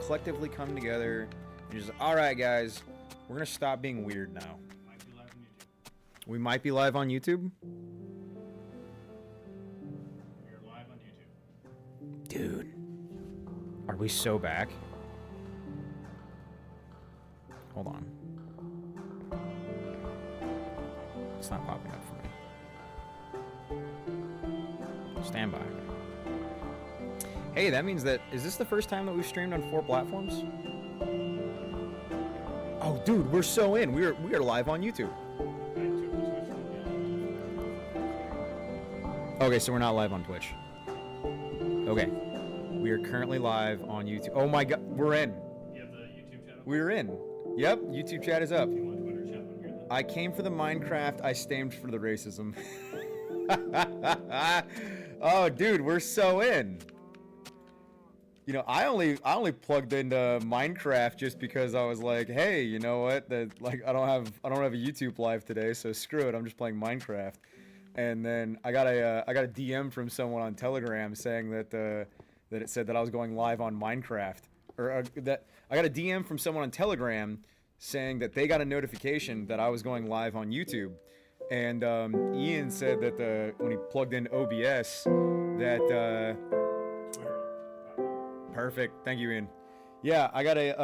collectively come together and just, all right, guys, we're gonna stop being weird now. Might be live on YouTube. We might be live on YouTube. We're live on YouTube. Dude, are we so back? Hold on. It's not popping up for me. Stand by. Hey, that means that, is this the first time that we've streamed on 4 platforms? Oh, dude, we're so in. We are live on YouTube. Okay, so we're not live on Twitch. Okay. We are currently live on YouTube. Oh my god, we're in. You have the YouTube channel? We're in. Yep, YouTube chat is up. You want Twitter chat on here then? I came for the Minecraft, I stamed for the racism. Oh, dude, we're so in. You know, I only plugged into Minecraft just because I was like, hey, you know what? Like I don't have a YouTube live today, so screw it. I'm just playing Minecraft. And then I got a DM from someone on Telegram saying that it said that I was going live on Minecraft, or that I got a DM from someone on Telegram saying that they got a notification that I was going live on YouTube. And Ian said that when he plugged in OBS that perfect. Thank you, Ian. Yeah, I got a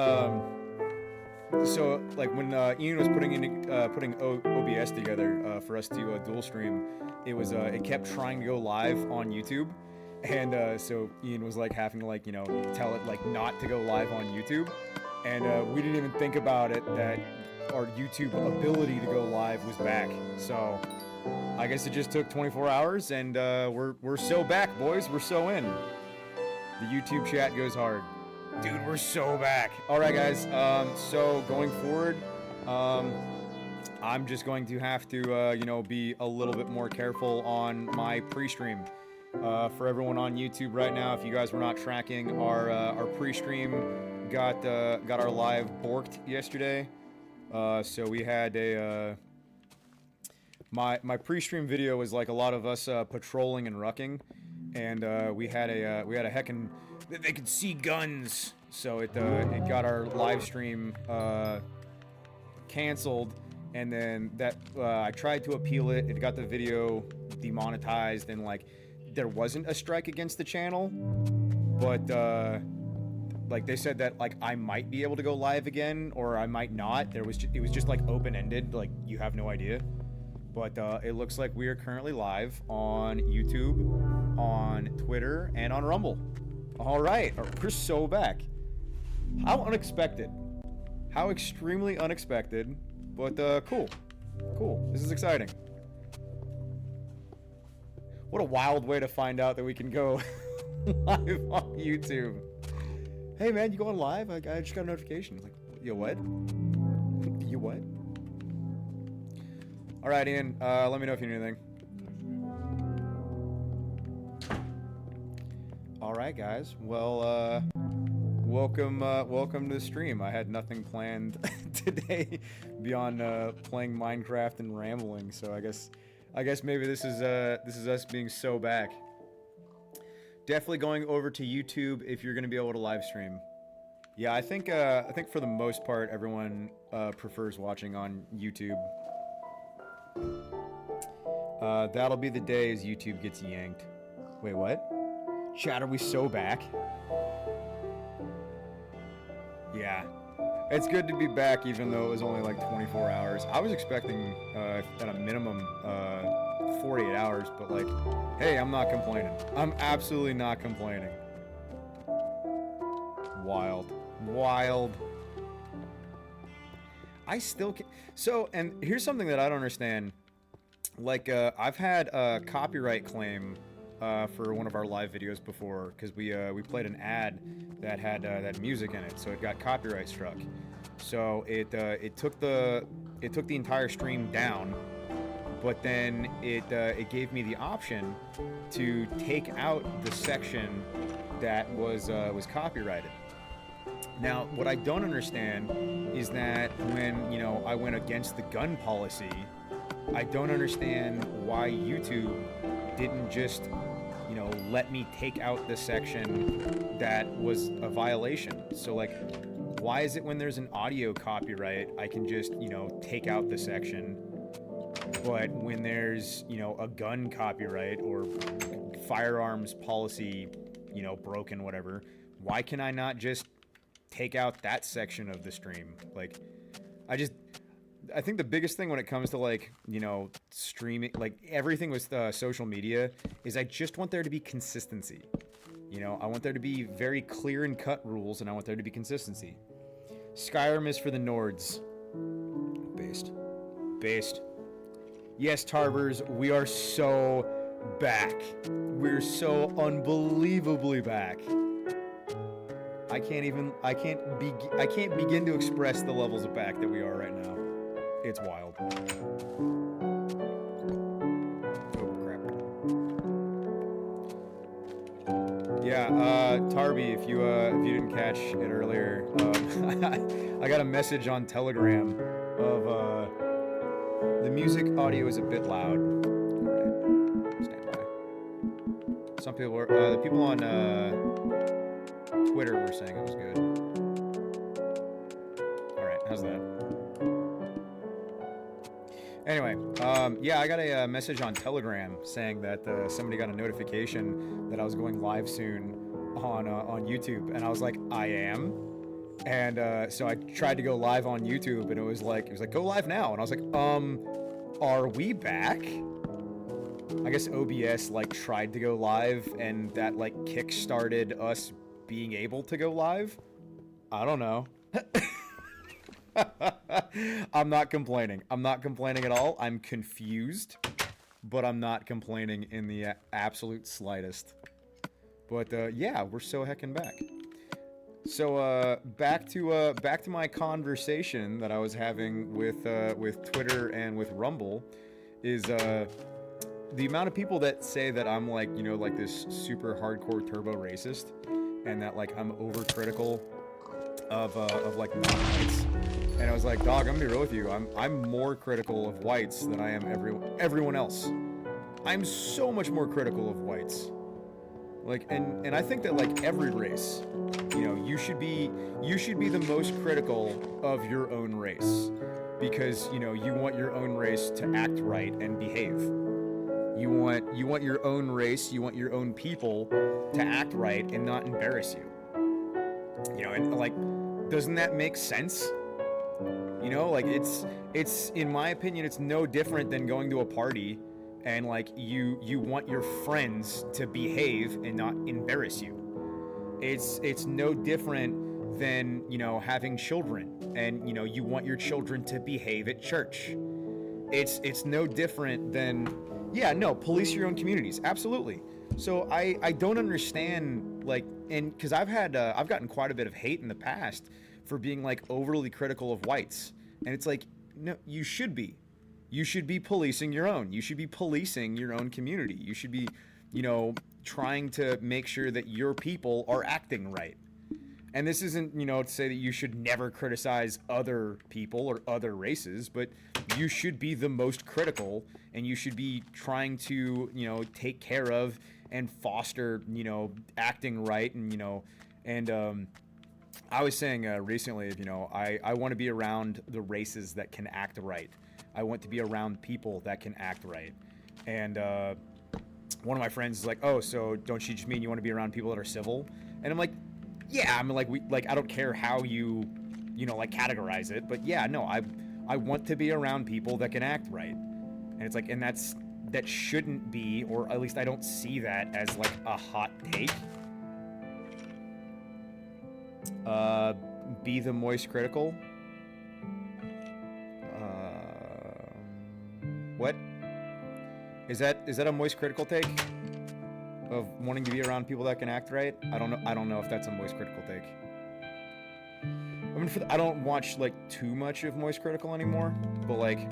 so like when Ian was putting OBS together for us to dual stream, it kept trying to go live on YouTube, and so Ian was like having to like, you know, tell it like not to go live on YouTube, and we didn't even think about it that our YouTube ability to go live was back. So I guess it just took 24 hours, and we're so back, boys. We're so in. The YouTube chat goes hard. Dude, we're so back. All right, guys. So going forward, I'm just going to have to, you know, be a little bit more careful on my pre-stream. For everyone on YouTube right now, if you guys were not tracking, our pre-stream got our live borked yesterday. So we had my pre-stream video was like a lot of us patrolling and rucking. And we had a heckin', they could see guns, so it got our live stream canceled, and then I tried to appeal it. It got the video demonetized, and like there wasn't a strike against the channel, but like they said that like I might be able to go live again, or I might not. It was just like open-ended, like you have no idea. But it looks like we are currently live on YouTube, on Twitter, and on Rumble. All right, we're so back. How unexpected. How extremely unexpected, but cool. Cool, this is exciting. What a wild way to find out that we can go live on YouTube. Hey man, you going live? I just got a notification. It's like, you what? You what? All right, Ian, let me know if you need anything. All right, guys. Well, welcome to the stream. I had nothing planned today beyond playing Minecraft and rambling. So I guess maybe this is us being so back. Definitely going over to YouTube if you're going to be able to live stream. Yeah, I think for the most part everyone prefers watching on YouTube. That'll be the day as YouTube gets yanked. Wait, what? Chat, are we so back? Yeah. It's good to be back even though it was only like 24 hours. I was expecting at a minimum 48 hours, but like, hey, I'm not complaining. I'm absolutely not complaining. Wild. Wild. I still can. So, and here's something that I don't understand. Like, I've had a copyright claim for one of our live videos before because we played an ad that had that music in it, so it got copyright struck. So it took the entire stream down, but then it gave me the option to take out the section that was copyrighted. Now, what I don't understand is that when, you know, I went against the gun policy, I don't understand why YouTube didn't just, you know, let me take out the section that was a violation. So like, why is it when there's an audio copyright, I can just, you know, take out the section, but when there's, you know, a gun copyright or firearms policy, you know, broken, whatever, why can I not just take out that section of the stream? Like, I think the biggest thing when it comes to, like, you know, streaming, like everything with social media, is I just want there to be consistency. You know, I want there to be very clear and cut rules, and I want there to be consistency. Skyrim is for the Nords. Based. Yes, Tarbers, we are so back. We're so unbelievably back. I can't begin to express the levels of back that we are right now. It's wild. Oh, crap. Yeah, Tarby, if you didn't catch it earlier, I got a message on Telegram of the music audio is a bit loud. Alright, stand by. Some people were, the people on Twitter were saying it was good. Alright, how's that? Anyway, yeah, I got a message on Telegram saying that somebody got a notification that I was going live soon on YouTube, and I was like, I am. And so I tried to go live on YouTube, and it was like go live now, and I was like, are we back? I guess OBS like tried to go live, and that like kick-started us being able to go live. I don't know. I'm not complaining. I'm not complaining at all. I'm confused, but I'm not complaining in the absolute slightest. But yeah, we're so heckin' back. So back to my conversation that I was having with Twitter and with Rumble is the amount of people that say that I'm like, you know, like this super hardcore turbo racist, and that like I'm overcritical of like non-whites. And I was like, dog, I'm gonna be real with you. I'm more critical of whites than I am everyone else. I'm so much more critical of whites. Like, and I think that like every race, you know, you should be the most critical of your own race, because, you know, you want your own race to act right and behave. You want your own race, you want your own people to act right and not embarrass you. You know, and like, doesn't that make sense? You know, like it's in my opinion, it's no different than going to a party and like you want your friends to behave and not embarrass you. It's no different than, you know, having children and, you know, you want your children to behave at church. It's no different than, yeah, no, police your own communities, absolutely. So I don't understand, like, and because I've gotten quite a bit of hate in the past for being like overly critical of whites, and it's like, no, you should be policing your own. You should be policing your own community. You should be, you know, trying to make sure that your people are acting right. And this isn't, you know, to say that you should never criticize other people or other races, but you should be the most critical, and you should be trying to, you know, take care of and foster, you know, acting right. And, you know, and I was saying recently, you know, I want to be around the races that can act right. I want to be around people that can act right. And one of my friends is like, oh, so don't you just mean you want to be around people that are civil? And I'm like, yeah, I mean, like I don't care how you know, like categorize it, but yeah, no, I want to be around people that can act right. And it's like, and that shouldn't be, or at least I don't see that as like a hot take. Be the moist critical. What? Is that a moist critical take? Of wanting to be around people that can act right? I don't know if that's a moist critical take. I mean, I don't watch like too much of moist critical anymore, but like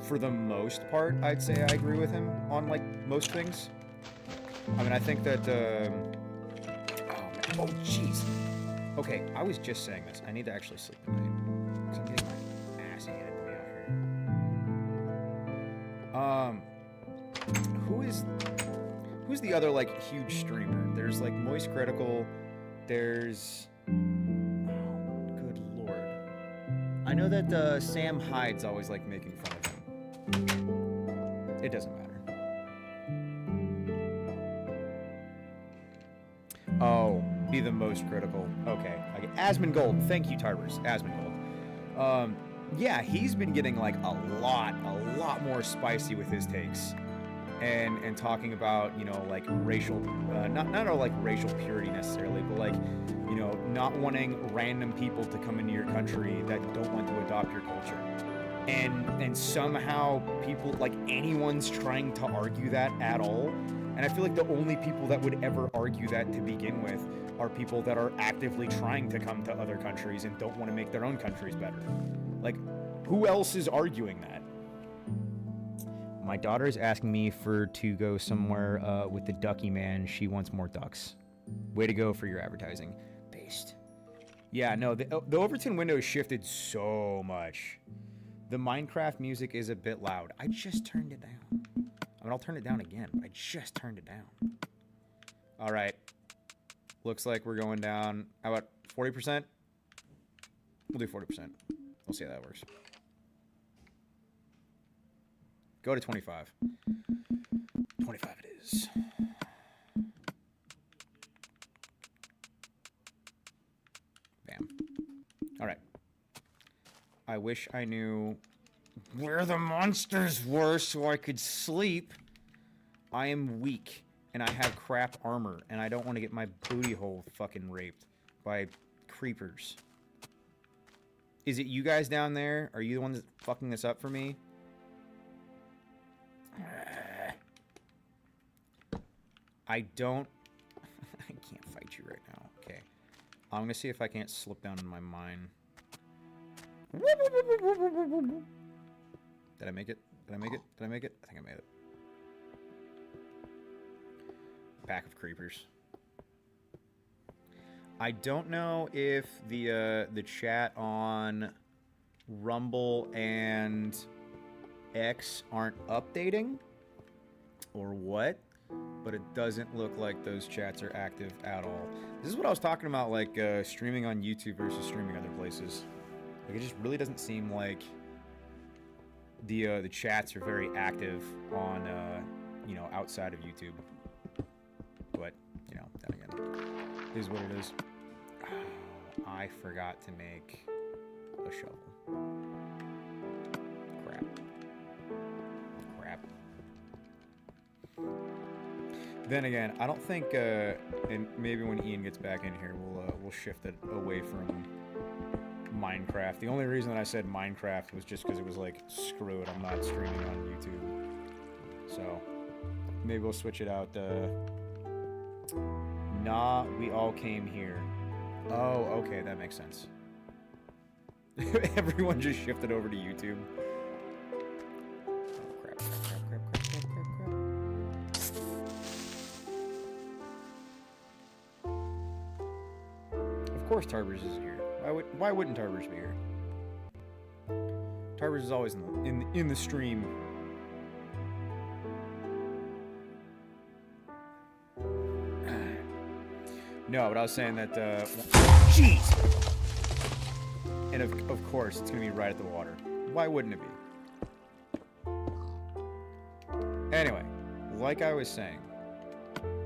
for the most part, I'd say I agree with him on like most things. I mean, I think that oh jeez. Okay, I was just saying this. I need to actually sleep tonight because I'm getting my ass handed to me out here. Who who's the other like huge streamer? There's like Moist Critical. There's good lord. I know that Sam Hyde's always like making fun of him. It doesn't matter. Oh, be the most critical. Okay. Asmongold. Gold. Thank you, Tarbers. Asmongold. Gold. Yeah, he's been getting like a lot more spicy with his takes. And talking about, you know, like racial, not like racial purity necessarily, but like, you know, not wanting random people to come into your country that don't want to adopt your culture. And somehow people, like anyone's trying to argue that at all. And I feel like the only people that would ever argue that to begin with are people that are actively trying to come to other countries and don't want to make their own countries better. Like, who else is arguing that? My daughter is asking me to go somewhere with the Ducky Man. She wants more ducks. Way to go for your advertising. Based. Yeah, no, the Overton window shifted so much. The Minecraft music is a bit loud. I just turned it down. I mean, I'll turn it down again, but I just turned it down. All right. Looks like we're going down. How about 40%? We'll do 40%. We'll see how that works. Go to 25. 25 it is. Bam. All right. I wish I knew where the monsters were so I could sleep. I am weak, and I have crap armor, and I don't want to get my booty hole fucking raped by creepers. Is it you guys down there? Are you the ones fucking this up for me? I don't... I can't fight you right now. Okay. I'm gonna see if I can't slip down in my mine. Did I make it? Did I make it? Did I make it? I think I made it. Pack of creepers. I don't know if the chat on Rumble and X aren't updating or what, but it doesn't look like those chats are active at all. This is what I was talking about, like streaming on YouTube versus streaming other places. Like, it just really doesn't seem like the chats are very active on you know, outside of YouTube. But you know, then again, it is what it is. Oh, I forgot to make a shovel. Crap. Then again, I don't think, and maybe when Ian gets back in here, we'll shift it away from Minecraft. The only reason that I said Minecraft was just because it was like, screw it, I'm not streaming on YouTube. So maybe we'll switch it out. Nah, we all came here. Oh, okay, that makes sense. Everyone just shifted over to YouTube. Oh, crap. Of course Tarbers is here. Why wouldn't Tarbers be here? Tarbers is always in the stream. No, but I was saying that, jeez! And of course, it's gonna be right at the water. Why wouldn't it be? Anyway, like I was saying,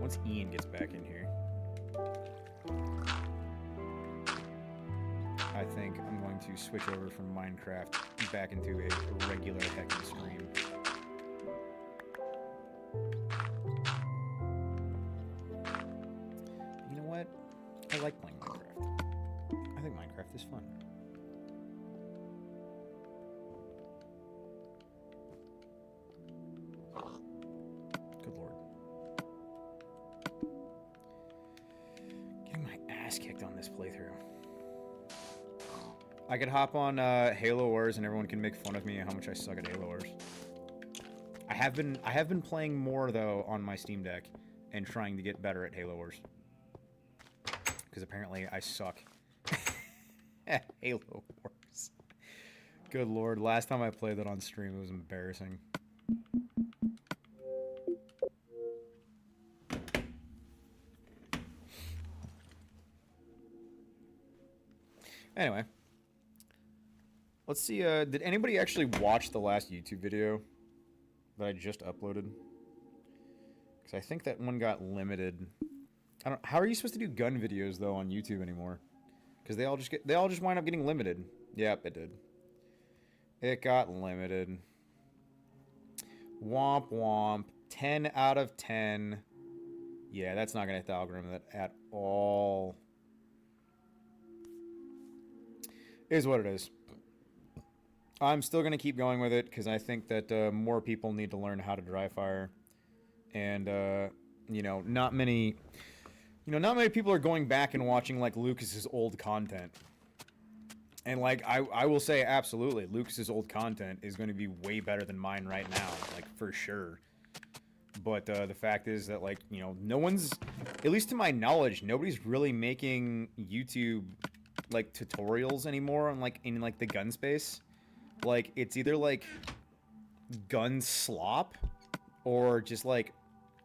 once Ian gets back in here, I think I'm going to switch over from Minecraft back into a regular heckin' stream. You know what? I like playing Minecraft. I think Minecraft is fun. Good lord. Getting my ass kicked on this playthrough. I could hop on Halo Wars and everyone can make fun of me and how much I suck at Halo Wars. I have been playing more though on my Steam Deck and trying to get better at Halo Wars. Because apparently I suck at Halo Wars. Good lord, last time I played that on stream it was embarrassing. Anyway. Let's see, did anybody actually watch the last YouTube video that I just uploaded? Because I think that one got limited. I don't. How are you supposed to do gun videos though on YouTube anymore? Because they all just wind up getting limited. Yep, it did. It got limited. Womp womp. 10 out of 10. Yeah, that's not gonna hit the algorithm at all. Is what it is. I'm still gonna keep going with it because I think that more people need to learn how to dry fire, and you know, not many people are going back and watching like Lucas's old content. And like I will say absolutely, Lucas's old content is going to be way better than mine right now, like for sure. But the fact is that like, you know, no one's, at least to my knowledge, nobody's really making YouTube like tutorials anymore on like in like the gun space. Like it's either like gun slop or just like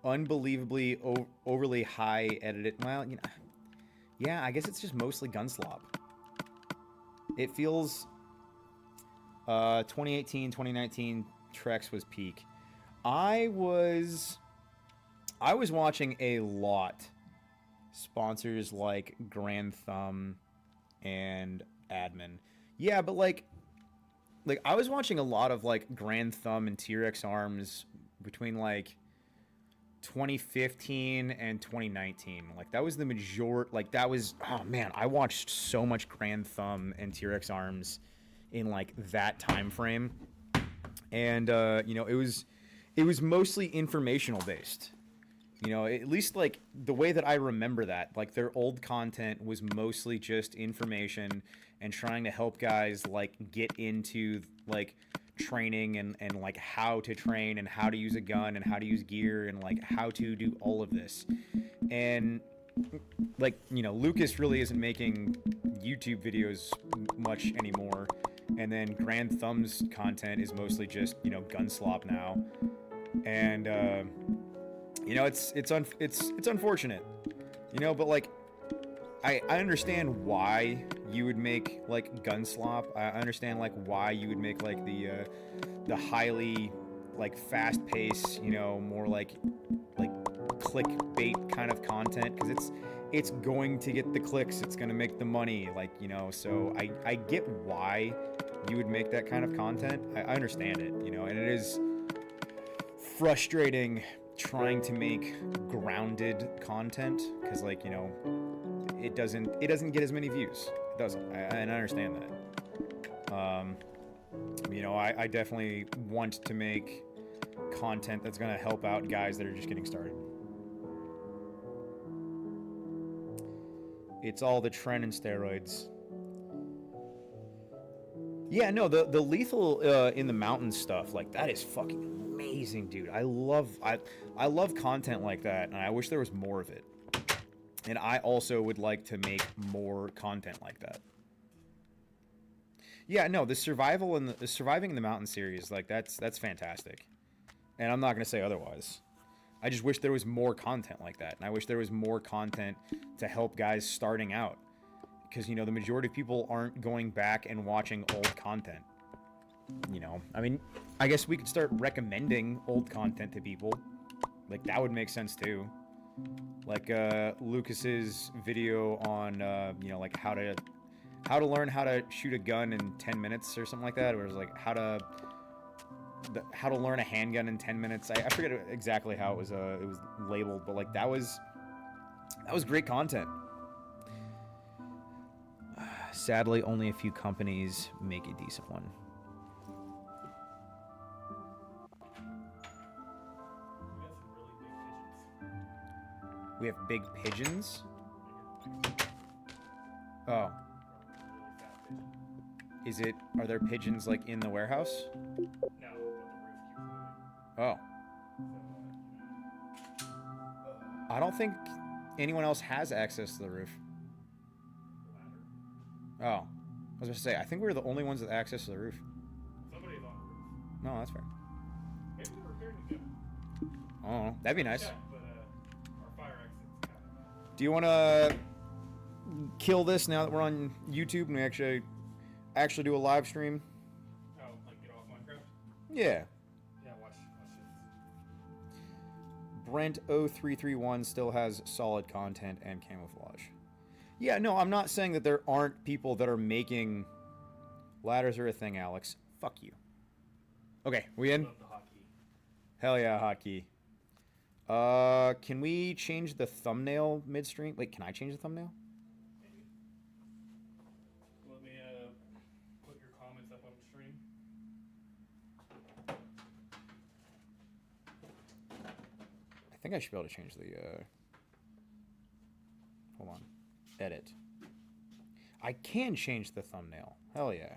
unbelievably overly high edited. Well, you know, yeah, I guess it's just mostly gun slop. It feels 2018, 2019 Trex was peak. I was watching a lot sponsors like Grand Thumb and Admin. Yeah, but like I was watching a lot of like Grand Thumb and T-Rex Arms between like 2015 and 2019. Like that was the that was, oh man, I watched so much Grand Thumb and T-Rex Arms in like that time frame. And you know, it was mostly informational based. You know, at least like the way that I remember that, like their old content was mostly just information and trying to help guys like get into like training and like how to train and how to use a gun and how to use gear and like how to do all of this. And like, you know, Lucas really isn't making YouTube videos much anymore. And then Grand Thumb's content is mostly just, you know, gun slop now. And you know, it's unfortunate, you know, but like I understand why you would make like gun slop. I understand like why you would make like the highly like fast pace, you know, more like clickbait kind of content, because it's going to get the clicks, it's going to make the money, like, you know. So I get why you would make that kind of content. I understand it, you know, and it is frustrating trying to make grounded content because, like, you know, it doesn't get as many views. It doesn't, and I understand that. You know, I definitely want to make content that's going to help out guys that are just getting started. It's all the trend and steroids. Yeah, no, the lethal in the mountain stuff, like, that is fucking amazing, dude. I love content like that, and I wish there was more of it. And I also would like to make more content like that. Yeah, no, the surviving in the mountain series, like, that's fantastic. And I'm not gonna say otherwise. I just wish there was more content like that, and I wish there was more content to help guys starting out. Because, you know, the majority of people aren't going back and watching old content. You know, I mean, I guess we could start recommending old content to people. Like, that would make sense too. Like Lucas's video on you know, like how to learn how to shoot a gun in 10 minutes or something like that, or it was like how to learn a handgun in 10 minutes. I forget exactly how it was labeled, but like that was great content. Sadly, only a few companies make a decent one. We have big pigeons. Oh. Are there pigeons like in the warehouse? No, but the roof keeps moving. Oh. I don't think anyone else has access to the roof. Ladder. Oh. I was going to say, I think we were the only ones with access to the roof. Somebody's on the roof. No, that's fair. Maybe we're repairing the gym. Oh, that'd be nice. Yeah, but our fire exit's kind of... Do you want to... kill this now that we're on YouTube and we actually do a live stream? Oh, like get off Minecraft? Yeah. Yeah, watch this. Brent0331 still has solid content and camouflage. Yeah, no, I'm not saying that there aren't people that are making ladders are a thing, Alex. Fuck you. Okay, we in? Love the hotkey. Hell yeah, hotkey. Can we change the thumbnail midstream? Wait, can I change the thumbnail? Maybe. Let me put your comments up on the stream. I think I should be able to change the, hold on. Edit. I can change the thumbnail. Hell yeah.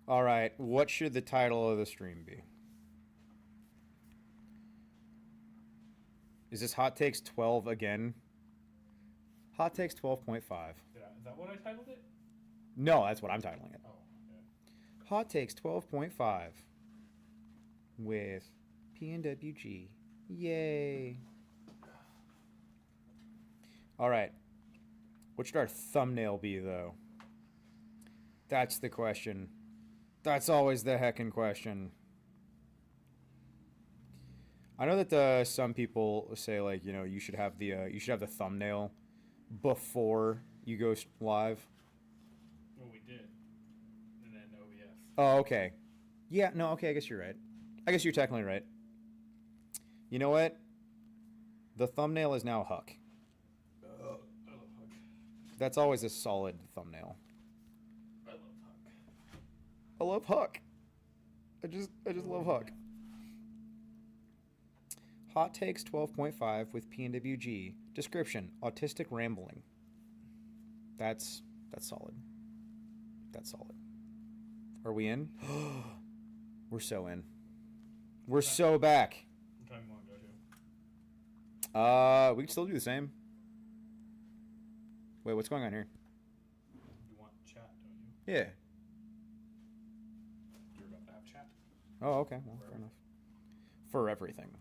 Alright, what should the title of the stream be? Is this Hot Takes 12 again? Hot Takes 12.5. Is that what I titled it? No, that's what I'm titling it. Oh, yeah. Hot Takes 12.5 with PNWG. Yay. Alright. What should our thumbnail be, though? That's the question. That's always the heckin' question. I know that some people say, like, you know, you should have the thumbnail before you go live. Well, we did. And then OBS. Oh, okay. Yeah, no, okay, I guess you're right. I guess you're technically right. You know what? The thumbnail is now Huck. I love Huck. That's always a solid thumbnail. I love Huck. I love Huck. I just love Huck. Hot Takes 12.5 with PNWG. Description: Autistic Rambling. That's solid. That's solid. Are we in? We're so in. We're so back. What time you want to go to? We can still do the same. Wait, what's going on here? You want chat, don't you? Yeah. You're about to have chat. Oh, okay. Well, fair enough. For everything.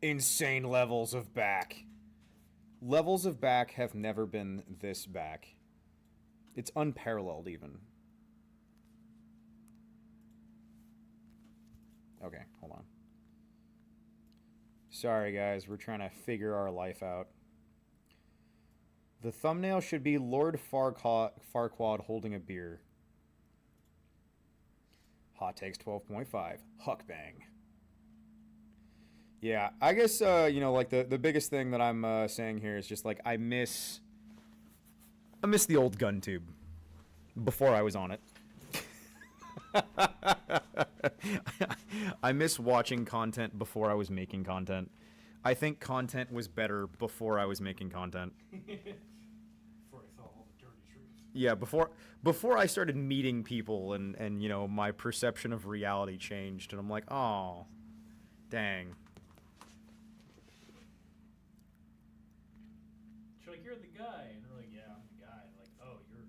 Insane levels of back. Levels of back have never been this back. It's unparalleled, even. Okay, hold on. Sorry, guys. We're trying to figure our life out. The thumbnail should be Lord Farquaad holding a beer. Hot Takes 12.5. Huck bang. Yeah, I guess, you know, like, the biggest thing that I'm saying here is just, like, I miss the old gun tube before I was on it. I miss watching content before I was making content. I think content was better before I was making content. Before I saw all the dirty truth. Yeah, before I started meeting people and you know, my perception of reality changed, and I'm like, oh, dang. She's like, you're the guy. And they're like, yeah, I'm the guy. And like, oh, you're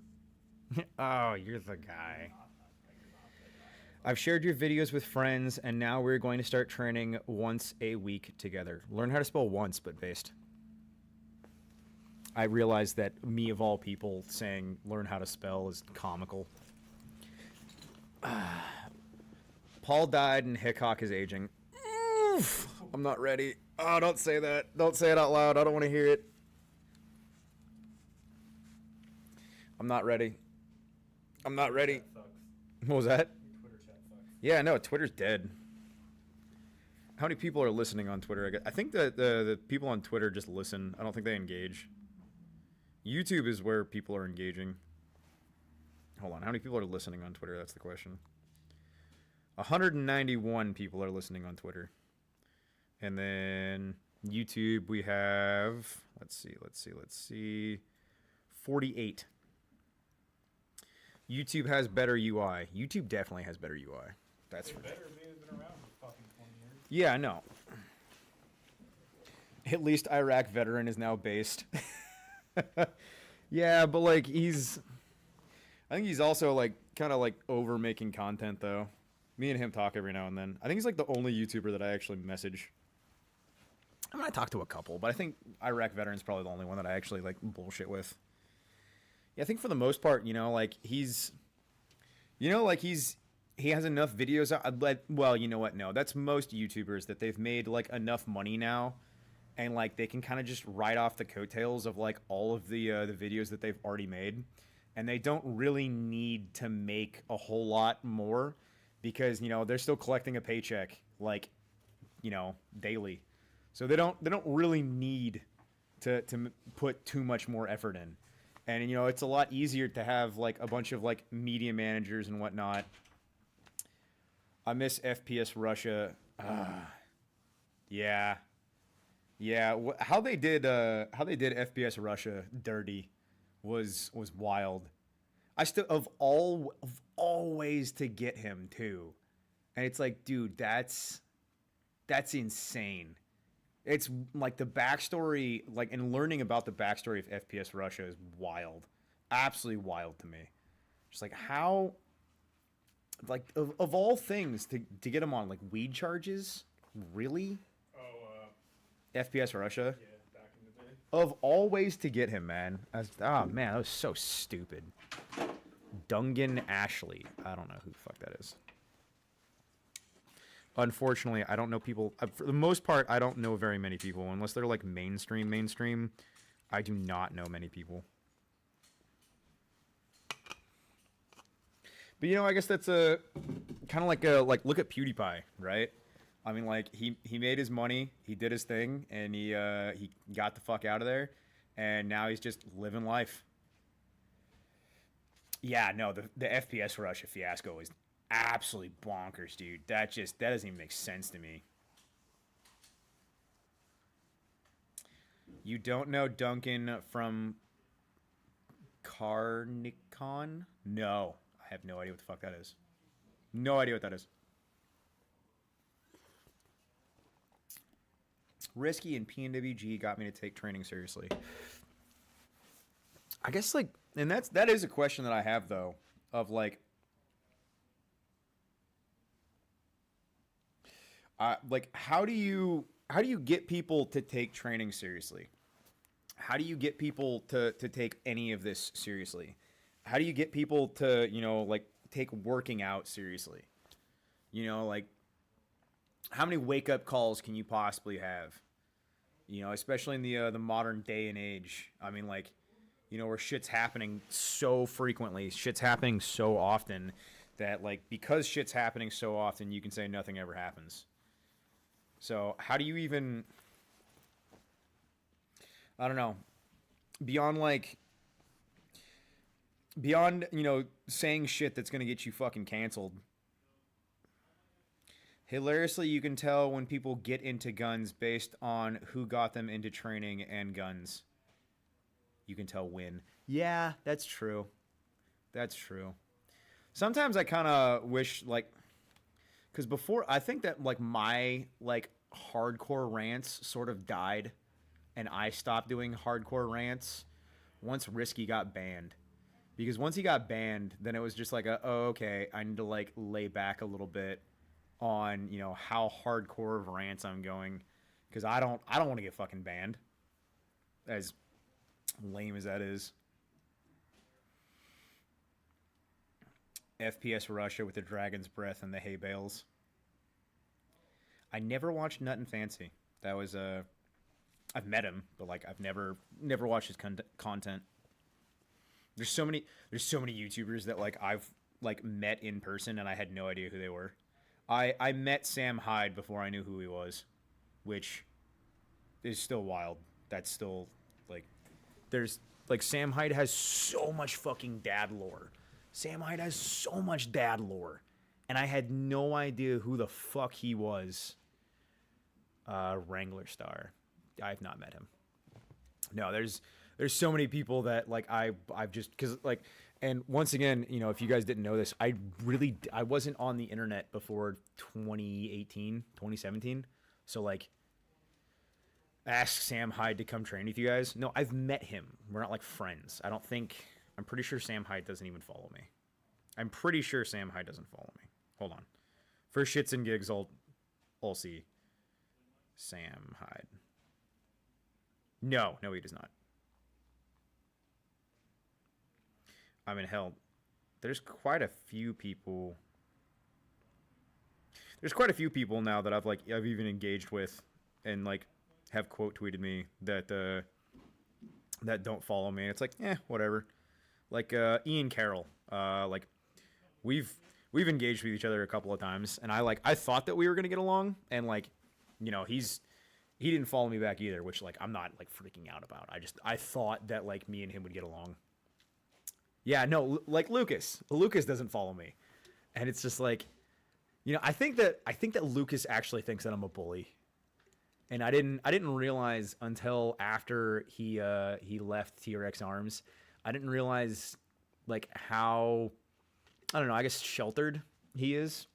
Oh, you're the guy. not the guy. I've shared your videos with friends, and now we're going to start training once a week together. Learn how to spell once, but based. I realize that me, of all people, saying learn how to spell is comical. Paul died and Hickok is aging. Oof, I'm not ready. Oh, don't say that. Don't say it out loud. I don't want to hear it. I'm not ready. I'm not ready. That sucks. What was that? Your Twitter chat sucks. Yeah, no, Twitter's dead. How many people are listening on Twitter? I think that the people on Twitter just listen. I don't think they engage. YouTube is where people are engaging. Hold on, how many people are listening on Twitter? That's the question. 191 people are listening on Twitter. And then YouTube, we have, let's see, 48. YouTube has better UI. YouTube definitely has better UI. That's for Better me has been around for fucking 20 years. Yeah, I know. At least Iraq veteran is now based. Yeah, but like I think he's also like kind of like over making content though. Me and him talk every now and then. I think he's like the only YouTuber that I actually message. I mean, I talked to a couple, but I think Iraq veteran's probably the only one that I actually like bullshit with. Yeah, I think for the most part, like he has enough videos out. Well, you know what? No, that's most YouTubers that they've made like enough money now, and like they can kind of just ride off the coattails of like all of the videos that they've already made, and they don't really need to make a whole lot more because they're still collecting a paycheck like daily, so they don't really need to put too much more effort in. And it's a lot easier to have like a bunch of like media managers and whatnot. I miss FPS Russia. Yeah. How they did FPS Russia dirty was wild. I still of all ways to get him too. And it's like, dude, that's insane. It's like the backstory, like, and learning about the backstory of FPS Russia is wild. Absolutely wild to me. Just like how, like, of all things to get him on, like, weed charges? Really? FPS Russia? Yeah, back in the day. Of all ways to get him, man. Oh, man, that was so stupid. Dungan Ashley. I don't know who the fuck that is. Unfortunately, I don't know people. For the most part, I don't know very many people. Unless they're, like, mainstream. I do not know many people. But, I guess that's a... kind of like, look at PewDiePie, right? I mean, like, he made his money, he did his thing, and he got the fuck out of there, and now he's just living life. Yeah, no, the FPS Russia fiasco is absolutely bonkers, dude. That doesn't even make sense to me. You don't know Duncan from Carnicon? No, I have no idea what the fuck that is. No idea what that is. Risky and PNWG got me to take training seriously. I guess, like, and that is a question that I have, though, of like how do you get people to take training seriously? How do you get people to take any of this seriously? How do you get people to like take working out seriously? Like, how many wake up calls can you possibly have? Especially in the modern day and age. I mean, like, where shit's happening so frequently, shit's happening so often that, like, because shit's happening so often, you can say nothing ever happens. So how do you even, I don't know, beyond saying shit that's gonna get you fucking canceled. Hilariously, you can tell when people get into guns based on who got them into training and guns. You can tell when. Yeah, that's true. That's true. Sometimes I kind of wish, like, because before, I think that, like, my, like, hardcore rants sort of died, and I stopped doing hardcore rants once Risky got banned. Because once he got banned, then it was just like, oh, okay, I need to, like, lay back a little bit on, how hardcore of rants I'm going, because I don't want to get fucking banned, as lame as that is. FPS Russia with the dragon's breath and the hay bales. I never watched Nut and Fancy. That was I've met him, but like I've never watched his content. There's so many YouTubers that like I've like met in person and I had no idea who they were. I met Sam Hyde before I knew who he was, which is still wild. That's still like, there's like, Sam Hyde has so much fucking dad lore. Sam Hyde has so much dad lore, and I had no idea who the fuck he was. Wrangler Star. I've not met him. No, there's so many people that like I've just, because like, and once again, if you guys didn't know this, I wasn't on the internet before 2018, 2017. So like, ask Sam Hyde to come train with you guys. No, I've met him. We're not like friends. I'm pretty sure Sam Hyde doesn't even follow me. I'm pretty sure Sam Hyde doesn't follow me. Hold on. For shits and gigs, I'll see Sam Hyde. No, he does not. I mean, hell, there's quite a few people. There's quite a few people now that I've even engaged with, and like have quote tweeted me that that don't follow me. And it's like, whatever. Like Ian Carroll, like we've engaged with each other a couple of times, and I thought that we were gonna get along, and like, you know, he didn't follow me back either, which like I'm not like freaking out about. I thought that like me and him would get along. Yeah, no, like Lucas doesn't follow me, and it's just like, you know, I think that Lucas actually thinks that I'm a bully, and I didn't realize until after he left TRX Arms. I didn't realize like how, I don't know, I guess sheltered he is.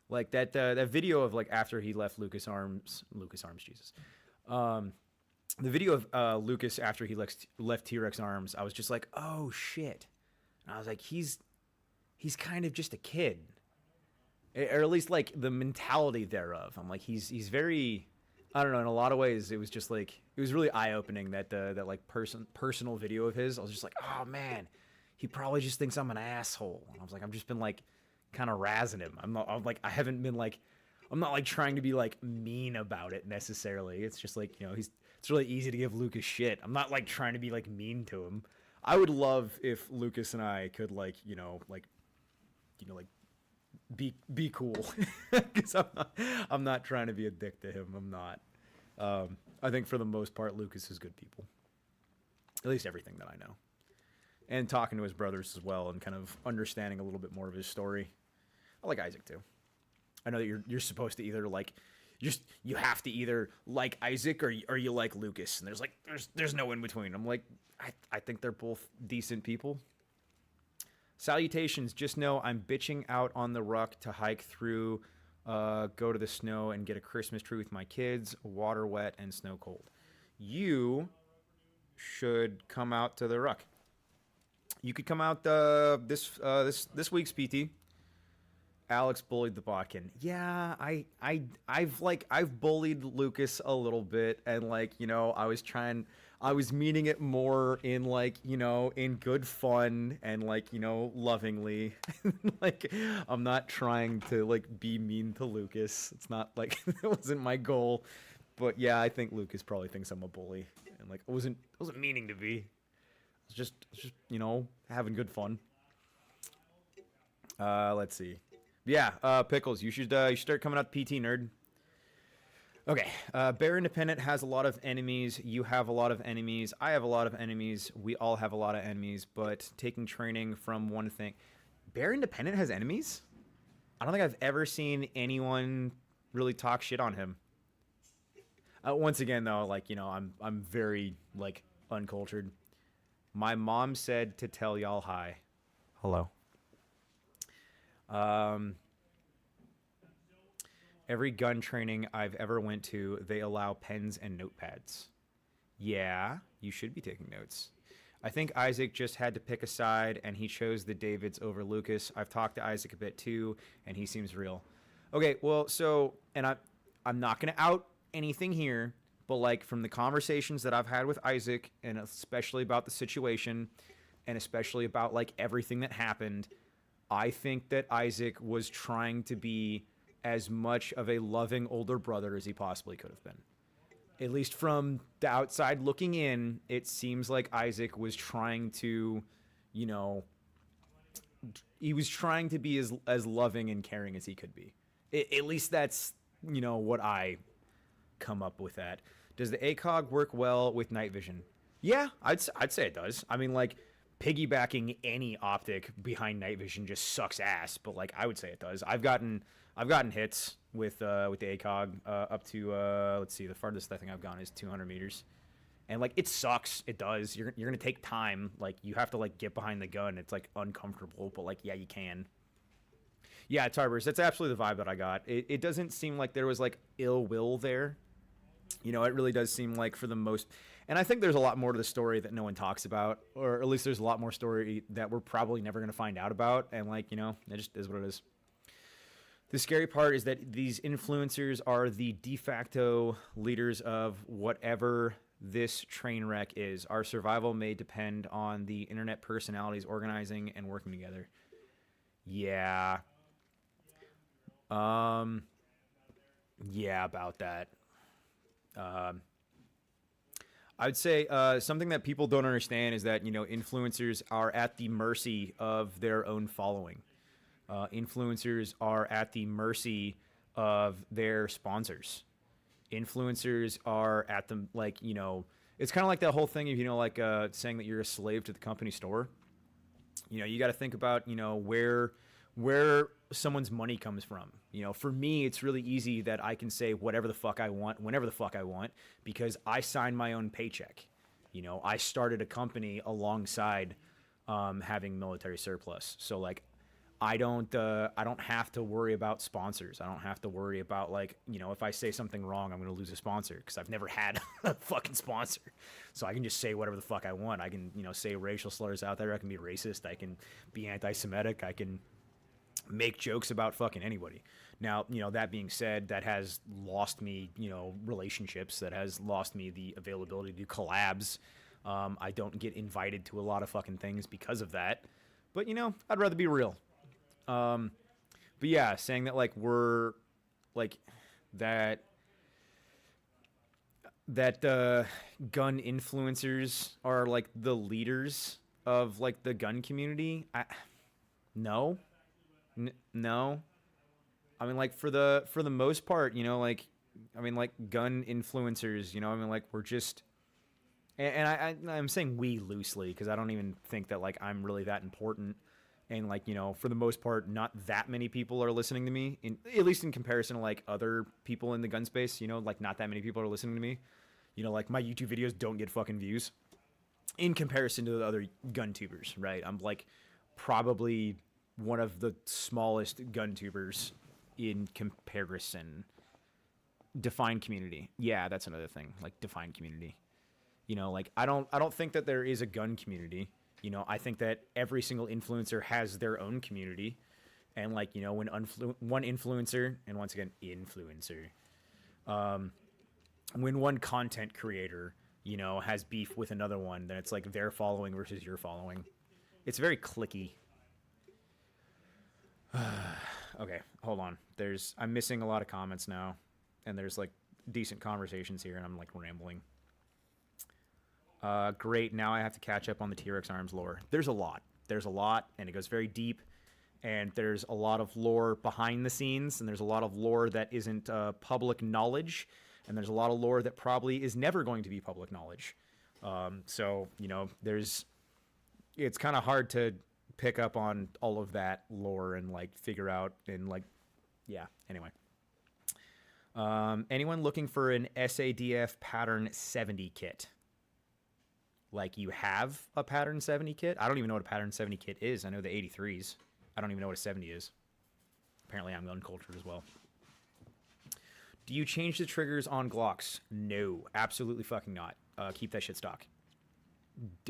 Like that video of like after he left Lucas Arms, Jesus. The video of Lucas after he left T-Rex Arms, I was just like, oh shit. And I was like, he's kind of just a kid. Or at least like the mentality thereof. I'm like, he's very, I don't know, in a lot of ways it was just like, it was really eye-opening that like personal video of his. I was just like, oh man, he probably just thinks I'm an asshole. And I was like, I've just been like kind of razzing him. I'm not like trying to be like mean about it necessarily. It's just like, you know, it's really easy to give Lucas shit. I'm not like trying to be like mean to him. I would love if Lucas and I could like be cool, because I'm not trying to be a dick to him. I'm not. I think for the most part, Lucas is good people. At least everything that I know. And talking to his brothers as well, and kind of understanding a little bit more of his story. I like Isaac too. I know that you're supposed to either like, you have to either like Isaac or you like Lucas, and there's no in between. I'm like, I think they're both decent people. Salutations. Just know I'm bitching out on the ruck to hike through, go to the snow and get a Christmas tree with my kids. Water wet and snow cold. You should come out to the ruck. You could come out this week's PT. Alex bullied the Botkin. Yeah, I've bullied Lucas a little bit, and like, you know, I was meaning it more in like, you know, in good fun and like, you know, lovingly. Like, I'm not trying to like be mean to Lucas. It's not like that wasn't my goal. But yeah, I think Lucas probably thinks I'm a bully, and like I wasn't meaning to be. It's just you know, having good fun. Let's see. Yeah, Pickles, you should start coming out PT, nerd. Okay, Bear Independent has a lot of enemies. You have a lot of enemies. I have a lot of enemies. We all have a lot of enemies, but taking training from one thing. Bear Independent has enemies? I don't think I've ever seen anyone really talk shit on him. Once again, though, like, you know, I'm very, like, uncultured. My mom said to tell y'all hi. Hello. Every gun training I've ever went to, they allow pens and notepads. Yeah, you should be taking notes. I think Isaac just had to pick a side, and he chose the Davids over Lucas. I've talked to Isaac a bit too, and he seems real. Okay, well, so, and I'm not going to out anything here, but like from the conversations that I've had with Isaac, and especially about the situation, and especially about like everything that happened, I think that Isaac was trying to be as much of a loving older brother as he possibly could have been. At least from the outside looking in, it seems like Isaac was trying to, you know, he was trying to be as loving and caring as he could be. At least that's, you know, what I come up with that. Does the ACOG work well with night vision? Yeah, I'd say it does. I mean, like, piggybacking any optic behind night vision just sucks ass, but like I would say it does. I've gotten hits with the ACOG up to let's see, the farthest I think I've gone is 200 meters, and like it sucks. It does. You're gonna take time. Like you have to like get behind the gun. It's like uncomfortable, but like yeah, you can. Yeah, Tarbers, that's absolutely the vibe that I got. It doesn't seem like there was like ill will there. You know, it really does seem like for the most. And I think there's a lot more to the story that no one talks about, or at least there's a lot more story that we're probably never going to find out about. And like, you know, it just is what it is. The scary part is that these influencers are the de facto leaders of whatever this train wreck is. Our survival may depend on the internet personalities organizing and working together. Yeah. Yeah, about that. Um, I would say something that people don't understand is that, influencers are at the mercy of their own following. Influencers are at the mercy of their sponsors. Influencers are at the, it's kind of like that whole thing of, saying that you're a slave to the company store. You got to think about, where someone's money comes from. For me, it's really easy that I can say whatever the fuck I want, whenever the fuck I want, because I signed my own paycheck. I started a company alongside having military surplus. So I don't have to worry about sponsors. I don't have to worry about if I say something wrong, I'm going to lose a sponsor because I've never had a fucking sponsor. So I can just say whatever the fuck I want. I can, say racial slurs out there. I can be racist. I can be anti-Semitic. I can make jokes about fucking anybody. Now, that being said, that has lost me, relationships. That has lost me the availability to do collabs. I don't get invited to a lot of fucking things because of that. But, I'd rather be real. But yeah, saying that we're that gun influencers are the leaders of the gun community. No. No. I mean, for the most part, gun influencers, we're just, and I'm saying we loosely because I don't even think that I'm really that important. And for the most part, not that many people are listening to me, at least in comparison to other people in the gun space, not that many people are listening to me. My YouTube videos don't get fucking views in comparison to the other gun tubers, right? I'm probably one of the smallest gun tubers in comparison. Define community. Yeah, that's another thing. Define community. I don't think that there is a gun community. I think that every single influencer has their own community. And when one influencer, and once again, influencer, when one content creator, has beef with another one, then it's their following versus your following. It's very cliquey. Okay, hold on. I'm missing a lot of comments now, and there's decent conversations here, and I'm rambling. Great. Now I have to catch up on the T-Rex arms lore. There's a lot, and it goes very deep, and there's a lot of lore behind the scenes, and there's a lot of lore that isn't public knowledge, and there's a lot of lore that probably is never going to be public knowledge. So it's kind of hard to pick up on all of that lore and figure out and yeah. Anyway, anyone looking for an SADF pattern 70 kit? You have a pattern 70 kit? I don't even know what a pattern 70 kit is. I know the 83s. I don't even know what a 70 is. Apparently I'm gun cultured as well. Do you change the triggers on Glocks? No, absolutely fucking not. Keep that shit stock.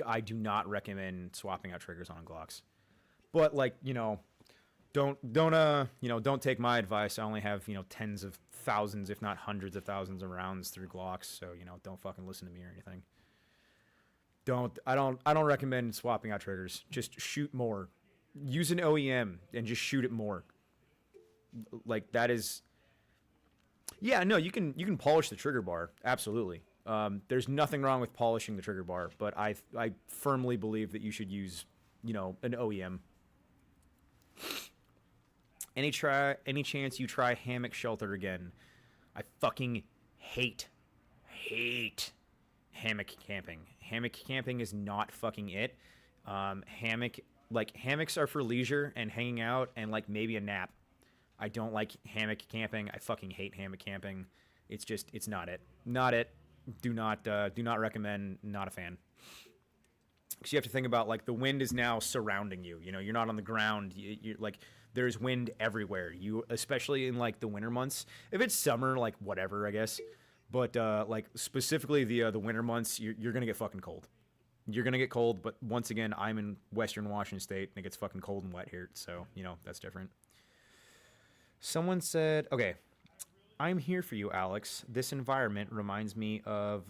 I do not recommend swapping out triggers on Glocks. But don't take my advice. I only have, tens of thousands, if not hundreds of thousands of rounds through Glocks, so don't fucking listen to me or anything. I don't recommend swapping out triggers. Just shoot more. Use an OEM and just shoot it more. That is. Yeah, no, you can polish the trigger bar. Absolutely. There's nothing wrong with polishing the trigger bar, but I firmly believe that you should use, an OEM. Any chance you try hammock shelter again? I fucking hate hammock camping. Hammock camping is not fucking it. Hammocks are for leisure and hanging out and maybe a nap. I don't like hammock camping. I fucking hate hammock camping. It's not it. Not it. Do not recommend. Not a fan. Because you have to think about the wind is now surrounding you. You're not on the ground. You're there's wind everywhere. You especially in the winter months. If it's summer, whatever, I guess. But specifically the winter months, you're gonna get fucking cold. You're gonna get cold. But once again, I'm in Western Washington State, and it gets fucking cold and wet here. So that's different. Someone said, okay, I'm here for you, Alex. This environment reminds me of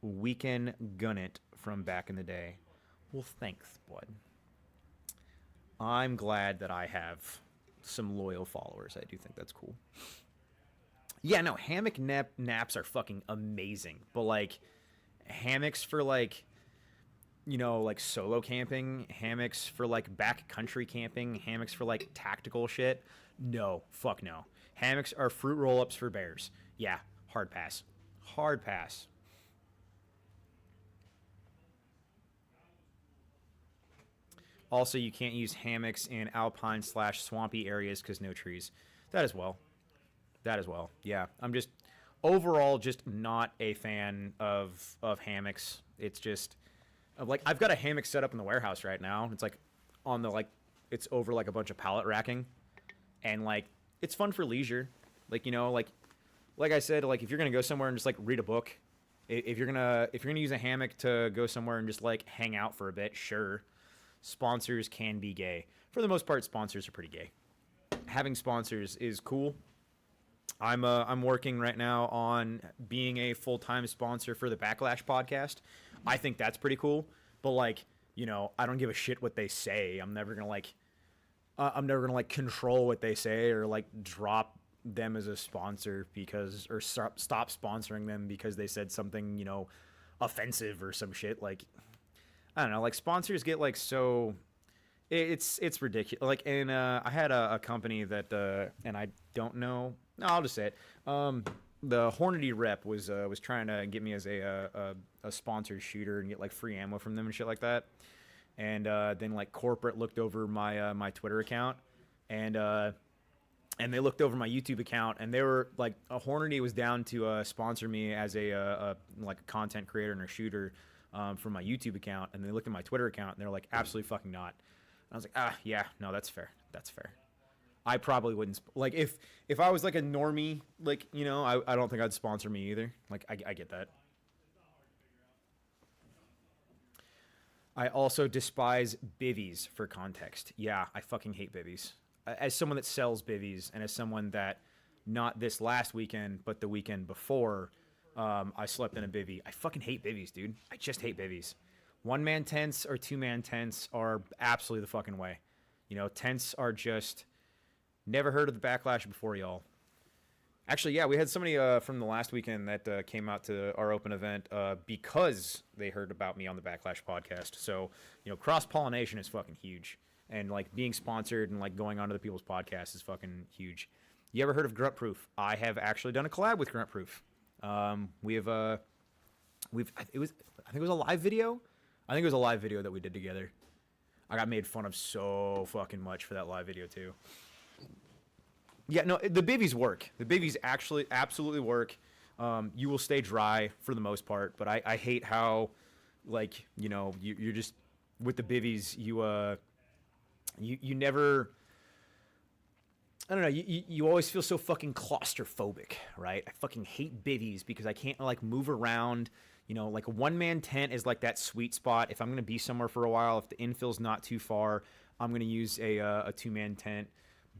Weekend Gunnit from back in the day. Well, thanks, bud. I'm glad that I have some loyal followers. I do think that's cool. Yeah, no, hammock naps are fucking amazing. But, like, hammocks for, like, you know, like solo camping, hammocks for, like, backcountry camping, hammocks for, like, tactical shit. No, fuck no. Hammocks are fruit roll-ups for bears. Yeah, hard pass. Hard pass. Also, you can't use hammocks in alpine/swampy areas because no trees. That as well. That as well. Yeah, I'm just overall just not a fan of hammocks. It's just like I've got a hammock set up in the warehouse right now. It's like on the like it's over like a bunch of pallet racking, and like it's fun for leisure. Like, you know, like I said, like if you're gonna go somewhere and just like read a book, if you're gonna use a hammock to go somewhere and just like hang out for a bit, sure. Sponsors can be gay. For the most part, sponsors are pretty gay. Having sponsors is cool. I'm working right now on being a full-time sponsor for the Backlash podcast. I think that's pretty cool. But like, you know, I don't give a shit what they say. I'm never gonna like control what they say or like drop them as a sponsor because or stop sponsoring them because they said something, you know, offensive or some shit. Like, I don't know, like sponsors get like so it's ridiculous. Like, and I had a company that and I don't know. No, I'll just say it. The Hornady rep was trying to get me as a sponsored shooter and get like free ammo from them and shit like that. And then like corporate looked over my my Twitter account and they looked over my YouTube account and they were like, Hornady was down to sponsor me as a like a content creator and a shooter. From my YouTube account, and they looked at my Twitter account, and they're like, absolutely fucking not. And I was like, yeah, no, that's fair. That's fair. I probably wouldn't, like, if I was, like, a normie, like, you know, I don't think I'd sponsor me either. Like, I get that. I also despise bivvies for context. Yeah, I fucking hate bivvies. As someone that sells bivvies, and as someone that, not this last weekend, but the weekend before, I slept in a bivvy. I fucking hate bivvies, dude. I just hate bivvies. One-man tents or two-man tents are absolutely the fucking way. You know, tents are just... Never heard of the Backlash before, y'all. Actually, yeah, we had somebody from the last weekend that came out to our open event because they heard about me on the Backlash podcast. So, you know, cross-pollination is fucking huge. And, like, being sponsored and, like, going on to the people's podcasts is fucking huge. You ever heard of Grunt Proof? I have actually done a collab with Grunt Proof. I think it was a live video. I think it was a live video that we did together. I got made fun of so fucking much for that live video too. Yeah, no, the bivvies work. The bivvies actually absolutely work. You will stay dry for the most part, but I hate how, like, you know, you're just with the bivvies. You never. I don't know, you always feel so fucking claustrophobic, right? I fucking hate bivvies because I can't, like, move around. You know, like, a one-man tent is, like, that sweet spot. If I'm going to be somewhere for a while, if the infill's not too far, I'm going to use a two-man tent.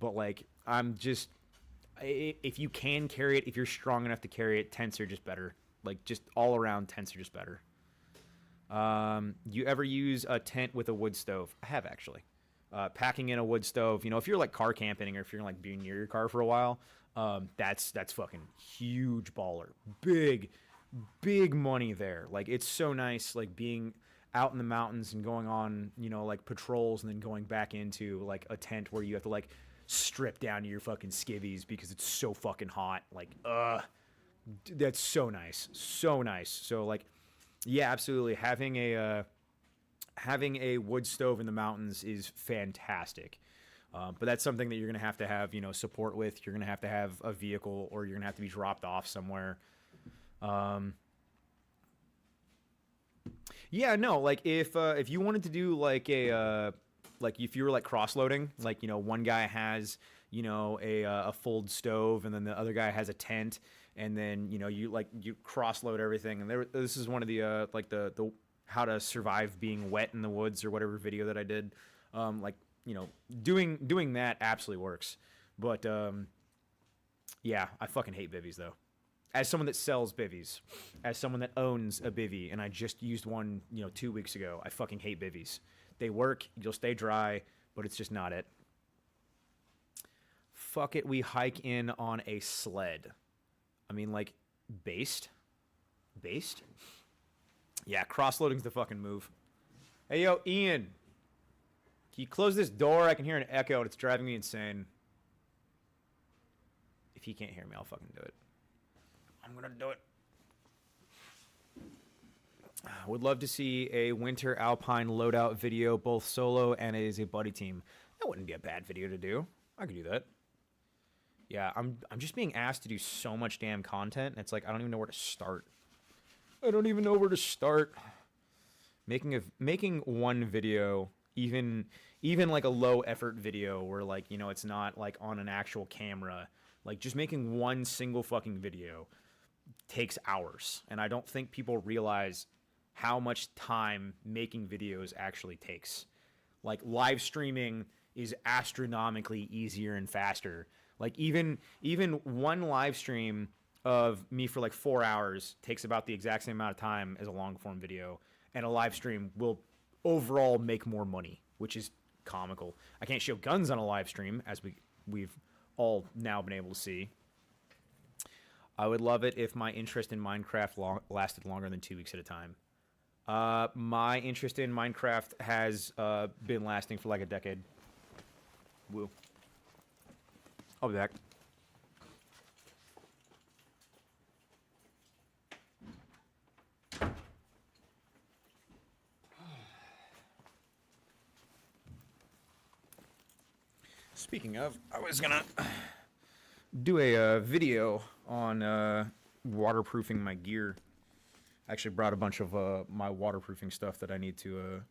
But, like, I'm just... If you can carry it, if you're strong enough to carry it, tents are just better. Like, just all-around tents are just better. You ever use a tent with a wood stove? I have, actually. Packing in a wood stove, you know, if you're like car camping or if you're like being near your car for a while, that's fucking huge baller. Big money there. Like, it's so nice, like, being out in the mountains and going on, you know, like, patrols and then going back into, like, a tent where you have to, like, strip down to your fucking skivvies because it's so fucking hot. Like, that's so nice. So nice. So, like, yeah, absolutely. Having a wood stove in the mountains is fantastic. But that's something that you're going to have, you know, support with. You're going to have a vehicle or you're going to have to be dropped off somewhere. Yeah, no, like if you wanted to do like like if you were like cross-loading, like, you know, one guy has, you know, a fold stove and then the other guy has a tent and then, you know, you cross-load everything. And this is one of the like the how to survive being wet in the woods or whatever video that I did. Like, you know, doing that absolutely works. But yeah, I fucking hate bivvies though. as someone that sells bivvies, as someone that owns a bivvy, and I just used one, 2 weeks ago. I fucking hate bivvies. They work, you'll stay dry, but it's just not it. Fuck it, we hike in on a sled. I mean, like, based? Based? Yeah, cross-loading's the fucking move. Hey, yo, Ian. Can you close this door? I can hear an echo, and it's driving me insane. If he can't hear me, I'll fucking do it. I'm gonna do it. Would love to see a winter alpine loadout video, both solo and as a buddy team. That wouldn't be a bad video to do. I could do that. Yeah, I'm just being asked to do so much damn content, and it's like I don't even know where to start. I don't even know where to start. Making one video, even like a low effort video where like, it's not like on an actual camera, like just making one single fucking video takes hours. And I don't think people realize how much time making videos actually takes. Like live streaming is astronomically easier and faster. Like even one live stream of me for like 4 hours takes about the exact same amount of time as a long form video, and a live stream will overall make more money, which is comical. I can't show guns on a live stream, as we've all now been able to see. I would love it if my interest in Minecraft lasted longer than 2 weeks at a time. My interest in Minecraft has been lasting for like a decade. Woo. I'll be back. Speaking of, I was gonna do a video on waterproofing my gear. I actually brought a bunch of my waterproofing stuff that I need to...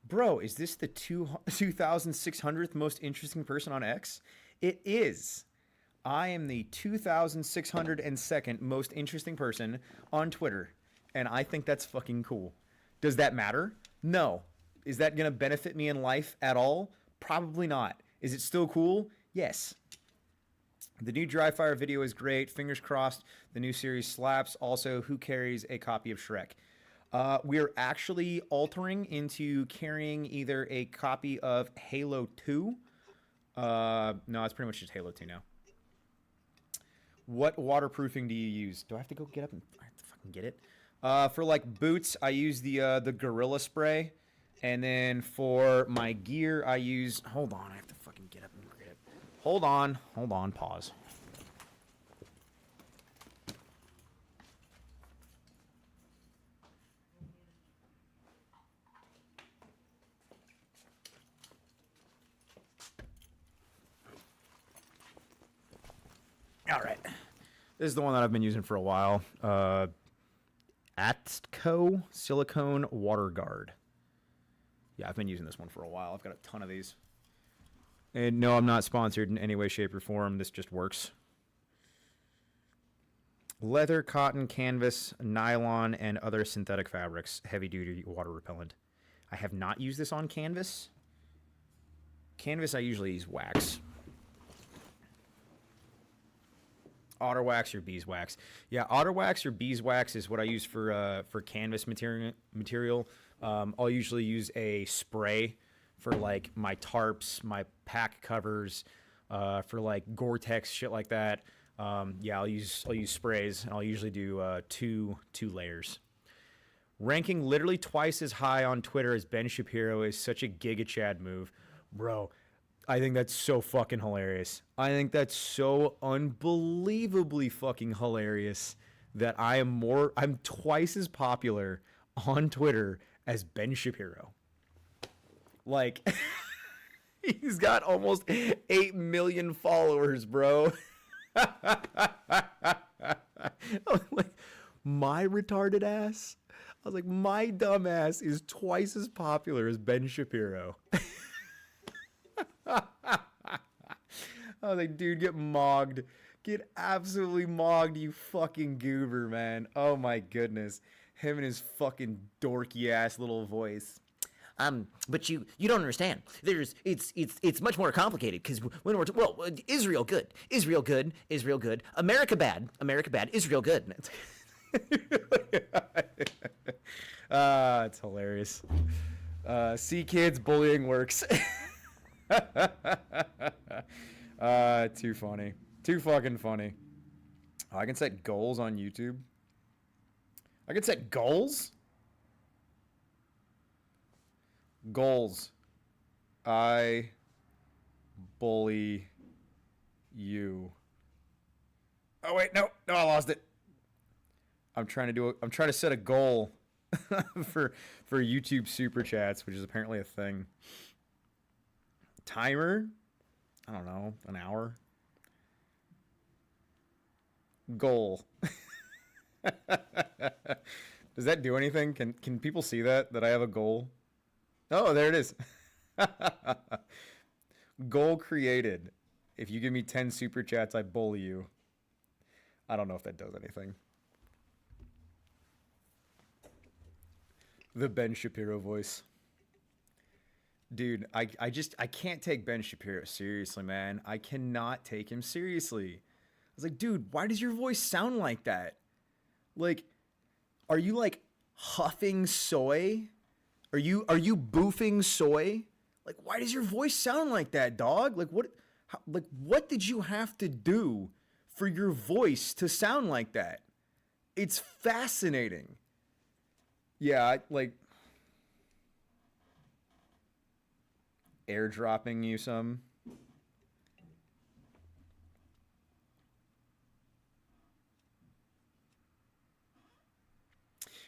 Bro, is this the 2,600th most interesting person on X? It is. I am the 2,602nd most interesting person on Twitter, and I think that's fucking cool. Does that matter? No. Is that going to benefit me in life at all? Probably not. Is it still cool? Yes. The new Dry Fire video is great. Fingers crossed the new series slaps. Also, who carries a copy of Shrek? We're actually altering into carrying either a copy of Halo 2. No, it's pretty much just Halo 2 now. What waterproofing do you use? Do I have to go get up and I have to fucking get it? For like boots, I use the Gorilla Spray. And then for my gear, I use... Hold on, I have to fucking get up and get it. Hold on, pause. All right. This is the one that I've been using for a while. Atco Silicone Water Guard. Yeah, I've been using this one for a while. I've got a ton of these. And no, I'm not sponsored in any way, shape, or form. This just works. Leather, cotton, canvas, nylon, and other synthetic fabrics. Heavy-duty water repellent. I have not used this on canvas. Canvas, I usually use wax. Otter wax or beeswax. Yeah, otter wax or beeswax is what I use for canvas material. I'll usually use a spray for like my tarps, my pack covers, for like Gore-Tex, shit like that. Yeah, I'll use sprays, and I'll usually do two layers. Ranking literally twice as high on Twitter as Ben Shapiro is such a Giga Chad move, bro. I think that's so fucking hilarious. I think that's so unbelievably fucking hilarious that I'm twice as popular on Twitter as Ben Shapiro. Like, he's got almost 8 million followers, bro. Like, my retarded ass? I was like, my dumb ass is twice as popular as Ben Shapiro. I was like, dude, get mogged. Get absolutely mogged, you fucking goober, man. Oh my goodness. Him and his fucking dorky ass little voice. But you don't understand. It's much more complicated because when we're Israel good, Israel good, Israel good, America bad, Israel good. It's hilarious. See, kids, bullying works. Too funny. Too fucking funny. I can set goals on YouTube. I can set goals? Goals. I bully you. Oh wait, no, I lost it. I'm trying to set a goal for YouTube super chats, which is apparently a thing. Timer? I don't know, an hour. Goal. Does that do anything? Can people see that I have a goal? Oh, there it is. Goal created. If you give me 10 super chats, I bully you. I don't know if that does anything. The Ben Shapiro voice. Dude, I can't take Ben Shapiro seriously, man. I cannot take him seriously. I was like, dude, why does your voice sound like that? Like, are you like huffing soy? Are you boofing soy? Like, why does your voice sound like that, dog? Like, what did you have to do for your voice to sound like that? It's fascinating. Yeah, like airdropping you some.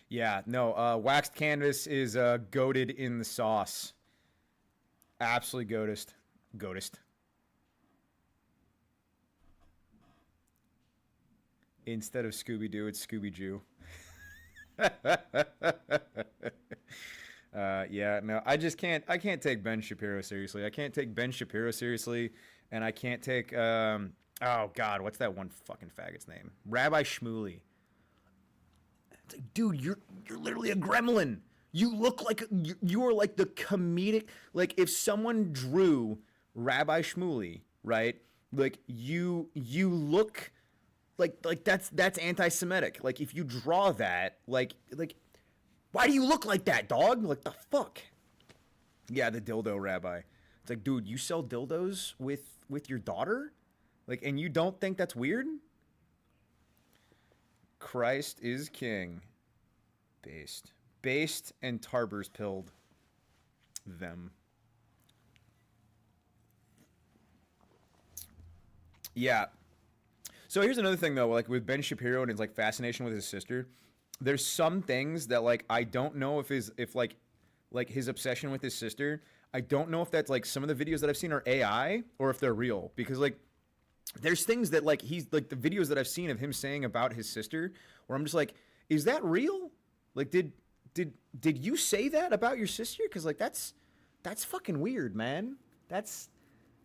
Yeah, no, waxed canvas is goated in the sauce. Absolutely goatist. Goatist. Instead of Scooby-Doo, it's Scooby-Jew. Yeah, no, I can't take Ben Shapiro seriously. I can't take Ben Shapiro seriously, and I can't take, oh God, what's that one fucking faggot's name? Rabbi Shmuley. It's like, dude, you're literally a gremlin. You look like, you are like the comedic, like if someone drew Rabbi Shmuley, right? Like you look like that's anti-Semitic. Like if you draw that, like why do you look like that, dog? Like the fuck? Yeah, the dildo rabbi. It's like, dude, you sell dildos with your daughter? Like, and you don't think that's weird? Christ is king. Based and Tarbers pilled them. Yeah. So here's another thing though, like with Ben Shapiro and his like fascination with his sister, there's some things that like I don't know if his obsession with his sister, I don't know if that's like some of the videos that I've seen are AI or if they're real, because like there's things that like he's like the videos that I've seen of him saying about his sister where I'm just like, is that real? Like did you say that about your sister? Because like that's fucking weird, man.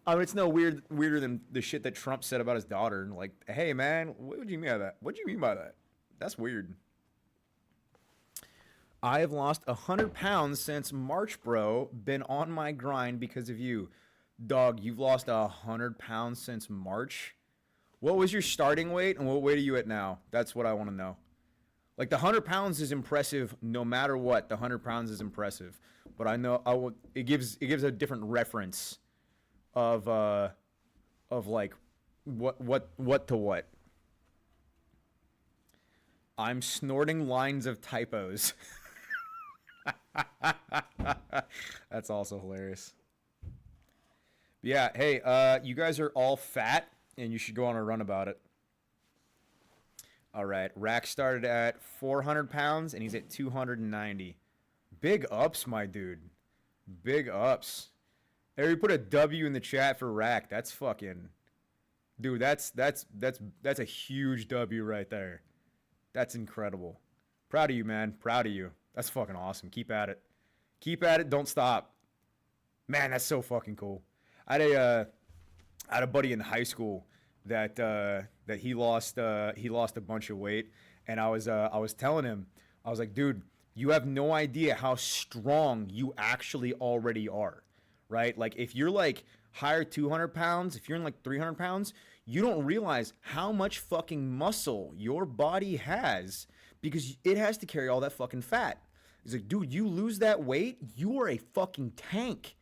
I mean, it's no weirder than the shit that Trump said about his daughter. Like, hey man, what would you mean by that? What do you mean by that? That's weird. I have lost 100 pounds since March, bro. Been on my grind because of you. Dog, you've lost 100 pounds since March? What was your starting weight and what weight are you at now? That's what I want to know. Like the 100 pounds is impressive no matter what. The 100 pounds is impressive. But I know it gives a different reference of like what to what. I'm snorting lines of typos. That's also hilarious. But yeah, hey, you guys are all fat and you should go on a run about it. All right, Rack started at 400 pounds and he's at 290. Big ups, my dude. Big ups. Everybody put a W in the chat for Rack. That's fucking, dude. That's a huge W right there. That's incredible. Proud of you, man. Proud of you. That's fucking awesome. Keep at it. Keep at it. Don't stop. Man, that's so fucking cool. I had a buddy in high school that he lost a bunch of weight, and I was telling him, I was like, dude, You have no idea how strong you actually already are, right? Like if you're like higher 200 pounds, if you're in like 300 pounds, you don't realize how much fucking muscle your body has because it has to carry all that fucking fat. It's like, dude, you lose that weight, you are a fucking tank.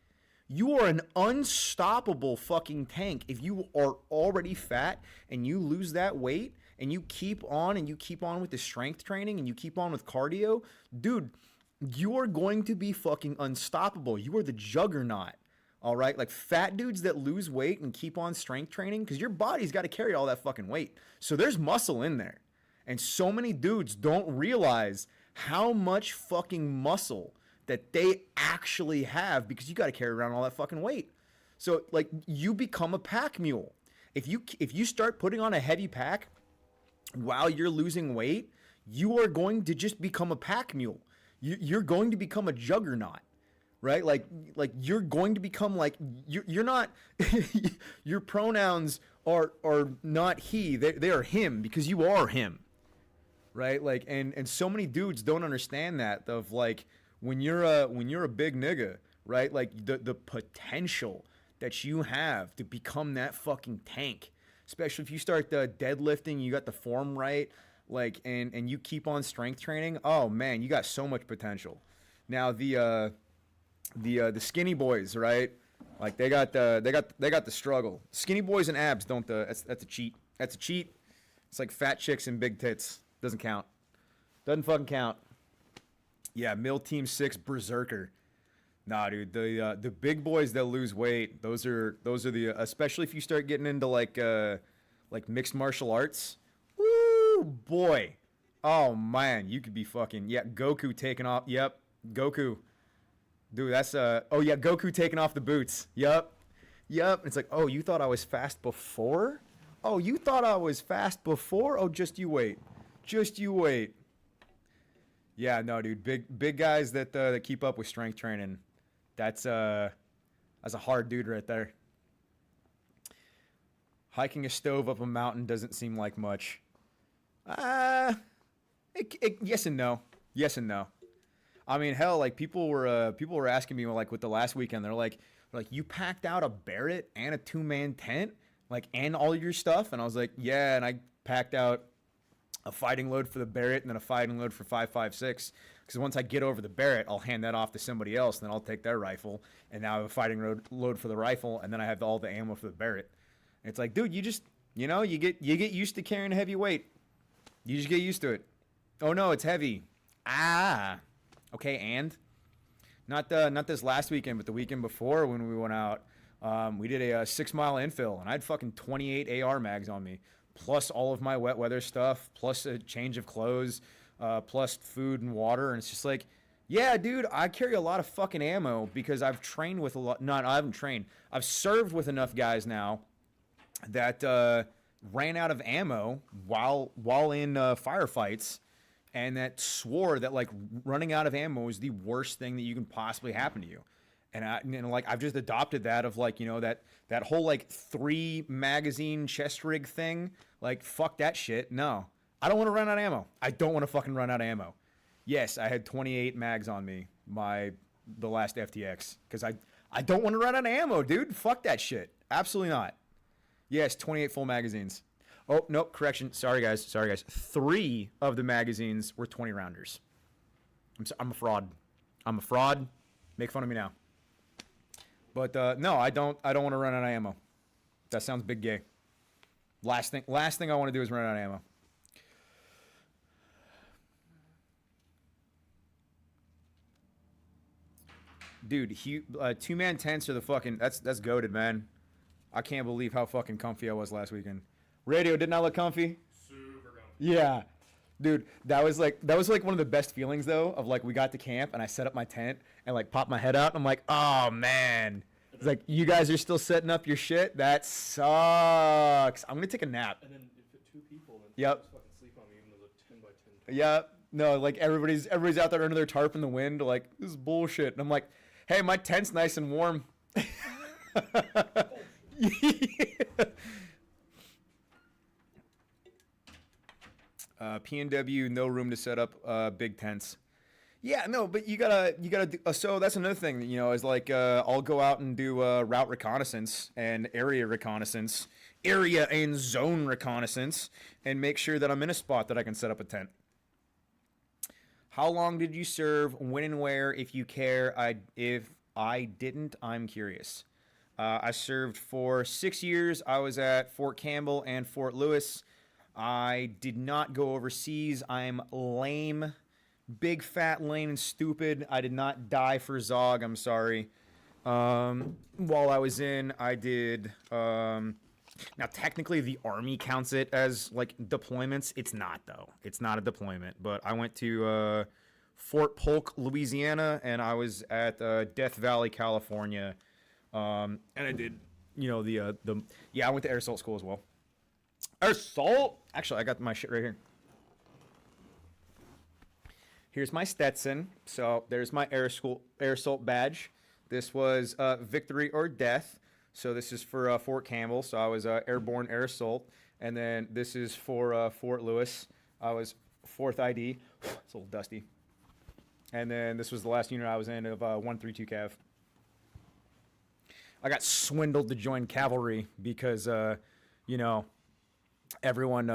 You are an unstoppable fucking tank. If you are already fat and you lose that weight and you keep on with the strength training and you keep on with cardio, dude, you are going to be fucking unstoppable. You are the juggernaut. All right? Like fat dudes that lose weight and keep on strength training because your body's got to carry all that fucking weight. So there's muscle in there. And so many dudes don't realize how much fucking muscle that they actually have because you got to carry around all that fucking weight. So like you become a pack mule. If you start putting on a heavy pack while you're losing weight, you are going to just become a pack mule. You're going to become a juggernaut, right? Like you're going to become like you're not. Your pronouns are not he. They are him because you are him, right? Like and so many dudes don't understand that of like when you're a big nigga, right? Like the potential that you have to become that fucking tank, especially if you start deadlifting, you got the form right, like and you keep on strength training. Oh man, you got so much potential. Now the skinny boys, right? Like they got the struggle. Skinny boys and abs don't that's a cheat. That's a cheat. It's like fat chicks and big tits. Doesn't count. Doesn't fucking count. Yeah, Mill Team 6 Berserker. Nah, dude, the big boys that lose weight, those are the especially if you start getting into like mixed martial arts. Woo, boy. Oh man, you could be fucking Goku taking off. Yep, Goku. Dude, that's oh yeah, Goku taking off the boots. Yep. It's like, "Oh, you thought I was fast before? Oh, you thought I was fast before? Oh, just you wait. Just you wait." Yeah, no, dude. Big guys that keep up with strength training. That's a hard dude right there. Hiking a stove up a mountain doesn't seem like much. Yes and no. Yes and no. I mean, hell, like people were asking me like with the last weekend, they're like you packed out a Barrett and a 2-man tent, like and all your stuff, and I was like, yeah, and I packed out a fighting load for the Barrett and then a fighting load for 5.56. Because once I get over the Barrett, I'll hand that off to somebody else, and then I'll take their rifle, and now I have a fighting load for the rifle, and then I have all the ammo for the Barrett. And it's like, dude, you just, you get used to carrying a heavy weight. You just get used to it. Oh no, it's heavy. Okay, and not this last weekend, but the weekend before when we went out, we did a 6-mile infill, and I had fucking 28 AR mags on me, plus all of my wet weather stuff, plus a change of clothes, plus food and water, and it's just like, yeah, dude, I carry a lot of fucking ammo because I've trained with a lot. Not, I haven't trained. I've served with enough guys now that ran out of ammo while in firefights, and that swore that like running out of ammo is the worst thing that you can possibly happen to you. And like I've just adopted that of like, that whole like 3 magazine chest rig thing. Like fuck that shit. No. I don't want to run out of ammo. I don't want to fucking run out of ammo. Yes, I had 28 mags on me the last FTX cuz I don't want to run out of ammo, dude. Fuck that shit. Absolutely not. Yes, 28 full magazines. Oh, nope, correction. Sorry guys. 3 of the magazines were 20 rounders. I'm a fraud. Make fun of me now. But no, I don't want to run out of ammo. That sounds big gay. Last thing I want to do is run out of ammo. Dude, 2-man tents are the fucking that's goated, man. I can't believe how fucking comfy I was last weekend. Radio, didn't I look comfy? Super comfy. Yeah. Dude, that was like one of the best feelings though of like we got to camp and I set up my tent and like popped my head out and I'm like, "Oh man." It's like, "You guys are still setting up your shit? That sucks. I'm going to take a nap." And then if it's 2 people, then Yep. just fucking sleep on me even though it's a 10 by 10. Yep. No, like everybody's out there under their tarp in the wind like, "This is bullshit." And I'm like, "Hey, my tent's nice and warm." PNW, no room to set up big tents. Yeah, no, but you gotta do, so that's another thing, you know, is like I'll go out and do route reconnaissance and area and zone reconnaissance, and make sure that I'm in a spot that I can set up a tent. How long did you serve? When and where? If you care, if I didn't, I'm curious. I served for 6 years. I was at Fort Campbell and Fort Lewis. I did not go overseas. I'm lame. Big, fat, lame, and stupid. I did not die for Zog. I'm sorry. While I was in, I did... now, technically, the Army counts it as, like, deployments. It's not, though. It's not a deployment. But I went to Fort Polk, Louisiana, and I was at Death Valley, California. And I did, you know, I went to Air Assault School as well. Air Assault? Actually, I got my shit right here. Here's my Stetson. So there's my Air Assault badge. This was Victory or Death. So this is for Fort Campbell. So I was Airborne Air Assault. And then this is for Fort Lewis. I was 4th ID. It's a little dusty. And then this was the last unit I was in of 132 Cav. I got swindled to join cavalry because, you know, everyone,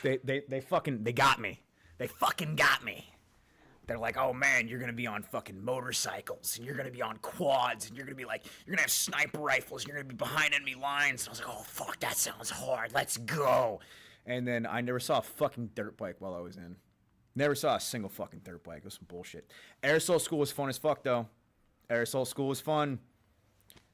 they got me. They fucking got me. They're like, oh man, you're gonna be on fucking motorcycles, and you're gonna be on quads, and you're gonna be like, you're gonna have sniper rifles, you're gonna be behind enemy lines. And I was like, oh fuck, that sounds hard. Let's go. And then I never saw a fucking dirt bike while I was in. Never saw a single fucking dirt bike. It was some bullshit. Air Assault School was fun as fuck though. Air Assault School was fun.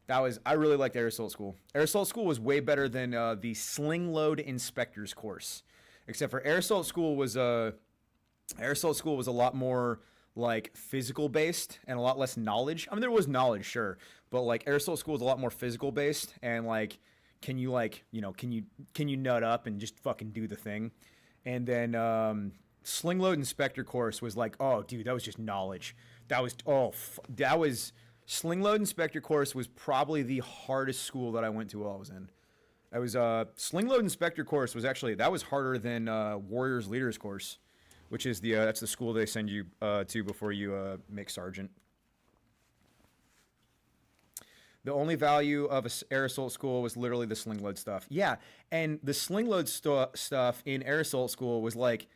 I really liked Air Assault School. Air Assault School was way better than the Sling Load Inspector's course. Except for Air Assault School was a lot more like physical based and a lot less knowledge. I mean, there was knowledge, sure, but like Air Assault School was a lot more physical based, and like, can you nut up and just fucking do the thing? And then Sling Load Inspector course was like, oh dude, that was just knowledge. Sling Load Inspector course was probably the hardest school that I went to while I was in. That was Sling Load Inspector course was harder than Warriors Leaders course, which is that's the school they send you to before you make sergeant. The only value of a Air Assault School was literally the Sling Load stuff. Yeah, and the Sling Load stuff in Air Assault School was like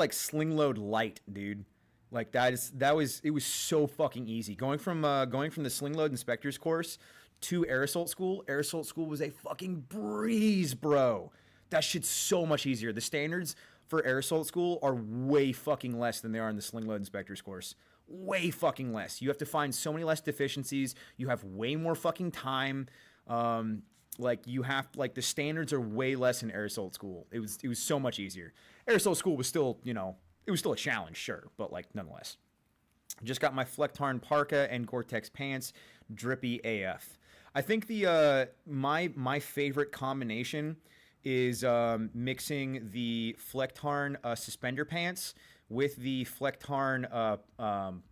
Sling Load Light, dude. Like it was so fucking easy. Going from the Sling Load Inspector's course to Air Assault School was a fucking breeze, bro. That shit's so much easier. The standards for Air Assault School are way fucking less than they are in the Sling Load Inspector's course. Way fucking less. You have to find so many less deficiencies. You have way more fucking time. The standards are way less in Air Assault School. It was so much easier. Air Assault School was still, it was still a challenge, sure, but like nonetheless. Just got my Flecktarn parka and Gore-Tex pants, drippy AF. I think the my favorite combination is mixing the Flecktarn suspender pants with the Flecktarn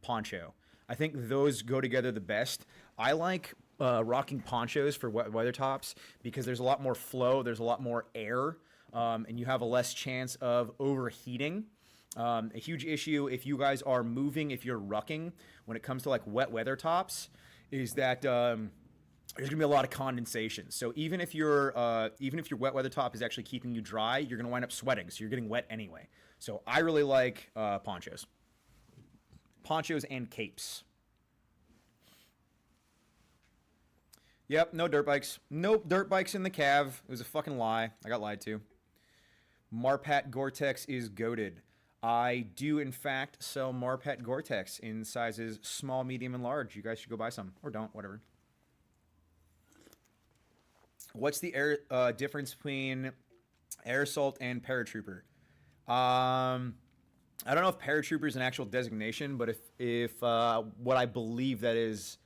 poncho. I think those go together the best. I like rocking ponchos for weather tops because there's a lot more flow, there's a lot more air, and you have a less chance of overheating. A huge issue if you guys are moving, if you're rucking, when it comes to like wet weather tops, is that there's gonna be a lot of condensation. So even if your wet weather top is actually keeping you dry, you're gonna wind up sweating. So you're getting wet anyway. So I really like ponchos and capes. Yep, no dirt bikes. Nope, dirt bikes in the Cav. It was a fucking lie. I got lied to. Marpat Gore-Tex is goated. I do, in fact, sell Marpat Gore-Tex in sizes small, medium, and large. You guys should go buy some. Or don't, whatever. What's the difference between Air Assault and Paratrooper? I don't know if Paratrooper is an actual designation, but if what I believe that is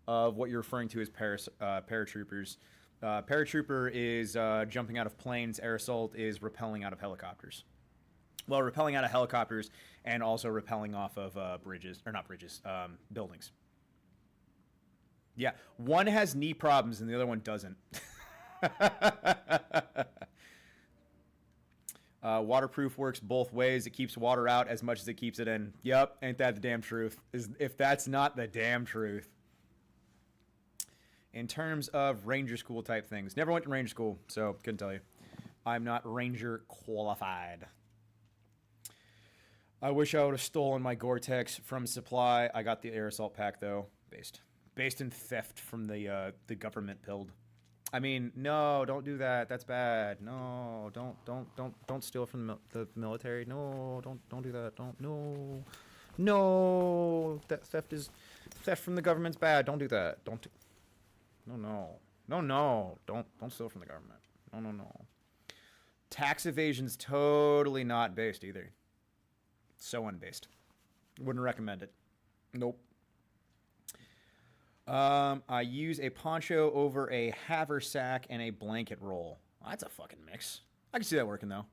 of what you're referring to as paratroopers. Paratrooper is jumping out of planes. Air Assault is rappelling out of helicopters. Well, rappelling out of helicopters and also rappelling off of buildings. Yeah, one has knee problems and the other one doesn't. Waterproof works both ways. It keeps water out as much as it keeps it in. Yep, ain't that the damn truth? If that's not the damn truth. In terms of ranger school type things, never went to ranger school, so couldn't tell you. I'm not ranger qualified. I wish I would have stolen my Gore-Tex from Supply. I got the air assault pack though, based in theft from the government pilled. I mean, no, don't do that. That's bad. No, don't steal from the military. No, don't do that. No. That theft from the government's bad. Don't do that. Don't steal from the government. No. Tax evasion's totally not based either. So unbased. Wouldn't recommend it. Nope. I use a poncho over a haversack and a blanket roll. That's a fucking mix. I can see that working though.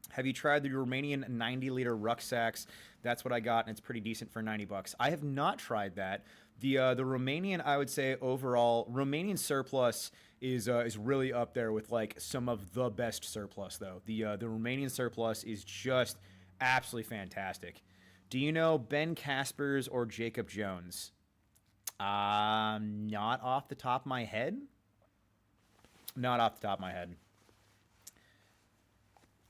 Have you tried the Romanian 90-liter rucksacks? That's what I got, and it's pretty decent for $90. I have not tried that. The Romanian, I would say overall, Romanian surplus is really up there with like some of the best surplus though. The Romanian surplus is just absolutely fantastic. Do you know Ben Caspers or Jacob Jones? Not off the top of my head. Not off the top of my head.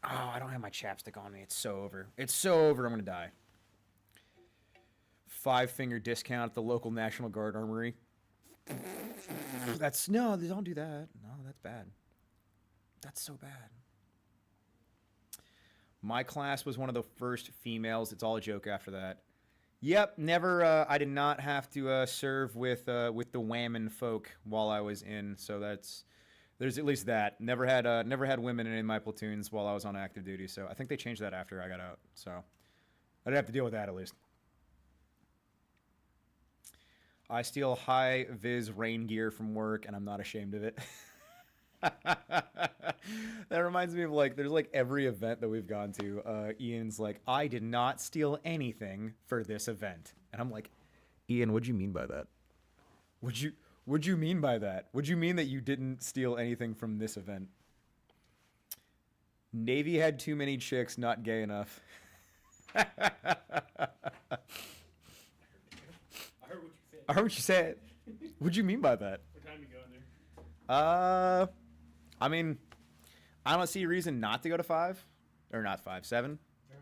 Oh, I don't have my chapstick on me. It's so over. It's so over. I'm gonna die. 5-finger discount at the local National Guard armory. No, don't do that. No, that's bad. That's so bad. My class was one of the first females. It's all a joke after that. Yep, never. I did not have to serve with the Whammon folk while I was in. So there's at least that. Never had women in my platoons while I was on active duty. So I think they changed that after I got out. So I didn't have to deal with that at least. I steal high vis rain gear from work, and I'm not ashamed of it. That reminds me of like there's like every event that we've gone to. Ian's like, I did not steal anything for this event, and I'm like, Ian, what'd you mean by that? What'd you mean by that? What'd you mean that you didn't steal anything from this event? Navy had too many chicks, not gay enough. I heard what you said. What'd you mean by that? What time you going there? I mean, I don't see a reason not to go to 5, or not 5, 7. Yeah.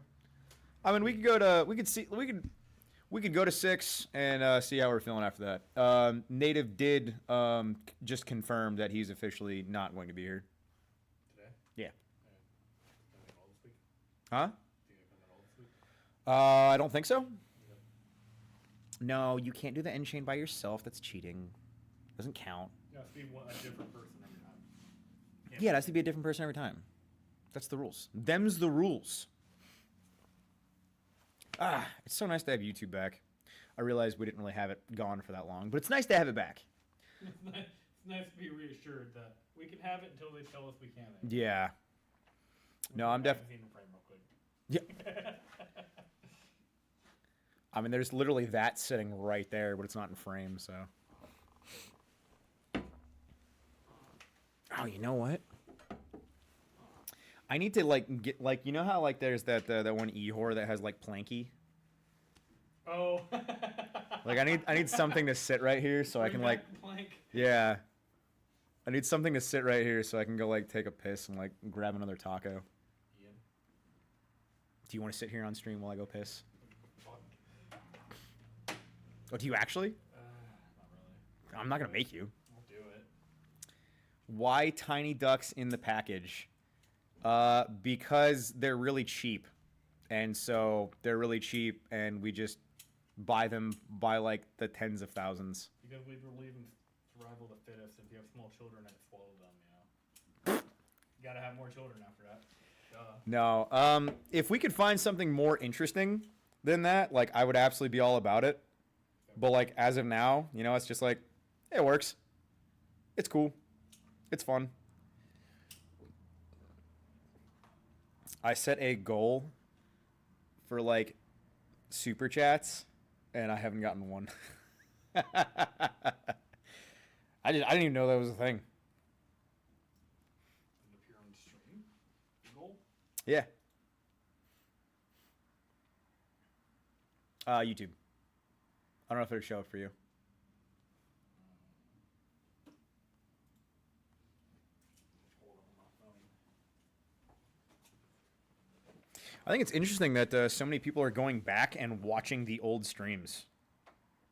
I mean, we could go to 6 and see how we're feeling after that. Native did just confirm that he's officially not going to be here. Today? Yeah. Coming all this week? Huh? Do you coming all this week? I don't think so. Yeah. No, you can't do the end chain by yourself. That's cheating. Doesn't count. It has to be a different person every time. Yeah, it has to be a different person every time. That's the rules. Them's the rules. It's so nice to have YouTube back. I realized we didn't really have it gone for that long, but it's nice to have it back. It's nice to be reassured that we can have it until they tell us we can't. Yeah. No, I'm definitely. Yeah. I mean, there's literally that sitting right there, but it's not in frame, so. Oh, you know what? I need to like get like you know how like there's that one e-whore that has like planky. Oh. Like I need something to sit right here so I can like yeah. I need something to sit right here so I can go like take a piss and like grab another taco. Ian. Do you want to sit here on stream while I go piss? Oh, do you actually? Not really. I'm not gonna make you. I'll do it. Why tiny ducks in the package? Because they're really cheap, and so they're really cheap, and we just buy them by like the tens of thousands. Because we believe in survival of the fittest. If you have small children, I swallow them. You know. You gotta have more children after that. No. If we could find something more interesting than that, like I would absolutely be all about it. But like as of now, you know, it's just like it works. It's cool. It's fun. I set a goal for like super chats, and I haven't gotten one. I didn't even know that was a thing. Did it appear on stream? Goal? Yeah. YouTube. I don't know if it'll show up for you. Hold on my phone. I think it's interesting that so many people are going back and watching the old streams.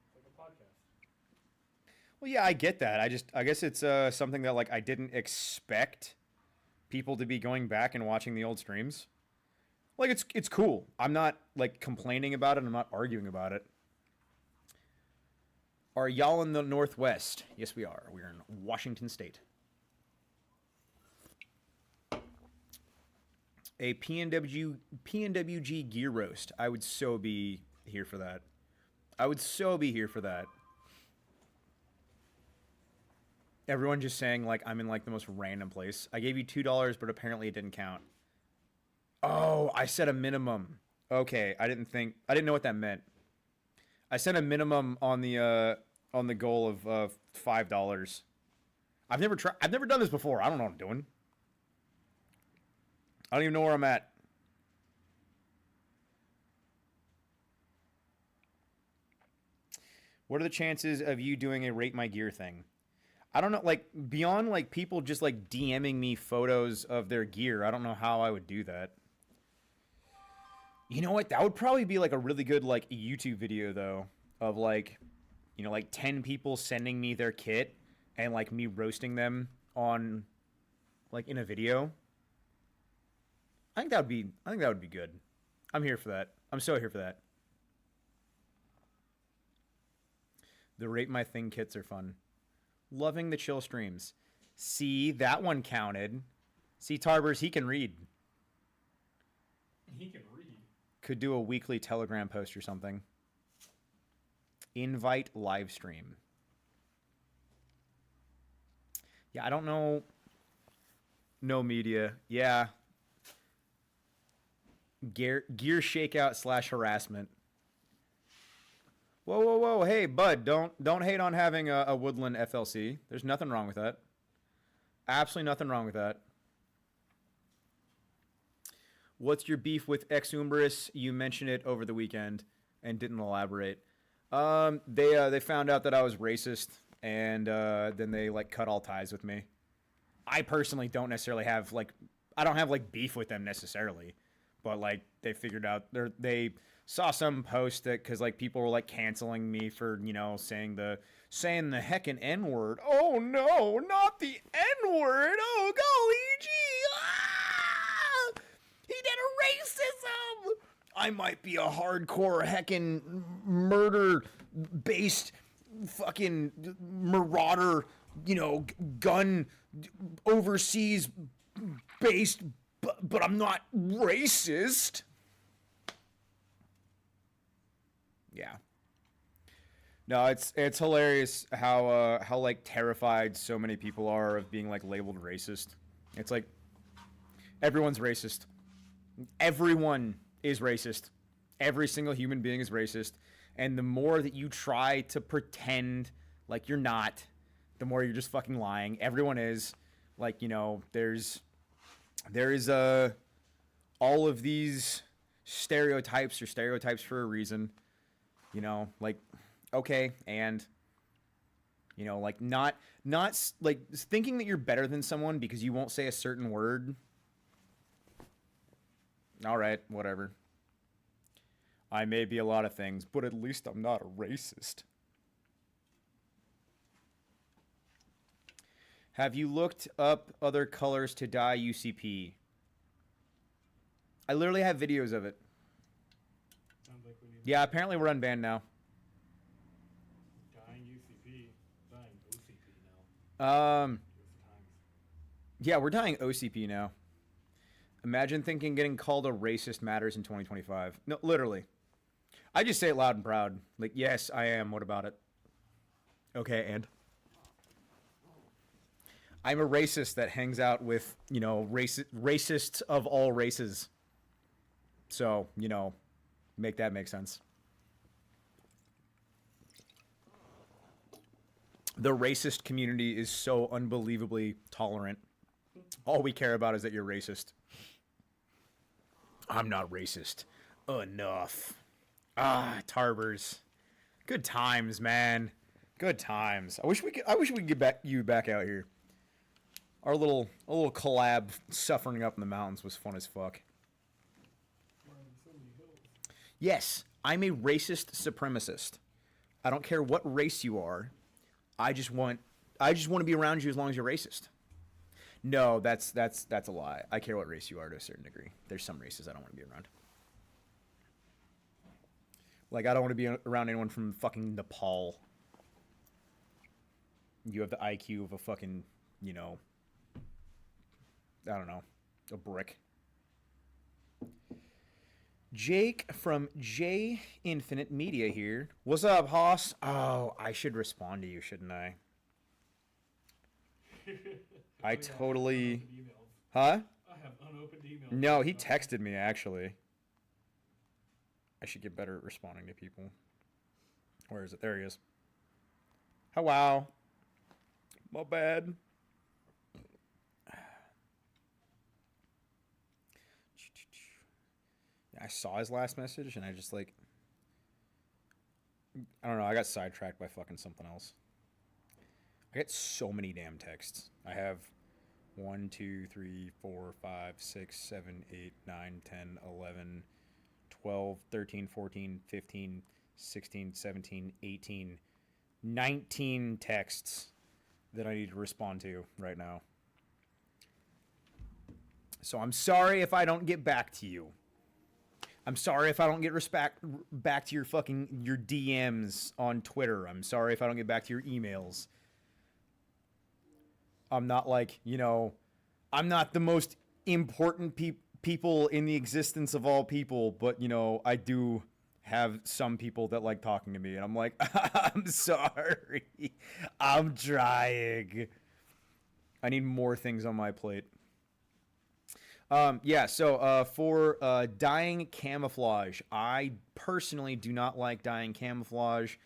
It's like a podcast. Well, yeah, I get that. I guess it's something that like I didn't expect people to be going back and watching the old streams. Like it's cool. I'm not like complaining about it. I'm not arguing about it. Are y'all in the Northwest? Yes, we are. We're in Washington State. A PNWG gear roast. I would so be here for that. I would so be here for that. Everyone just saying like I'm in like the most random place. I gave you $2, but apparently it didn't count. Oh, I set a minimum. Okay, I didn't know what that meant. I set a minimum on the goal of $5. I've never done this before. I don't know what I'm doing. I don't even know where I'm at. What are the chances of you doing a rate my gear thing? I don't know, like beyond like people just like DMing me photos of their gear, I don't know how I would do that. You know what? That would probably be like a really good like YouTube video though of like, you know, like 10 people sending me their kit and like me roasting them on like in a video. I think that would be good. I'm here for that. I'm so here for that. The Rate My Thing kits are fun. Loving the chill streams. See, that one counted. See, Tarbers, he can read. He can read. Could do a weekly Telegram post or something. Invite live stream. Yeah, I don't know. No media. Yeah. Gear shakeout / harassment. Whoa, whoa, whoa! Hey, bud, don't hate on having a Woodland FLC. There's nothing wrong with that. Absolutely nothing wrong with that. What's your beef with Ex Umbris? You mentioned it over the weekend and didn't elaborate. They found out that I was racist, and then they like cut all ties with me. I personally don't necessarily have like I don't have like beef with them necessarily, but like they figured out they saw some post that because like people were like canceling me for saying the heckin' N-word. Oh no, not the N-word! Oh golly gee! Ah! He did a racism. I might be a hardcore heckin' murder-based fucking marauder, gun overseas based, but I'm not racist. Yeah. No, it's hilarious how like terrified so many people are of being like labeled racist. It's like everyone's racist. Everyone is racist. Every single human being is racist. And the more that you try to pretend like you're not, the more you're just fucking lying. Everyone is. Like, there is all of these stereotypes for a reason. Like, okay, and like not like thinking that you're better than someone because you won't say a certain word. All right, whatever. I may be a lot of things, but at least I'm not a racist. Have you looked up other colors to dye UCP? I literally have videos of it. Sounds like we need Yeah, apparently we're unbanned now. dying UCP, dying OCP now. Um, Give us the times. yeah, we're dying OCP now. Imagine thinking getting called a racist matters in 2025. No, literally. I just say it loud and proud. Like, yes, I am. What about it? Okay, and? I'm a racist that hangs out with, racists of all races. So, make that make sense. The racist community is so unbelievably tolerant. All we care about is that you're racist. I'm not racist. Enough. Ah, Tarbers. Good times, man. Good times. I wish we could get you back out here. A little collab suffering up in the mountains was fun as fuck. Yes, I'm a racist supremacist. I don't care what race you are. I just want to be around you as long as you're racist. No, that's a lie. I care what race you are to a certain degree. There's some races I don't want to be around. Like, I don't want to be around anyone from fucking Nepal. You have the IQ of a fucking, you know, I don't know, a brick. Jake from J Infinite Media here. What's up, Hoss? Oh, I should respond to you, shouldn't I? I totally... Huh? I have unopened emails. No, he texted me, actually. I should get better at responding to people. Where is it? There he is. Hello. My bad. I saw his last message and I just like... I don't know, I got sidetracked by fucking something else. I get so many damn texts. I have 1, 2, 3, 4, 5, 6, 7, 8, 9, 10, 11, 12, 13, 14, 15, 16, 17, 18, 19 texts that I need to respond to right now. So I'm sorry if I don't get back to you. I'm sorry if I don't get back to your DMs on Twitter. I'm sorry if I don't get back to your emails. I'm not like, you know, I'm not the most important people in the existence of all people, but, you know, I do have some people that like talking to me, and I'm like, I'm sorry. I'm trying. I need more things on my plate. For dyeing camouflage, I personally do not like dyeing camouflage.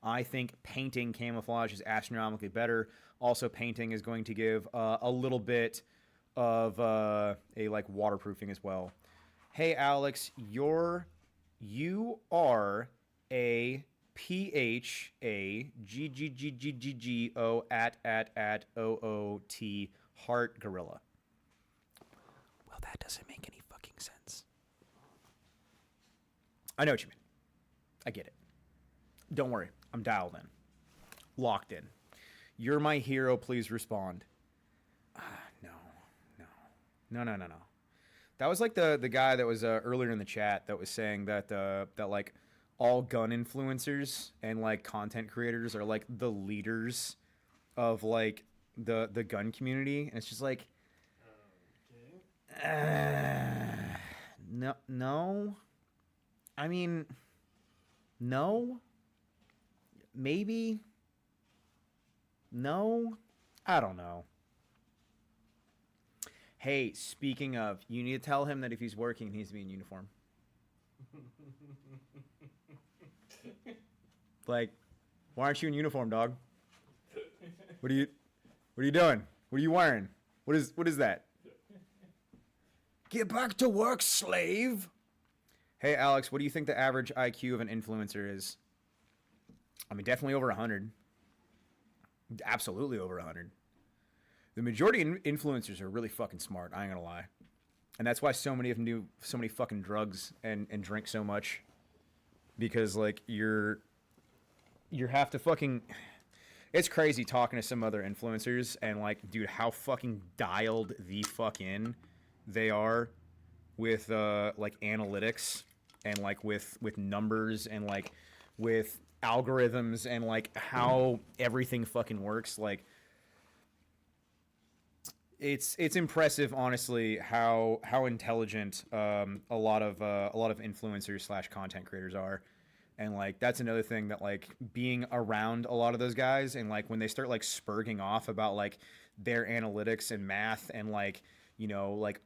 I think painting camouflage is astronomically better. Also, painting is going to give a little bit of a like waterproofing as well. Hey, Alex, you are a PHAGGGGGO at OOT heart gorilla. Well, that doesn't make any fucking sense. I know what you mean. I get it. Don't worry. I'm dialed in. Locked in. You're my hero. Please respond. No. That was like the guy that was earlier in the chat that was saying that that like all gun influencers and like content creators are like the leaders of like the gun community, and it's just like no. I mean, no. Maybe. No. I don't know. Hey, speaking of, you need to tell him that if he's working, he needs to be in uniform. Like, why aren't you in uniform, dog? What are you doing? What are you wearing? What is that? Get back to work, slave. Hey, Alex, what do you think the average IQ of an influencer is? I mean, definitely over 100. Absolutely over 100. The majority of influencers are really fucking smart. I ain't gonna lie. And that's why so many of them do so many fucking drugs and drink so much. Because, like, you have to fucking... It's crazy talking to some other influencers and, like, dude, how fucking dialed the fuck in they are with, like, analytics and, like, with numbers and, like, with algorithms and, like, how everything fucking works. Like, it's impressive, honestly, how intelligent a lot of influencers / content creators are. And, like, that's another thing that, like, being around a lot of those guys and, like, when they start, like, spurging off about, like, their analytics and math and, like, you know, like,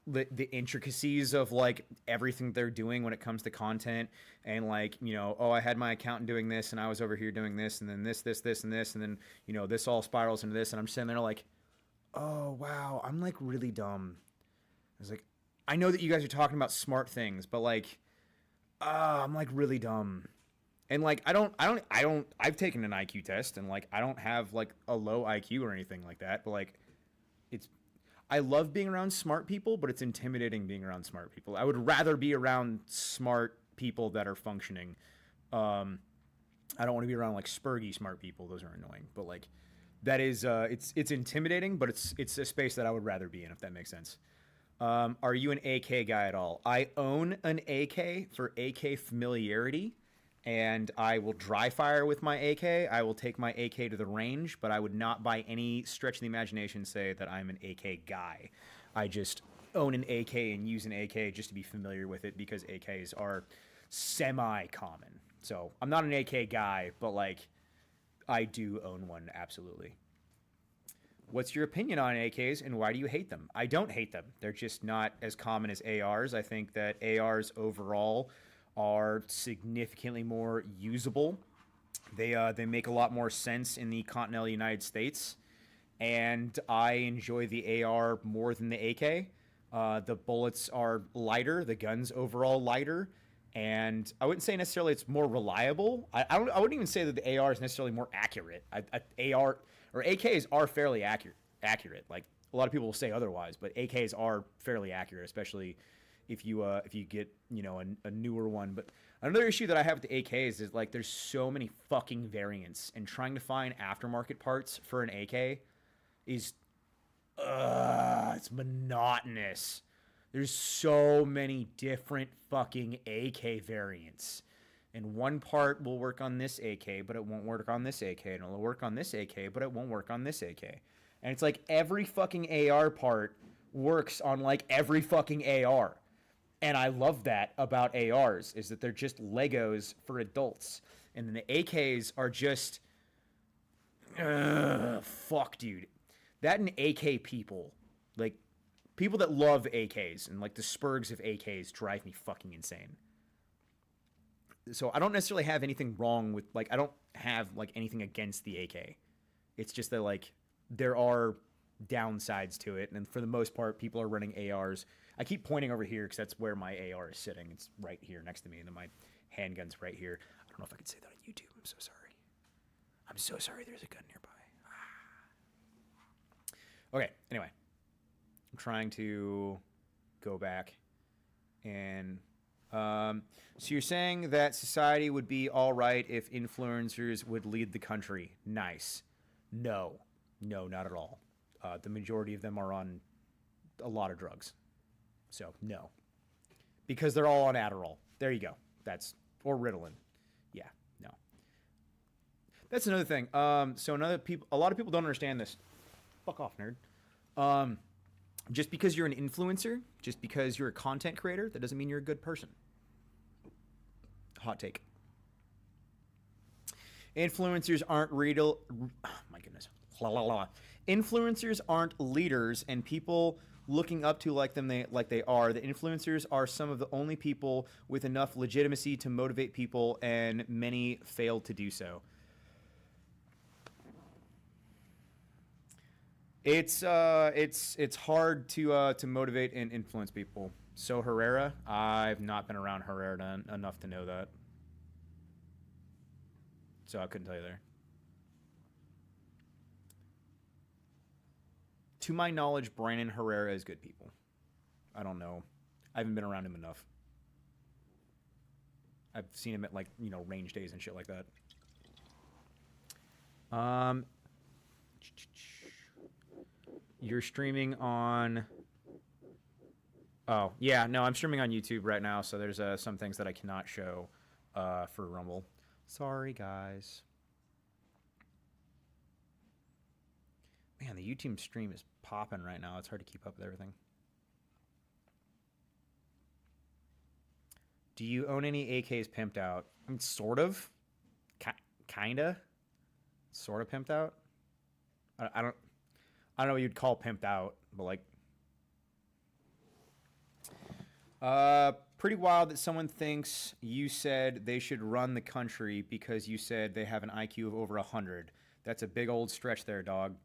the intricacies of, like, everything they're doing when it comes to content and, like, you know, oh, I had my accountant doing this and I was over here doing this and then this and this and then, you know, this all spirals into this, and I'm sitting there like, oh, wow, I'm, like, really dumb. I was like, I know that you guys are talking about smart things, but like, I'm like really dumb. And like, I've taken an IQ test and like, I don't have like a low IQ or anything like that, but like, I love being around smart people, but it's intimidating being around smart people. I would rather be around smart people that are functioning. I don't want to be around like spurgy smart people. Those are annoying, but like that is, it's intimidating, but it's a space that I would rather be in, if that makes sense. Are you an AK guy at all? I own an AK for AK familiarity, and I will dry fire with my AK. I will take my AK to the range, but I would not by any stretch of the imagination say that I'm an AK guy. I just own an AK and use an AK just to be familiar with it because AKs are semi-common. So I'm not an AK guy, but like I do own one, absolutely. What's your opinion on AKs and why do you hate them? I don't hate them. They're just not as common as ARs. I think that ARs overall are significantly more usable. They make a lot more sense in the continental United States, and I enjoy the AR more than the AK. The bullets are lighter, the gun's overall lighter, and I wouldn't say necessarily it's more reliable. I wouldn't even say that the AR is necessarily more accurate. AR or AKs are fairly accurate. Like a lot of people will say otherwise, but AKs are fairly accurate, especially if you get, you know, a newer one. But another issue that I have with the AKs is like there's so many fucking variants, and trying to find aftermarket parts for an AK is it's monotonous. There's so many different fucking AK variants. And one part will work on this AK, but it won't work on this AK. And it'll work on this AK, but it won't work on this AK. And it's like every fucking AR part works on like every fucking AR. And I love that about ARs, is that they're just Legos for adults. And then the AKs are just, fuck, dude. That and AK people, like, people that love AKs and like the spurgs of AKs drive me fucking insane. So I don't necessarily have anything wrong with, like, I don't have like anything against the AK. It's just that like there are downsides to it, and for the most part, people are running ARs. I keep pointing over here because that's where my AR is sitting. It's right here next to me, and then my handgun's right here. I don't know if I can say that on YouTube. I'm so sorry. I'm so sorry there's a gun nearby. Okay, anyway. I'm trying to go back. And so you're saying that society would be all right if influencers would lead the country. Nice. No, not at all. The majority of them are on a lot of drugs. So, no. Because they're all on Adderall. There you go. Or Ritalin. Yeah, no. That's another thing. So a lot of people don't understand this. Fuck off, nerd. Just because you're an influencer, just because you're a content creator, that doesn't mean you're a good person. Hot take. Influencers aren't real. Oh my goodness. Influencers aren't leaders, and people looking up to like they are. The influencers are some of the only people with enough legitimacy to motivate people, and many fail to do so. It's hard to motivate and influence people. So Herrera, I've not been around Herrera enough to know that. So I couldn't tell you there. To my knowledge, Brandon Herrera is good people. I don't know. I haven't been around him enough. I've seen him at like, you know, range days and shit like that. You're streaming on... Oh, yeah, no, I'm streaming on YouTube right now, so there's some things that I cannot show for Rumble. Sorry, guys. Man, the YouTube stream is popping right now. It's hard to keep up with everything. Do you own any AKs pimped out? I mean, sort of. Kinda. Sort of pimped out. I don't know what you'd call pimped out, but like... pretty wild that someone thinks you said they should run the country because you said they have an IQ of over 100. That's a big old stretch there, dog.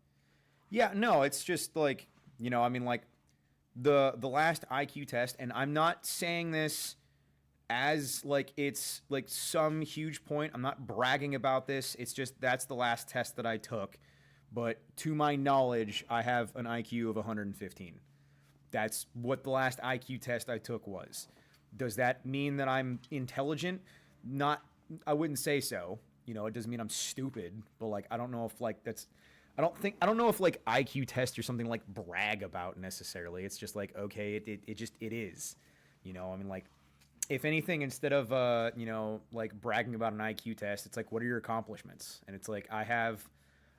Yeah, no, it's just like, you know, I mean, like, the last IQ test, and I'm not saying this as like it's like some huge point. I'm not bragging about this. It's just that's the last test that I took. But to my knowledge, I have an IQ of 115. That's what the last IQ test I took was. Does that mean that I'm intelligent? Not, I wouldn't say so. You know, it doesn't mean I'm stupid, but like I don't know if like that's I don't know if like IQ tests or something like brag about necessarily. It's just like, okay, it is. You know, I mean, like, if anything, instead of, you know, like bragging about an IQ test, it's like, what are your accomplishments? And it's like, I have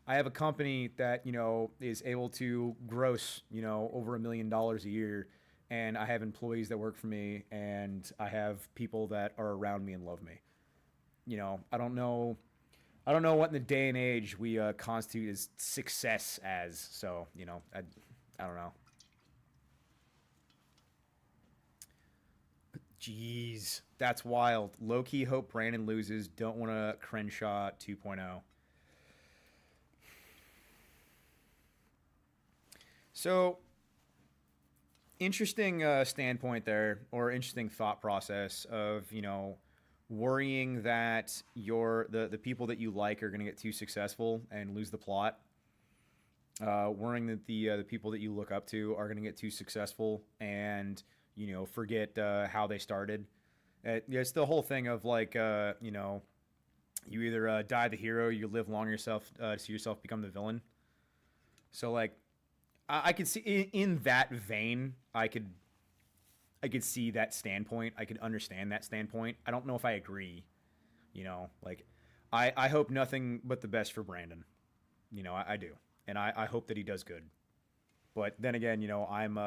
a company that, you know, is able to gross, you know, over $1 million a year. And I have employees that work for me, and I have people that are around me and love me. You know, I don't know what in the day and age we constitute as success as. So, you know, I don't know. Jeez, that's wild. Low-key hope Brandon loses. Don't want to Crenshaw 2.0. So, interesting standpoint there, or interesting thought process of, you know, worrying that the people that you like are going to get too successful and lose the plot. Worrying that the people that you look up to are going to get too successful and, you know, forget how they started. It's the whole thing of like, you know, you either die the hero, you live long yourself to see yourself become the villain. So like, I could see in that vein, I could see that standpoint. I could understand that standpoint. I don't know if I agree. You know, like, I hope nothing but the best for Brandon. You know, I do. And I hope that he does good. But then again, you know, I'm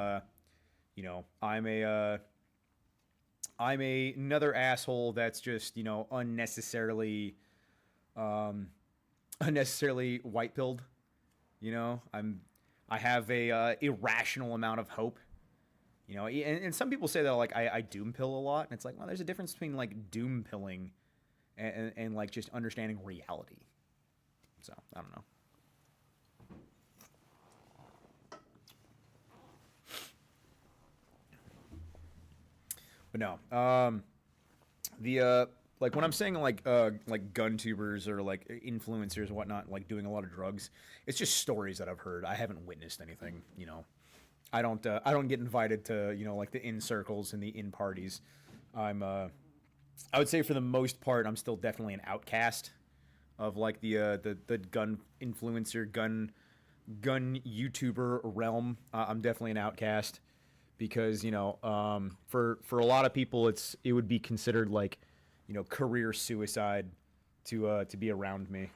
another asshole that's just, you know, unnecessarily white-pilled. You know, I have a irrational amount of hope. You know, and some people say that like I doom pill a lot, and it's like, well, there's a difference between like doom pilling and like just understanding reality. So I don't know. But no, like when I'm saying like gun tubers or like influencers and whatnot, like doing a lot of drugs, it's just stories that I've heard. I haven't witnessed anything, you know. I don't get invited to, you know, like the in circles and the in parties. I would say for the most part, I'm still definitely an outcast of like the gun influencer, gun YouTuber realm. I'm definitely an outcast because, you know, for a lot of people, it would be considered like, you know, career suicide to be around me.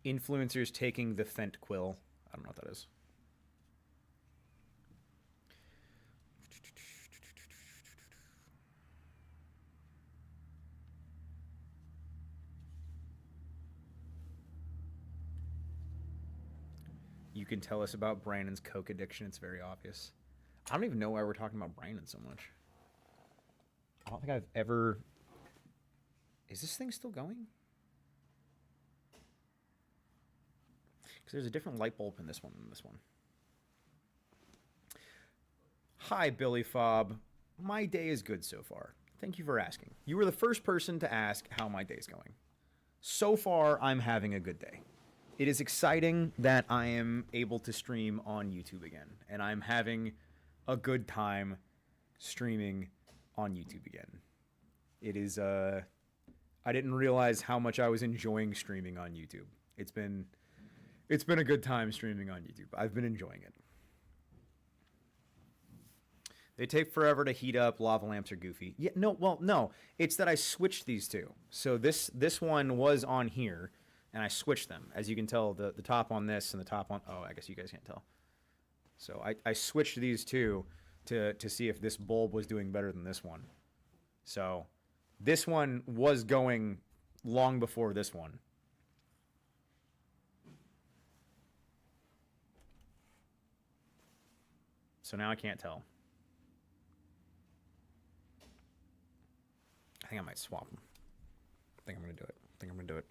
Influencers taking the Fent quill. I don't know what that is. You can tell us about Brandon's coke addiction. It's very obvious. I don't even know why we're talking about Brandon so much. I don't think I've ever... Is this thing still going? Because there's a different light bulb in this one than this one. Hi, Billy Fob. My day is good so far. Thank you for asking. You were the first person to ask how my day's going. So far, I'm having a good day. It is exciting that I am able to stream on YouTube again, and I'm having a good time streaming on YouTube again. It is, I didn't realize how much I was enjoying streaming on YouTube. It's been a good time streaming on YouTube. I've been enjoying it. They take forever to heat up. Lava lamps are goofy. Yeah, no. It's that I switched these two. So this one was on here, and I switched them. As you can tell, the top on this and the top on... Oh, I guess you guys can't tell. So I switched these two to see if this bulb was doing better than this one. So this one was going long before this one. So now I can't tell. I think I might swap them. I think I'm going to do it.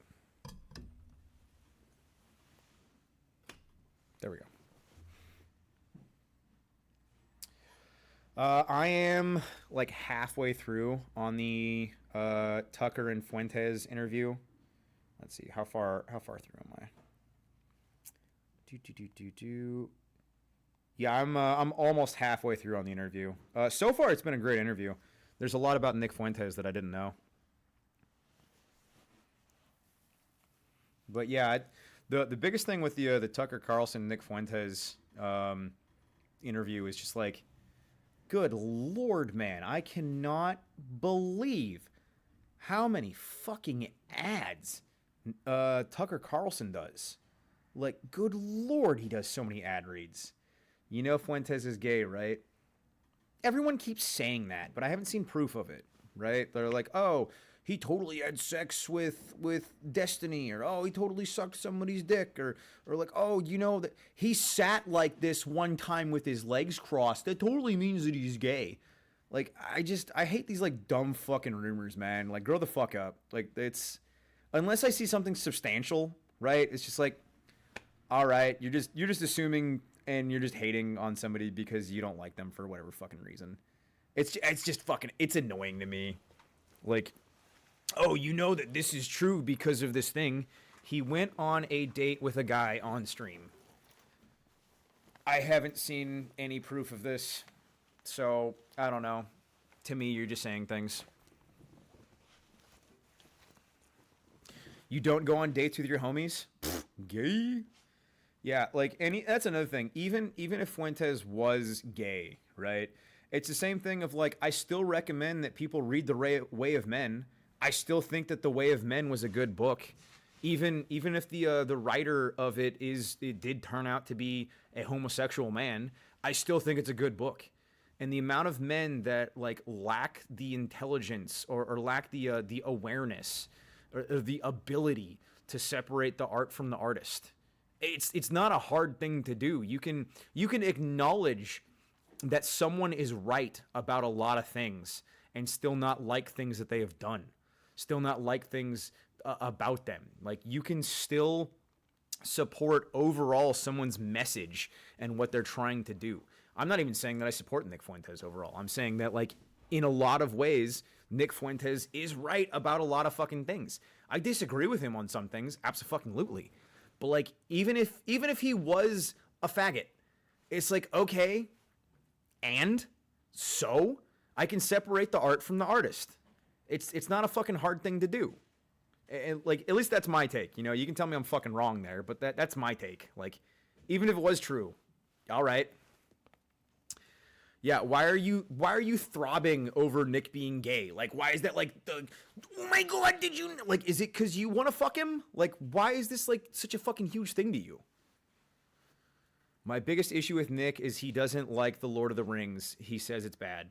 I am like halfway through on the Tucker and Fuentes interview. Let's see how far through am I? Yeah, I'm almost halfway through on the interview. So far, it's been a great interview. There's a lot about Nick Fuentes that I didn't know. But yeah, the biggest thing with the Tucker Carlson Nick Fuentes interview is just like, good Lord, man, I cannot believe how many fucking ads Tucker Carlson does. Like, good Lord, he does so many ad reads. You know Fuentes is gay, right? Everyone keeps saying that, but I haven't seen proof of it, right? They're like, oh, he totally had sex with Destiny, or oh, he totally sucked somebody's dick, or like, oh, you know that he sat like this one time with his legs crossed. That totally means that he's gay. Like, I hate these like dumb fucking rumors, man. Like, grow the fuck up. Like, it's unless I see something substantial, right? It's just like, all right, you're just assuming and you're just hating on somebody because you don't like them for whatever fucking reason. It's just fucking, it's annoying to me. Like, oh, you know that this is true because of this thing. He went on a date with a guy on stream. I haven't seen any proof of this, so I don't know. To me, you're just saying things. You don't go on dates with your homies? Pfft, gay? Yeah, like that's another thing. Even if Fuentes was gay, right? It's the same thing of like, I still recommend that people read The Way of Men. I still think that The Way of Men was a good book. Even if the writer of it did turn out to be a homosexual man, I still think it's a good book. And the amount of men that like lack the intelligence or lack the awareness or the ability to separate the art from the artist. It's not a hard thing to do. You can acknowledge that someone is right about a lot of things and still not like things that they have done. Still not like things about them. Like, you can still support overall someone's message and what they're trying to do. I'm not even saying that I support Nick Fuentes overall. I'm saying that, like, in a lot of ways, Nick Fuentes is right about a lot of fucking things. I disagree with him on some things, absolutely. But like, even if he was a faggot, it's like, okay, and so I can separate the art from the artist. It's not a fucking hard thing to do. And like, at least that's my take. You know, you can tell me I'm fucking wrong there, but that's my take. Like, even if it was true, all right. Yeah, why are you throbbing over Nick being gay? Like, why is that like oh my god, did you like, is it because you want to fuck him? Like, why is this like such a fucking huge thing to you? My biggest issue with Nick is he doesn't like the Lord of the Rings. He says it's bad.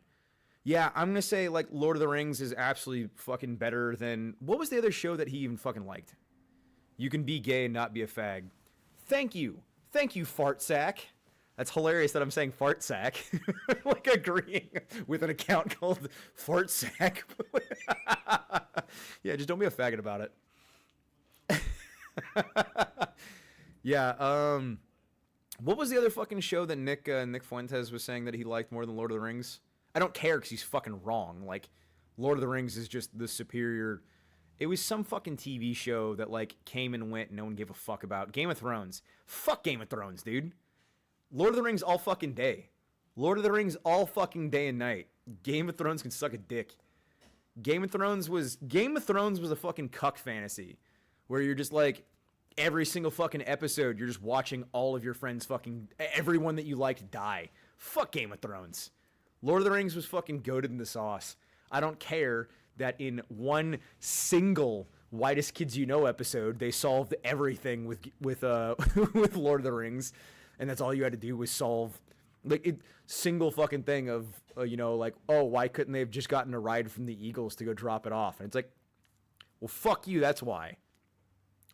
Yeah, I'm gonna say like Lord of the Rings is absolutely fucking better than, what was the other show that he even fucking liked? You can be gay and not be a fag. Thank you, fart sack. That's hilarious that I'm saying fart sack. Like agreeing with an account called Fart Sack. Yeah, just don't be a faggot about it. Yeah, what was the other fucking show that Nick Fuentes was saying that he liked more than Lord of the Rings? I don't care because he's fucking wrong. Like, Lord of the Rings is just the superior. It was some fucking TV show that like came and went and no one gave a fuck about. Game of Thrones. Fuck Game of Thrones, dude. Lord of the Rings all fucking day. Lord of the Rings all fucking day and night. Game of Thrones can suck a dick. Game of Thrones was a fucking cuck fantasy where you're just like, every single fucking episode you're just watching all of your friends fucking, everyone that you liked die. Fuck Game of Thrones. Lord of the Rings was fucking goated in the sauce. I don't care that in one single Whitest Kids You Know episode they solved everything with with Lord of the Rings. And that's all you had to do was solve, like, single fucking thing of, you know, like, oh, why couldn't they have just gotten a ride from the Eagles to go drop it off? And it's like, well, fuck you, that's why.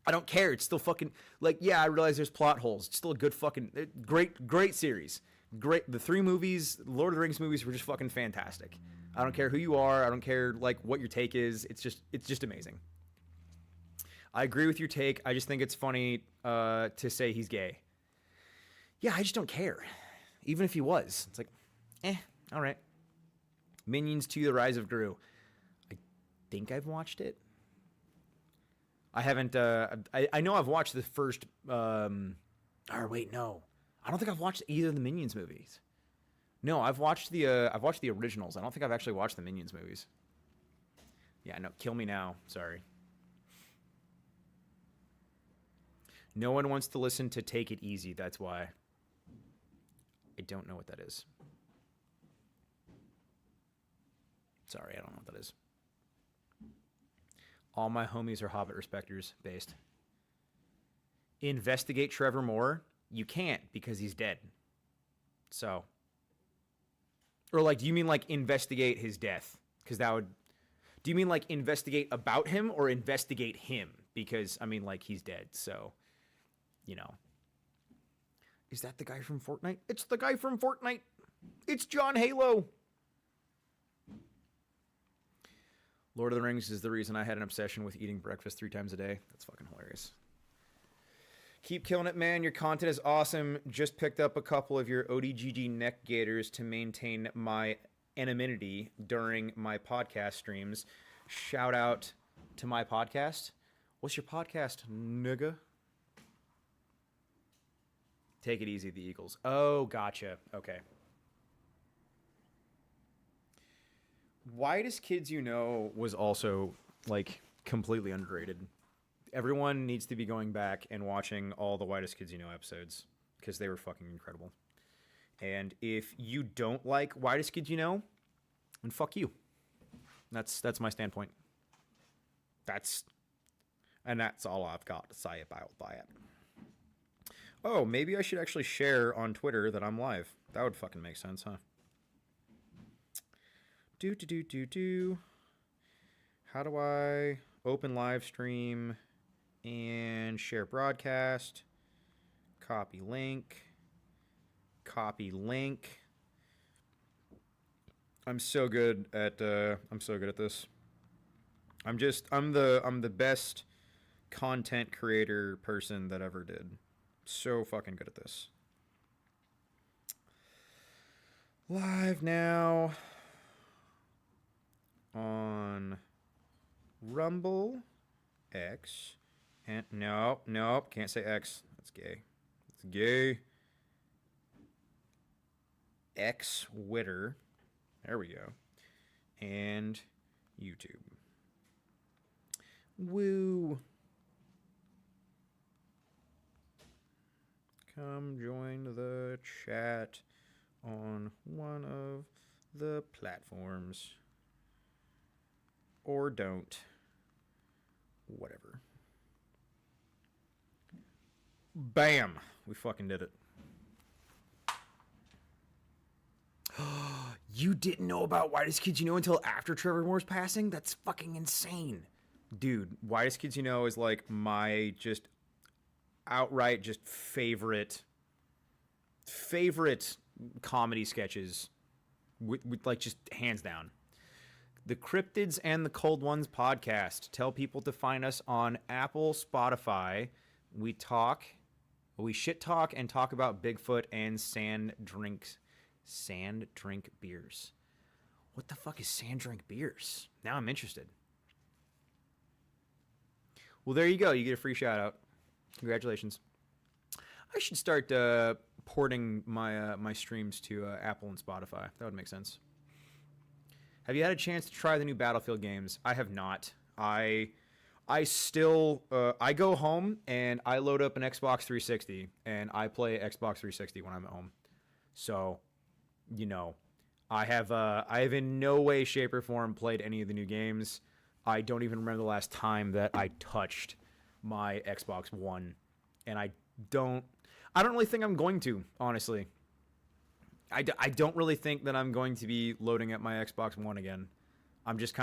I don't care. It's still fucking, like, yeah, I realize there's plot holes. It's still a good fucking, great series. Great. The 3 movies, Lord of the Rings movies were just fucking fantastic. I don't care who you are. I don't care, like, what your take is. It's just amazing. I agree with your take. I just think it's funny to say he's gay. Yeah, I just don't care. Even if he was. It's like, all right. Minions 2: The Rise of Gru. I think I've watched it. I haven't. I know I've watched the first. Or wait, no. I don't think I've watched either of the Minions movies. No, I've watched the originals. I don't think I've actually watched the Minions movies. Yeah, no, kill me now. Sorry. No one wants to listen to Take It Easy, that's why. I don't know what that is. Sorry, I don't know what that is. All my homies are Hobbit respecters based. Investigate Trevor Moore? You can't because he's dead. So. Or like, do you mean like investigate his death? Because that would. Do you mean like investigate about him or investigate him? Because, I mean, like, he's dead, so, you know. Is that the guy from Fortnite? It's the guy from Fortnite. It's John Halo. Lord of the Rings is the reason I had an obsession with eating breakfast 3 times a day. That's fucking hilarious. Keep killing it, man. Your content is awesome. Just picked up a couple of your ODGG neck gaiters to maintain my anonymity during my podcast streams. Shout out to my podcast. What's your podcast, nigga? Take It Easy, the Eagles. Oh, gotcha. Okay. Whitest Kids You Know was also, like, completely underrated. Everyone needs to be going back and watching all the Whitest Kids You Know episodes because they were fucking incredible. And if you don't like Whitest Kids You Know, then fuck you. That's my standpoint. That's all I've got to say about that. Oh, maybe I should actually share on Twitter that I'm live. That would fucking make sense, huh? How do I open live stream and share broadcast? Copy link. I'm so good at this. I'm the best content creator person that ever did. So fucking good at this. Live now on Rumble, X, and nope, can't say X. That's gay. It's gay. X Twitter. There we go. And YouTube. Woo. Come join the chat on one of the platforms. Or don't. Whatever. Bam! We fucking did it. You didn't know about Whitest Kids You Know until after Trevor Moore's passing? That's fucking insane. Dude, Whitest Kids You Know is like my just outright just favorite comedy sketches with like just hands down. The Cryptids and the Cold Ones podcast. Tell people to find us on Apple, Spotify. We shit talk and talk about Bigfoot and sand drink beers. What the fuck is sand drink beers? Now I'm interested. Well, there you go. You get a free shout out. Congratulations. I should start porting my streams to Apple and Spotify. That would make sense. Have you had a chance to try the new Battlefield games? I have not. I still I go home and I load up an Xbox 360 and I play Xbox 360 when I'm at home. So, you know, I have in no way, shape, or form played any of the new games. I don't even remember the last time that I touched my Xbox One, and I don't really think I'm going to, honestly. I don't really think that I'm going to be loading up my Xbox One again. I'm just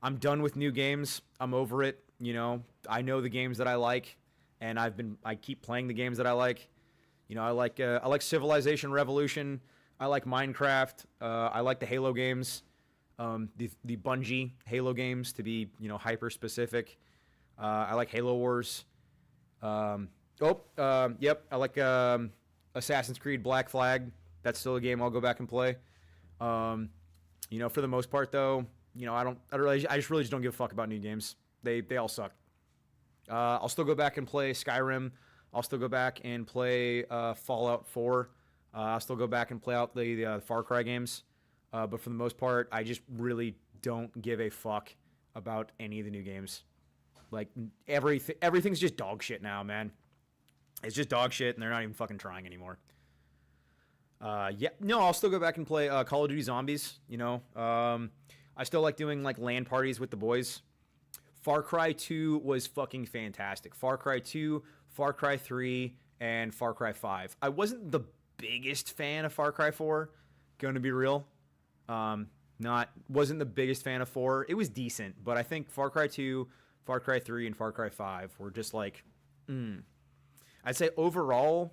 I'm done with new games. I'm over it, you know. I know the games that I like, and I keep playing the games that I like. You know, I like Civilization Revolution. I like Minecraft. I like the Halo games. The Bungie Halo games, to be, you know, hyper specific. I like Halo Wars. Yep. I like Assassin's Creed Black Flag. That's still a game I'll go back and play. For the most part, though, I just really just don't give a fuck about new games. They all suck. I'll still go back and play Skyrim. I'll still go back and play Fallout 4. I'll still go back and play out the Far Cry games. But for the most part, I just really don't give a fuck about any of the new games. Like, everything's just dog shit now, man. It's just dog shit, and they're not even fucking trying anymore. I'll still go back and play Call of Duty Zombies, I still like doing, like, LAN parties with the boys. Far Cry 2 was fucking fantastic. Far Cry 2, Far Cry 3, and Far Cry 5. I wasn't the biggest fan of Far Cry 4, gonna be real. Wasn't the biggest fan of 4. It was decent, but I think Far Cry 2, Far Cry 3, and Far Cry 5 were just like, I'd say overall,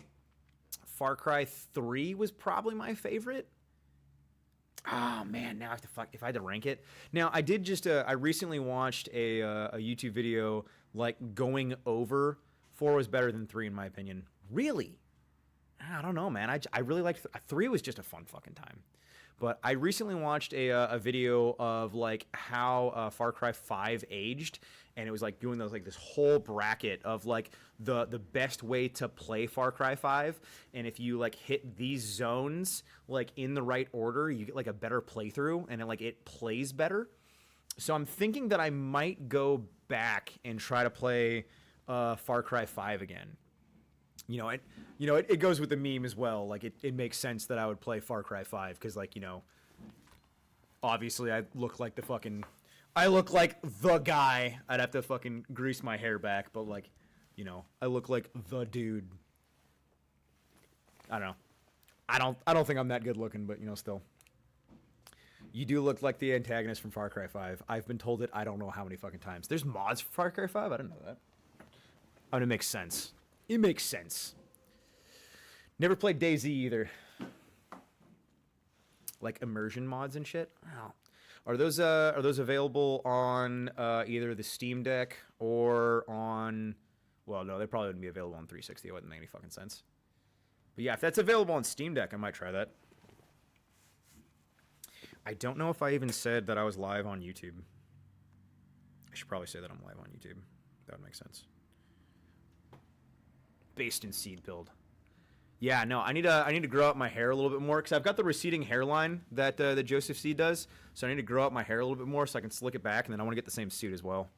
Far Cry 3 was probably my favorite. Oh man, now I have to if I had to rank it. Now I did just I recently watched a YouTube video like going over 4 was better than 3 in my opinion. Really? I don't know, man. I really liked 3 was just a fun fucking time. But I recently watched a video of like how Far Cry 5 aged, and it was like doing this whole bracket of like the best way to play Far Cry 5, and if you like hit these zones like in the right order, you get like a better playthrough, and it plays better. So I'm thinking that I might go back and try to play Far Cry 5 again. It goes with the meme as well. Like, it makes sense that I would play Far Cry 5 because, like, obviously I look like the guy. I'd have to fucking grease my hair back, but, like, I look like the dude. I don't know. I don't think I'm that good looking, but, still. You do look like the antagonist from Far Cry 5. I've been told it I don't know how many fucking times. There's mods for Far Cry 5? I didn't know that. I mean, it makes sense. It makes sense. Never played DayZ either. Like immersion mods and shit. Wow. Are those available on either the Steam Deck or on? Well, no, they probably wouldn't be available on 360. It wouldn't make any fucking sense. But yeah, if that's available on Steam Deck, I might try that. I don't know if I even said that I was live on YouTube. I should probably say that I'm live on YouTube. That would make sense. Based in seed build. Yeah, no, I need to grow out my hair a little bit more because I've got the receding hairline that Joseph Seed does. So I need to grow out my hair a little bit more so I can slick it back, and then I want to get the same suit as well.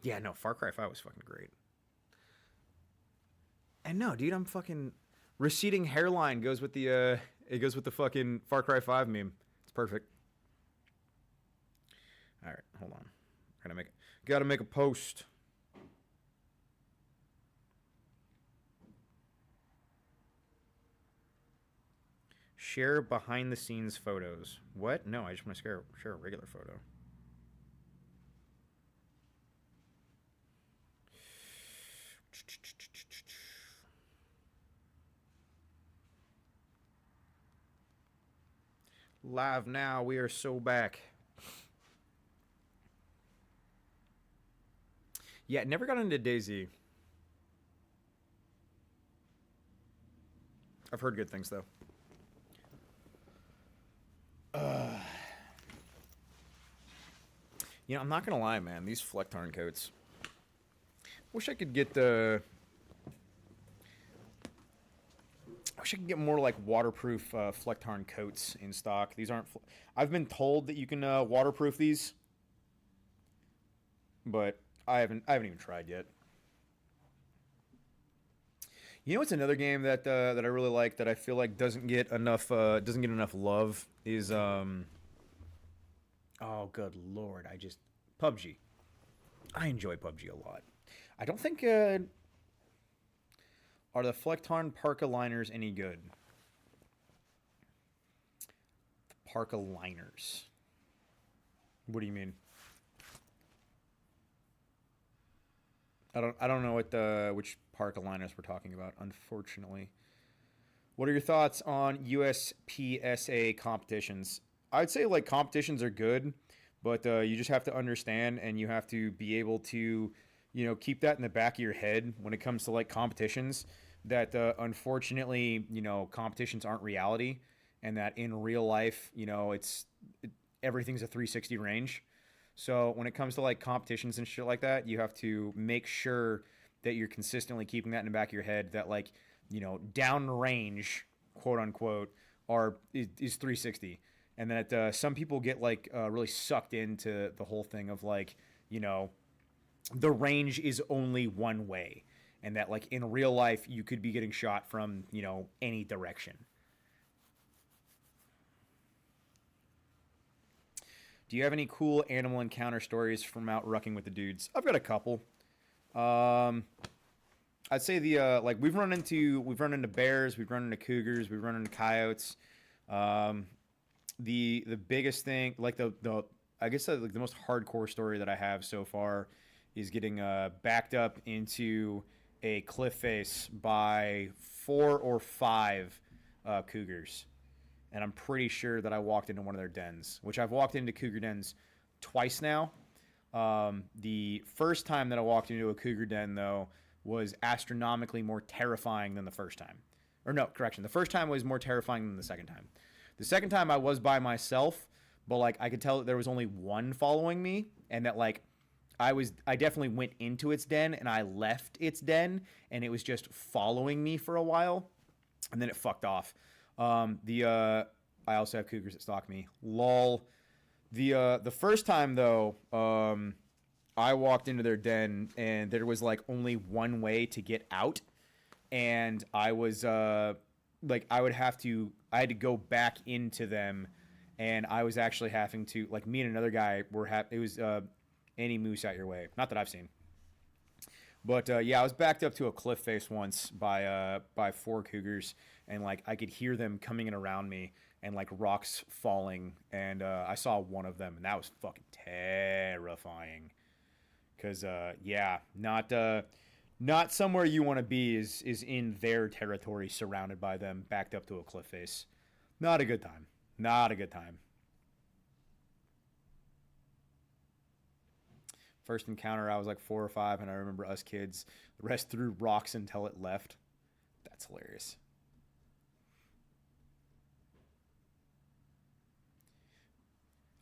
Yeah, no, Far Cry 5 was fucking great. And no, dude, I'm fucking receding hairline goes with the fucking Far Cry 5 meme. It's perfect. All right, hold on. Gotta make a post. Share behind the scenes photos. What? No, I just want to share a regular photo. Live now, we are so back. Yeah, never got into DayZ. I've heard good things, though. I'm not going to lie, man. These Flecktarn coats. Wish I could get more, like, waterproof Flecktarn coats in stock. These aren't... I've been told that you can waterproof these. But... I haven't even tried yet. What's another game that I really like that I feel like doesn't get enough love is oh good lord, PUBG. I enjoy PUBG a lot. I don't think are the Flecktarn Parka liners any good? The Parka liners. What do you mean? I don't know which park aligners we're talking about, unfortunately. What are your thoughts on USPSA competitions? I'd say like competitions are good, but you just have to understand and you have to be able to keep that in the back of your head when it comes to like competitions. That unfortunately, competitions aren't reality, and that in real life, everything's a 360 range. So when it comes to like competitions and shit like that, you have to make sure that you're consistently keeping that in the back of your head. That like, down range, quote unquote, is 360, and that some people get like really sucked into the whole thing of like, the range is only one way, and that like in real life you could be getting shot from any direction. Do you have any cool animal encounter stories from out rucking with the dudes? I've got a couple. I'd say the like we've run into bears, we've run into cougars, we've run into coyotes. The biggest thing, like the I guess like the most hardcore story that I have so far is getting backed up into a cliff face by 4 or 5 cougars. And I'm pretty sure that I walked into one of their dens, which I've walked into cougar dens twice now. The first time that I walked into a cougar den, though, was astronomically more terrifying than the first time. Or no, correction. The first time was more terrifying than the second time. The second time I was by myself, but like I could tell that there was only one following me, and that like I definitely went into its den and I left its den, and it was just following me for a while, and then it fucked off. I also have cougars that stalk me. Lol. The first time though, I walked into their den and there was like only one way to get out, and I was like I had to go back into them, and I was actually having to like me and another guy it was any moose out your way. Not that I've seen. But yeah, I was backed up to a cliff face once by 4 cougars, and like I could hear them coming in around me, and like rocks falling, and I saw one of them, and that was fucking terrifying. Cause yeah, not somewhere you want to be is in their territory, surrounded by them, backed up to a cliff face. Not a good time. Not a good time. First encounter, I was like 4 or 5, and I remember us kids. The rest threw rocks until it left. That's hilarious.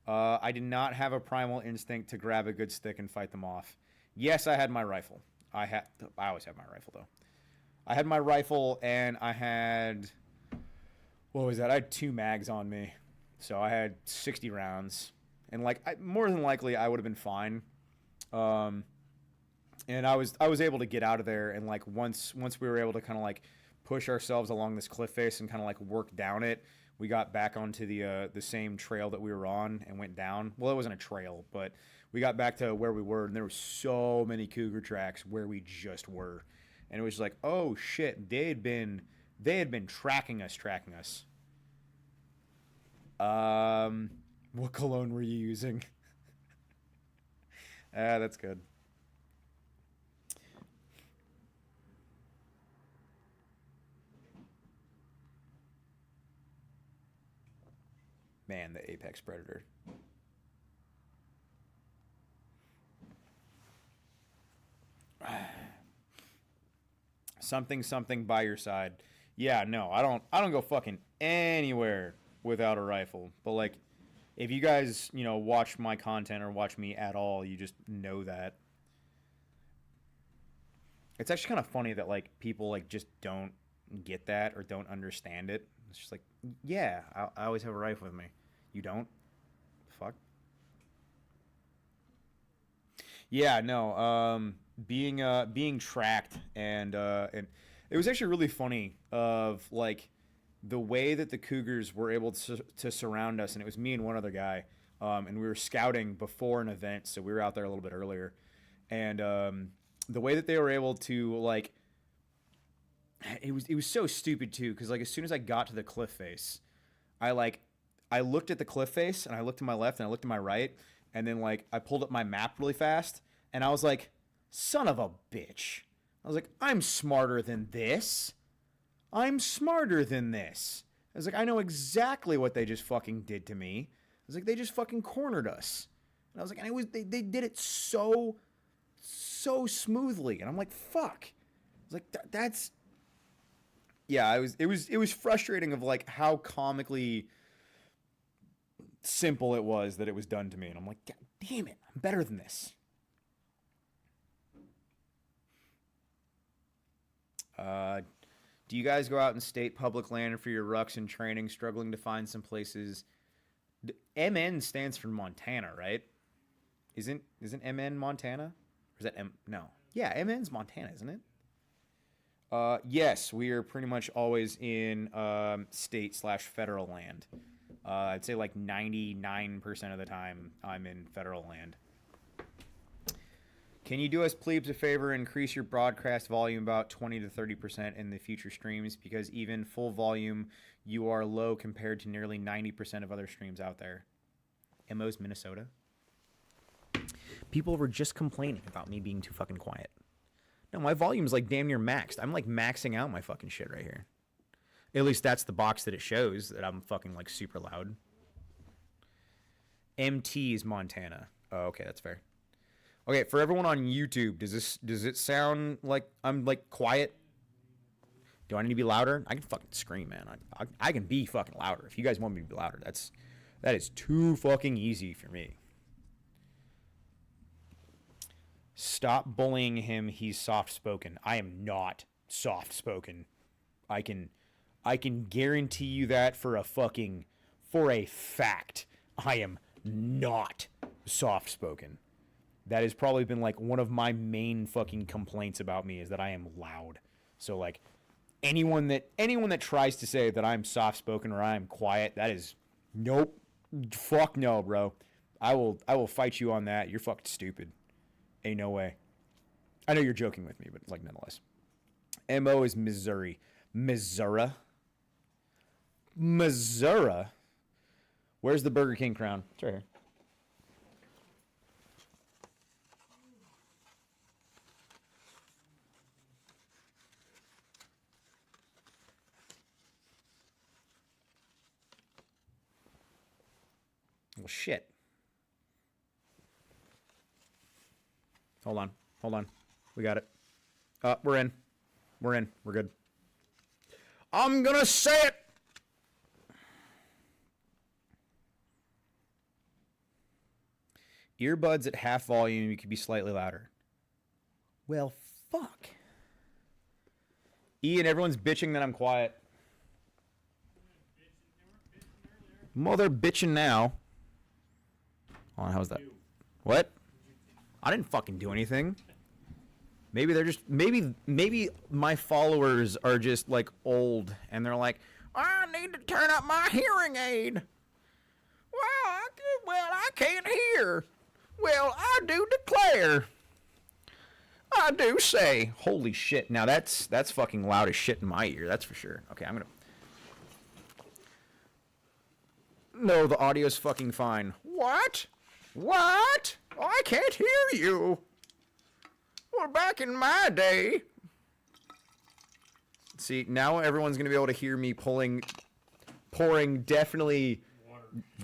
I did not have a primal instinct to grab a good stick and fight them off. Yes, I had my rifle. I always have my rifle, though. I had my rifle, and I had... What was that? I had 2 mags on me. So I had 60 rounds. And like, more than likely, I would have been fine. And I was able to get out of there, and like once we were able to kind of like push ourselves along this cliff face and kind of like work down it, we got back onto the same trail that we were on and went down. Well, it wasn't a trail, but we got back to where we were, and there were so many cougar tracks where we just were, and it was like, oh shit, they had been tracking us. What cologne were you using? That's good. Man, the apex predator. Something by your side. Yeah, no, I don't go fucking anywhere without a rifle. But like, if you guys, watch my content or watch me at all, you just know that. It's actually kind of funny that like people like just don't get that or don't understand it. It's just like, yeah, I always have a rifle with me. You don't? Fuck. Yeah, no. Being tracked and it was actually really funny of like the way that the cougars were able to surround us, and it was me and one other guy, and we were scouting before an event, so we were out there a little bit earlier, and the way that they were able to like, it was so stupid too, because like as soon as I got to the cliff face, I looked at the cliff face, and I looked to my left and I looked to my right, and then like I pulled up my map really fast, and I was like, son of a bitch. I was like, I'm smarter than this. I was like, I know exactly what they just fucking did to me. I was like, they just fucking cornered us. And I was like, and they did it so so smoothly, and I'm like, fuck. I was like, that's. Yeah, it was frustrating of like how comically simple it was that it was done to me, and I'm like, God damn it, I'm better than this. Do you guys go out in state public land for your rucks and training, struggling to find some places? MN stands for Montana, right? Isn't MN Montana? Or is that M? No. Yeah, MN's Montana, isn't it? Yes, we are pretty much always in state/federal land. I'd say like 99% of the time I'm in federal land. Can you do us plebes a favor, increase your broadcast volume about 20 to 30% in the future streams, because even full volume you are low compared to nearly 90% of other streams out there. MO's Minnesota. People were just complaining about me being too fucking quiet. No, my volume's like damn near maxed. I'm like maxing out my fucking shit right here. At least that's the box that it shows that I'm fucking like super loud. MT is Montana. Oh, okay, that's fair. Okay, for everyone on YouTube, does it sound like I'm like quiet? Do I need to be louder? I can fucking scream, man. I can be fucking louder. If you guys want me to be louder, that is too fucking easy for me. Stop bullying him. He's soft-spoken. I am not soft-spoken. I can guarantee you that for a fact. I am not soft-spoken. That has probably been like one of my main fucking complaints about me, is that I am loud. So like anyone that tries to say that I'm soft-spoken or I'm quiet, that is nope. Fuck no, bro. I will fight you on that. You're fucking stupid. Ain't no way. I know you're joking with me, but like nonetheless. MO is Missouri. Missouri? Where's the Burger King crown? It's right here. Well, shit. Hold on. We got it. We're in. We're good. I'm gonna say it. Earbuds at half volume, you could be slightly louder. Well, fuck. Ian, everyone's bitching that I'm quiet. Well, they're bitching now. Hold on, how's that? What? I didn't fucking do anything. Maybe they're just maybe my followers are just like old and they're like, I need to turn up my hearing aid. Well, I can't hear. Well, I do declare. I do say. Holy shit. Now that's fucking loud as shit in my ear. That's for sure. Okay, I'm gonna. No, the audio's fucking fine. What? I can't hear you. Well, back in my day. See, now everyone's going to be able to hear me pouring definitely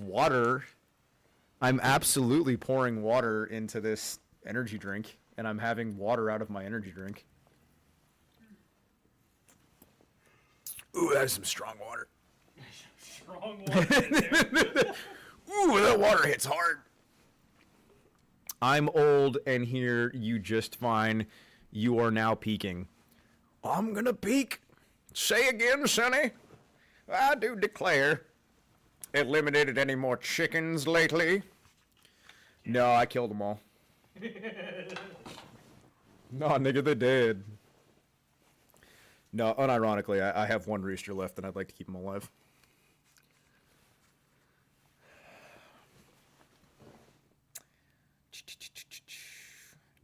water. I'm absolutely pouring water into this energy drink, and I'm having water out of my energy drink. Ooh, that's some strong water. Strong water. Ooh, that water hits hard. I'm old and here you just fine. You are now peaking. I'm gonna peak. Say again, Sonny. I do declare. Eliminated any more chickens lately? No, I killed them all. No, nigga, they're dead. No, unironically, I have one rooster left and I'd like to keep him alive.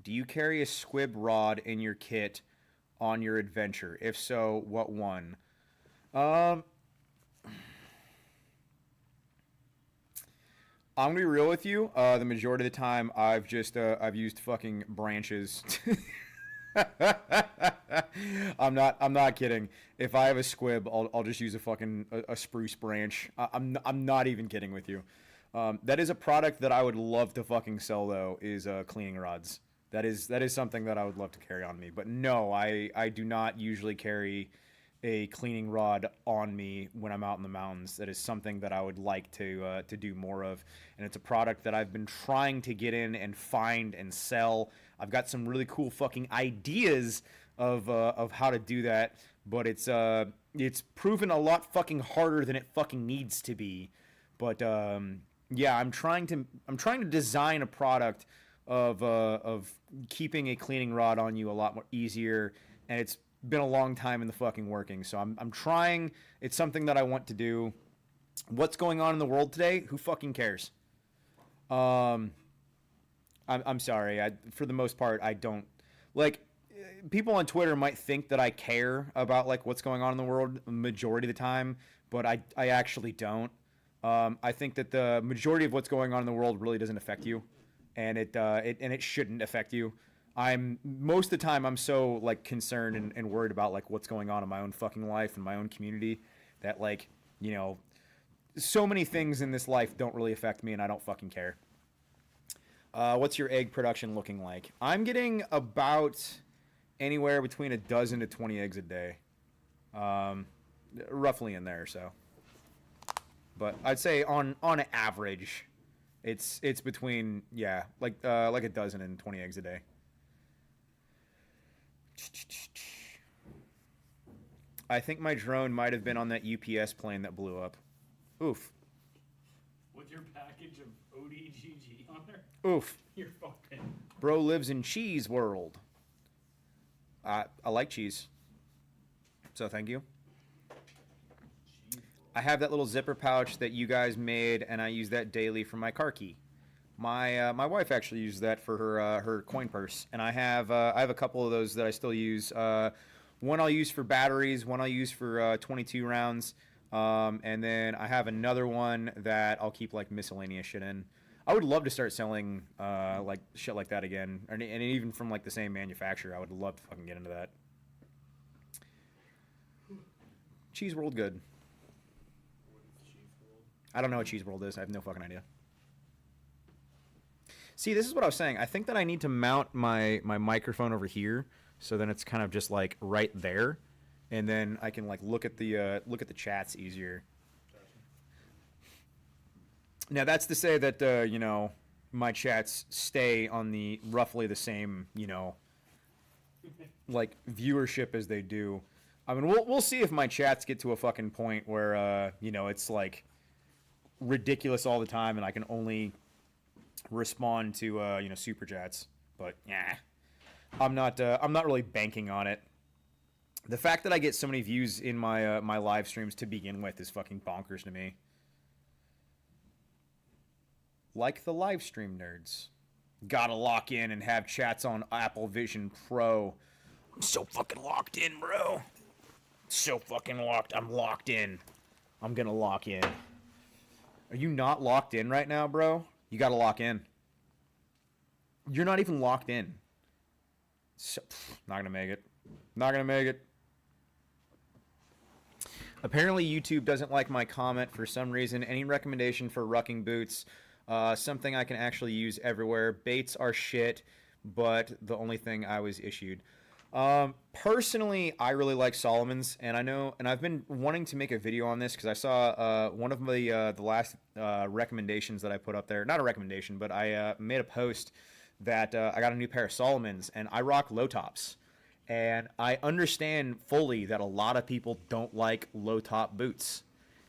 Do you carry a squib rod in your kit on your adventure? If so, what one? I'm gonna be real with you. The majority of the time, I've used fucking branches. I'm not kidding. If I have a squib, I'll just use a fucking a spruce branch. I'm not even kidding with you. That is a product that I would love to fucking sell though. Is cleaning rods. That is something that I would love to carry on me. But no, I do not usually carry a cleaning rod on me when I'm out in the mountains. That is something that I would like to do more of, and it's a product that I've been trying to get in and find and sell. I've got some really cool fucking ideas of how to do that, but it's proven a lot fucking harder than it fucking needs to be. But yeah, I'm trying to design a product of keeping a cleaning rod on you a lot more easier, and it's been a long time in the fucking working. So I'm trying. It's something that I want to do. What's going on in the world today? Who fucking cares? I'm sorry. For the most part, I don't like. People on Twitter might think that I care about like what's going on in the world majority of the time, but I actually don't. I think that the majority of what's going on in the world really doesn't affect you, and it shouldn't affect you. Most of the time I'm so like concerned and worried about like what's going on in my own fucking life and my own community that like, you know, so many things in this life don't really affect me and I don't fucking care. What's your egg production looking like? I'm getting about anywhere between a dozen to 20 eggs a day. Roughly in there, so. But I'd say on average it's between like a dozen and 20 eggs a day. I think my drone might have been on that UPS plane that blew up. Oof. With your package of ODGG on there? Oof. You're fucking... Bro lives in cheese world. I like cheese. So thank you. I have that little zipper pouch that you guys made, and I use that daily for my car key. My wife actually uses that for her coin purse, and I have a couple of those that I still use. One I'll use for batteries, one I'll use for 22 rounds, and then I have another one that I'll keep like miscellaneous shit in. I would love to start selling like shit like that again, and even from like the same manufacturer. I would love to fucking get into that. Cheese World good. I don't know what Cheese World is. I have no fucking idea. See, this is what I was saying. I think that I need to mount my microphone over here, so then it's kind of just like right there, and then I can like look at the chats easier. Now that's to say that you know, my chats stay on the roughly the same, you know, like viewership as they do. I mean, we'll see if my chats get to a fucking point where you know, it's like ridiculous all the time and I can only respond to you know, super chats. But yeah, I'm not really banking on it. The fact that I get so many views in my my live streams to begin with is fucking bonkers to me. Like the live stream nerds, gotta lock in and have chats on Apple Vision Pro. I'm so fucking locked in, bro. So fucking locked. I'm locked in. I'm gonna lock in. Are you not locked in right now, bro? You gotta lock in. You're not even locked in. So, not gonna make it. Not gonna make it. Apparently YouTube doesn't like my comment for some reason. Any recommendation for rucking boots? Something I can actually use everywhere. Baits are shit, but the only thing I was issued. Personally, I really like Solomon's, and I know, and I've been wanting to make a video on this because I saw one of the last recommendations that I put up there. Not a recommendation, but I made a post that I got a new pair of Solomon's, and I rock low tops. And I understand fully that a lot of people don't like low top boots,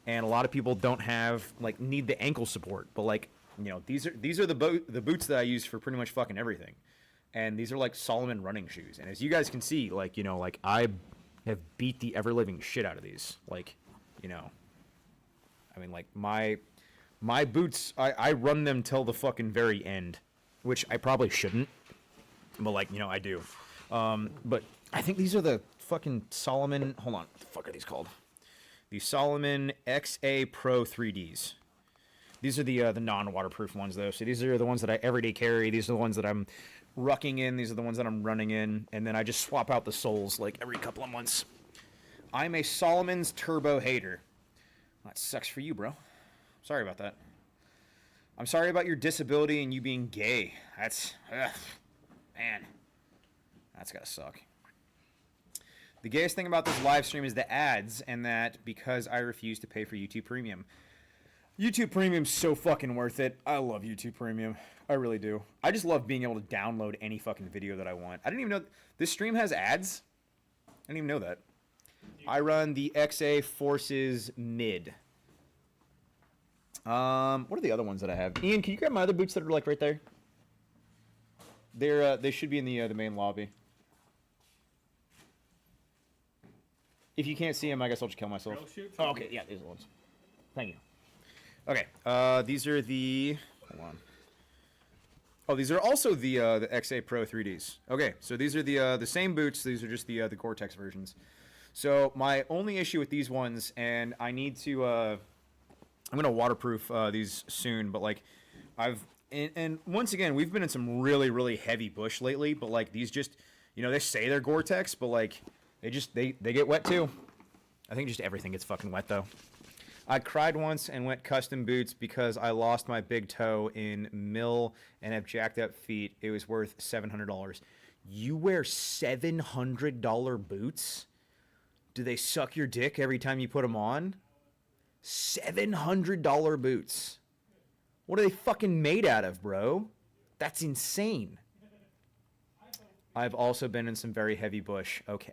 and a lot of people don't have like need the ankle support. But like, you know, these are the boots that I use for pretty much fucking everything. And these are like Salomon running shoes. And as you guys can see, like, you know, like I have beat the ever living shit out of these. Like, you know, I mean, like my boots, I run them till the fucking very end, which I probably shouldn't, but like, you know, I do. But I think these are the fucking Salomon, hold on, what the fuck are these called? The Salomon XA Pro 3Ds. These are the non-waterproof ones, though. So these are the ones that I everyday carry. These are the ones that I'm rucking in. These are the ones that I'm running in. And then I just swap out the soles like every couple of months. I'm a Solomon's turbo hater. That sucks for you, bro. Sorry about that. I'm sorry about your disability and you being gay. That's... Ugh. Man, that's gotta suck. The gayest thing about this live stream is the ads, and that because I refuse to pay for YouTube Premium. YouTube Premium's so fucking worth it. I love YouTube Premium. I really do. I just love being able to download any fucking video that I want. I didn't even know this stream has ads. I didn't even know that. I run the XA Forces Mid. What are the other ones that I have? Ian, can you grab my other boots that are like right there? They should be in the main lobby. If you can't see them, I guess I'll just kill myself. Oh, okay, yeah, these are the ones. Thank you. Okay, these are the. Hold on. Oh, these are also the XA Pro 3Ds. Okay, so these are the same boots. These are just the Gore-Tex versions. So my only issue with these ones, and I need to, I'm gonna waterproof these soon. But like, and once again, we've been in some really, really heavy bush lately. But like these just, they say they're Gore-Tex, but like they get wet too. I think just everything gets fucking wet though. I cried once and went custom boots because I lost my big toe in mill and have jacked up feet. It was worth $700. You wear $700 boots? Do they suck your dick every time you put them on? $700 boots. What are they fucking made out of, bro? That's insane. I've also been in some very heavy bush. Okay.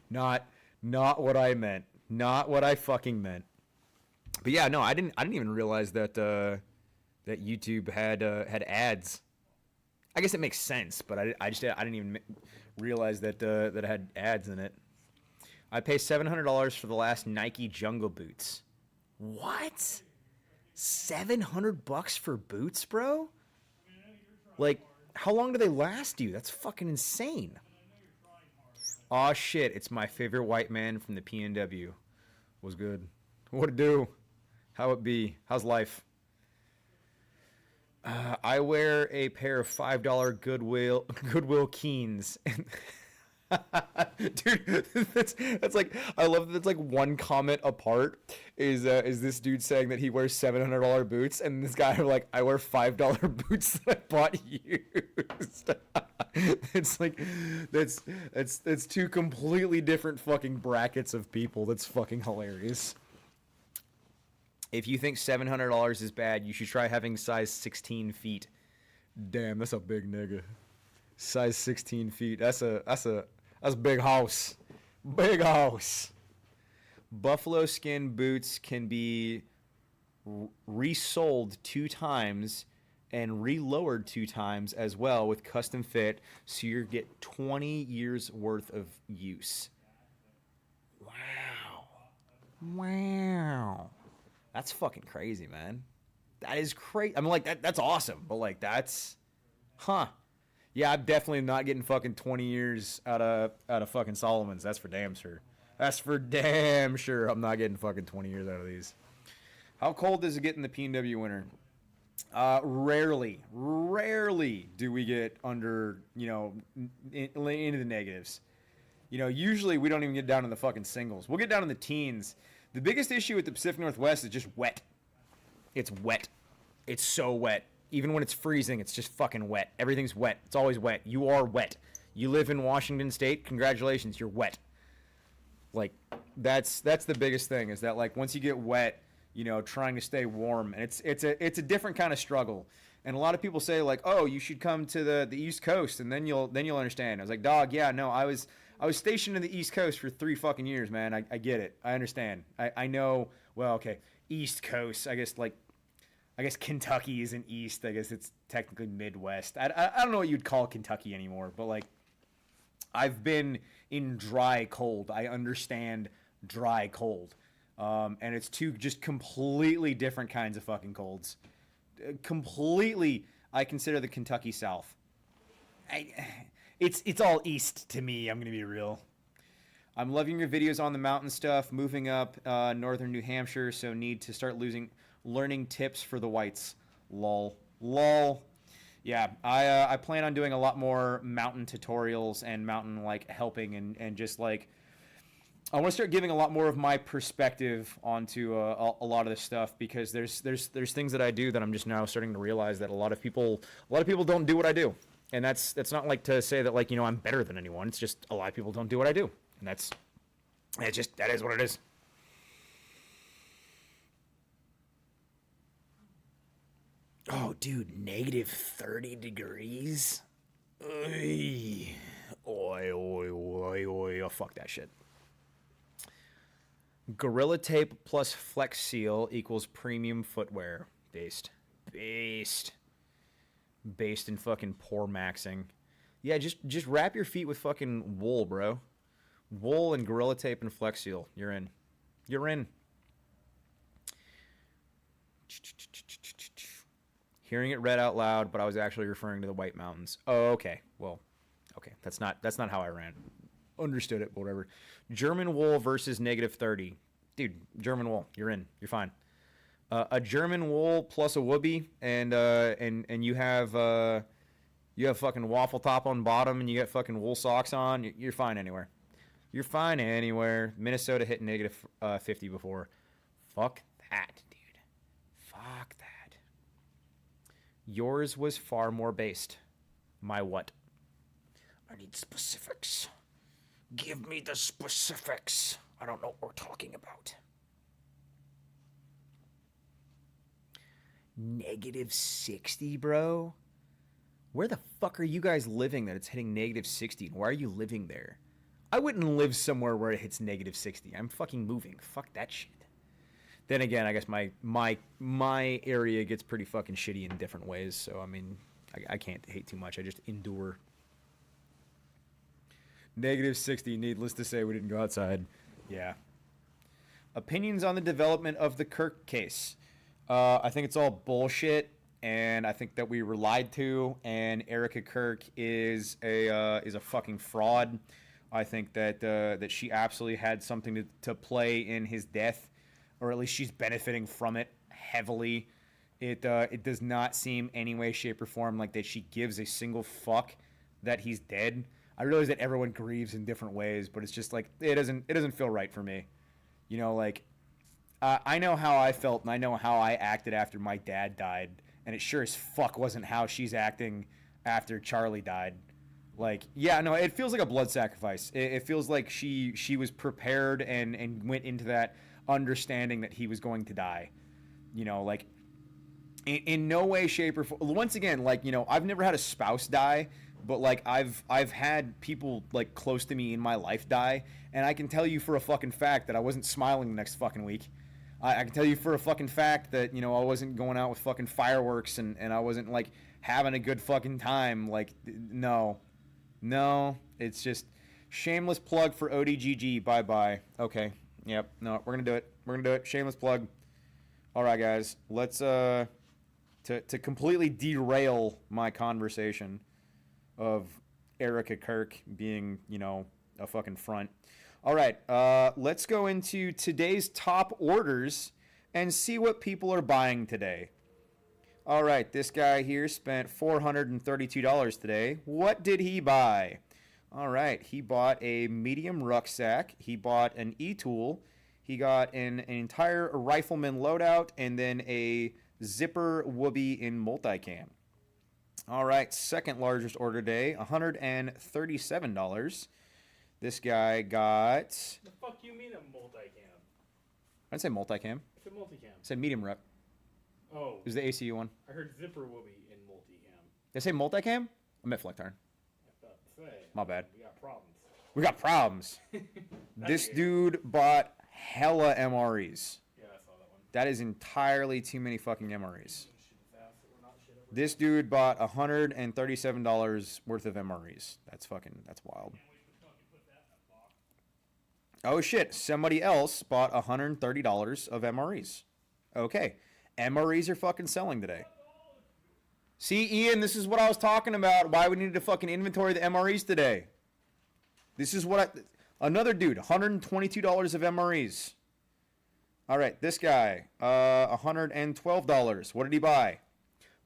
Not what I meant. Not what I fucking meant. But yeah, no, I didn't even realize that that YouTube had ads. I guess it makes sense, but I didn't even realize that that it had ads in it. I pay $700 for the last Nike Jungle boots. What? $700 for boots, bro? Like, how long do they last you? That's fucking insane. Aw, shit, it's my favorite white man from the PNW. Was good. What it do? How it be? How's life? I wear a pair of $5 Goodwill Keens. Dude, that's like, I love that it's like one comment apart is this dude saying that he wears $700 boots, and this guy like, I wear $5 boots that I bought used. It's like that's two completely different fucking brackets of people. That's fucking hilarious. If you think $700 is bad, you should try having size 16 feet. Damn, that's a big nigga. Size 16 feet. That's big house. Big house. Buffalo skin boots can be resold 2 times and relowered 2 times as well with custom fit, so you get 20 years worth of use. Wow. That's fucking crazy, man. That is crazy. I mean, like, that's awesome, but like, that's, yeah, I'm definitely not getting fucking 20 years out of fucking Solomon's. That's for damn sure. That's for damn sure. I'm not getting fucking 20 years out of these. How cold does it get in the PNW winter? Rarely do we get under, into the negatives. Usually we don't even get down to the fucking singles. We'll get down in the teens. The biggest issue with the Pacific Northwest is just wet. It's wet. It's so wet. Even when it's freezing, it's just fucking wet. Everything's wet. It's always wet. You are wet. You live in Washington State, congratulations, you're wet. Like, that's the biggest thing, is that, like, once you get wet, trying to stay warm, and it's a different kind of struggle. And a lot of people say, like, oh, you should come to the East Coast, and then you'll understand. I was like, dog, yeah, no, I was stationed in the East Coast for 3 fucking years, man. I get it. I understand. I know. Well, okay, East Coast. I guess Kentucky isn't East. I guess it's technically Midwest. I don't know what you'd call Kentucky anymore, but like, I've been in dry cold. I understand dry cold. And it's 2 just completely different kinds of fucking colds. Completely, I consider the Kentucky South. It's all east to me, I'm going to be real. I'm loving your videos on the mountain stuff, moving up northern New Hampshire, so need to start learning tips for the whites. Lol. Yeah, I plan on doing a lot more mountain tutorials and mountain, like, helping and just, like, I want to start giving a lot more of my perspective onto a lot of this stuff, because there's things that I do that I'm just now starting to realize that a lot of people don't do what I do, and that's not like to say that, like, you know, I'm better than anyone. It's just a lot of people don't do what I do, and that is what it is. Oh, dude, negative 30 degrees. Oy. Oi, oi, oi, oi. Oh, fuck that shit. Gorilla Tape plus Flex Seal equals premium footwear. Based in fucking poor maxing. Yeah, just wrap your feet with fucking wool, bro. Wool and Gorilla Tape and Flex Seal. You're in. You're in. Hearing it read out loud, but I was actually referring to the White Mountains. Oh, okay. Well, okay. That's not how I ran. Understood it, but whatever. German wool versus negative 30. Dude, German wool. You're in. You're fine. A German wool plus a whoopee, and you have fucking waffle top on bottom, and you got fucking wool socks on. You're fine anywhere. You're fine anywhere. Minnesota hit negative 50 before. Fuck that, dude. Fuck that. Yours was far more based. My what? I need specifics. Give me the specifics. I don't know what we're talking about. Negative 60, bro? Where the fuck are you guys living that it's hitting negative 60? And why are you living there? I wouldn't live somewhere where it hits negative 60. I'm fucking moving. Fuck that shit. Then again, I guess my area gets pretty fucking shitty in different ways. So, I mean, I can't hate too much. I just endure. Negative 60. Needless to say, we didn't go outside. Yeah. Opinions on the development of the Kirk case. I think it's all bullshit, and I think that we were lied to, and Erica Kirk is a fucking fraud. I think that she absolutely had something to play in his death, or at least she's benefiting from it heavily. It does not seem any way, shape, or form like that she gives a single fuck that he's dead. I realize that everyone grieves in different ways, but it's just like it doesn't feel right for me. You know, like I know how I felt, and I know how I acted after my dad died, and it sure as fuck wasn't how she's acting after Charlie died. Like, yeah, no, it feels like a blood sacrifice. It feels like she was prepared and went into that understanding that he was going to die. You know, like in no way, shape, or form. Once again, like, you know, I've never had a spouse die, but like I've had people like close to me in my life die, and I can tell you for a fucking fact that I wasn't smiling the next fucking week. I can tell you for a fucking fact that, you know, I wasn't going out with fucking fireworks and I wasn't like having a good fucking time. Like, no, it's just shameless plug for ODGG. Bye. Okay. Yep. No, we're gonna do it. Shameless plug. All right, guys. Let's to completely derail my conversation of Erica Kirk being, you know, a fucking front. All right, let's go into today's top orders and see what people are buying today. All right, this guy here spent $432 today. What did he buy? All right, he bought a medium rucksack. He bought an e-tool. He got an entire rifleman loadout and then a zipper whoopee in multicam. All right, second largest order day, $137. This guy got... The fuck you mean a multicam? I'd say multicam. It's a multicam. I said medium rep. Oh. It was the ACU one. I heard zipper whoopee in multicam. Did I say multicam? I meant Flectarn. I thought to say. My bad. We got problems. This dude bought hella MREs. Yeah, I saw that one. That is entirely too many fucking MREs. This dude bought $137 worth of MREs. That's wild. Oh shit, somebody else bought $130 of MREs. Okay, MREs are fucking selling today. See, Ian, this is what I was talking about, why we needed to fucking inventory the MREs today. This is what another dude, $122 of MREs. All right, this guy, $112. What did he buy?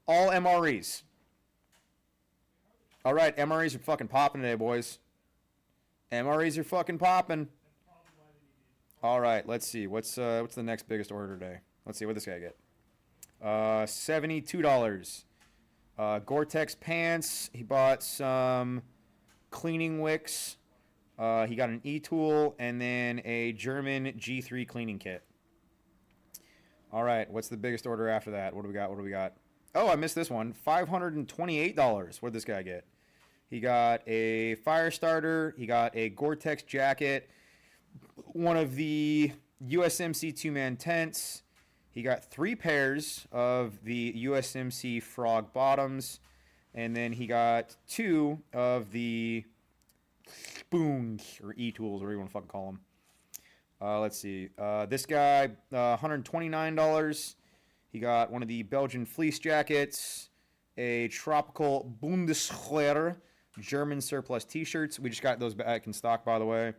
All MREs. All right, MREs are fucking popping today, boys. MREs are fucking popping. All right, let's see. What's the next biggest order today? Let's see what this guy get. $72. Gore-Tex pants. He bought some cleaning wicks. He got an e-tool and then a German G3 cleaning kit. All right, what's the biggest order after that? What do we got? What do we got? Oh, I missed this one. $528. What did this guy get? He got a fire starter. He got a Gore-Tex jacket. One of the USMC two-man tents. He got 3 pairs of the USMC frog bottoms. And then he got 2 of the spoons or e-tools, whatever you want to fucking call them. Let's see. This guy, $129. He got one of the Belgian fleece jackets, a tropical Bundeswehr German surplus t-shirts. We just got those back in stock, by the way.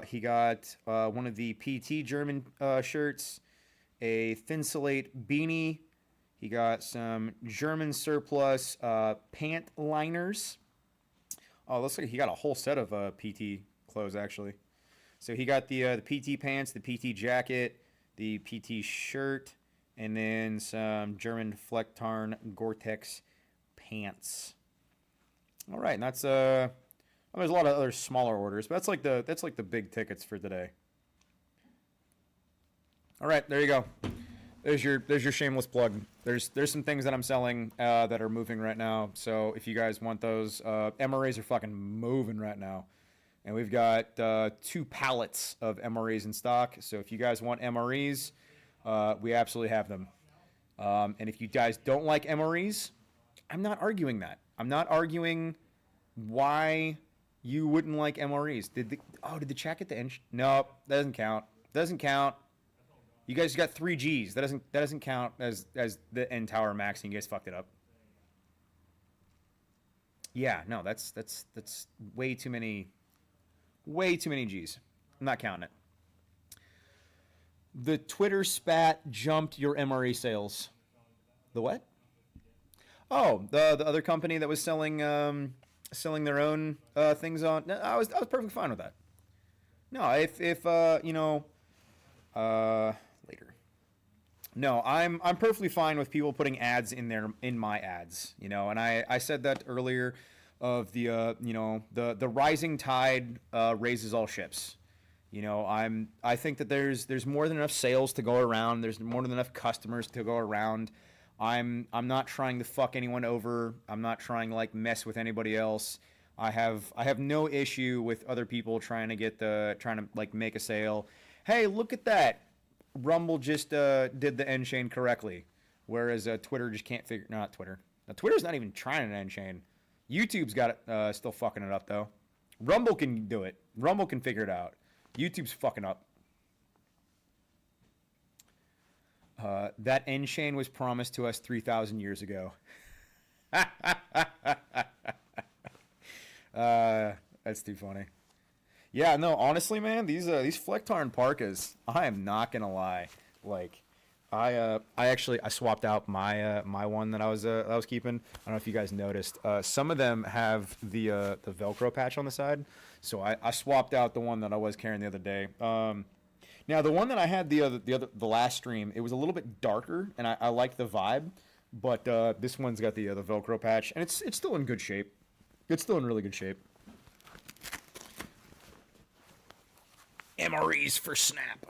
He got one of the PT German shirts, a Thinsulate beanie. He got some German surplus pant liners. Oh, looks like he got a whole set of PT clothes, actually. So he got the PT pants, the PT jacket, the PT shirt, and then some German Flecktarn Gore-Tex pants. All right, and that's there's a lot of other smaller orders, but that's like the big tickets for today. All right, there you go. There's your shameless plug. There's some things that I'm selling that are moving right now. So if you guys want those, MRAs are fucking moving right now. And we've got 2 pallets of MREs in stock. So if you guys want MREs, we absolutely have them. And if you guys don't like MREs, I'm not arguing that. I'm not arguing why you wouldn't like MREs. Did the chat get the inch? No, that doesn't count. Doesn't count. You guys got 3 Gs. That doesn't count as the N Tower Max, and you guys fucked it up. Yeah, no, that's way too many. Way too many Gs. I'm not counting it. The Twitter spat jumped your MRE sales. The what? Oh, the other company that was selling their own things on. No, I was perfectly fine with that. No, if you know, later. No, I'm perfectly fine with people putting ads in my ads. You know, and I said that earlier. Of the you know, the rising tide raises all ships. You know, I think that there's more than enough sales to go around. There's more than enough customers to go around. I'm not trying to fuck anyone over. I'm not trying to like mess with anybody else. I have no issue with other people trying to like make a sale. Hey, look at that. Rumble just did the end chain correctly, whereas Twitter just can't figure. Not Twitter. Now Twitter's not even trying an end chain. YouTube's got it, still fucking it up, though. Rumble can do it. Rumble can figure it out. YouTube's fucking up. That end chain was promised to us 3,000 years ago. That's too funny. Yeah, no, honestly, man, these Flecktarn parkas, I am not gonna lie. Like, I swapped out my my one that I was keeping. I don't know if you guys noticed. Some of them have the Velcro patch on the side, so I swapped out the one that I was carrying the other day. Now the one that I had the last stream, it was a little bit darker, and I liked the vibe, but this one's got the Velcro patch, and it's still in good shape. It's still in really good shape. MREs for Snap.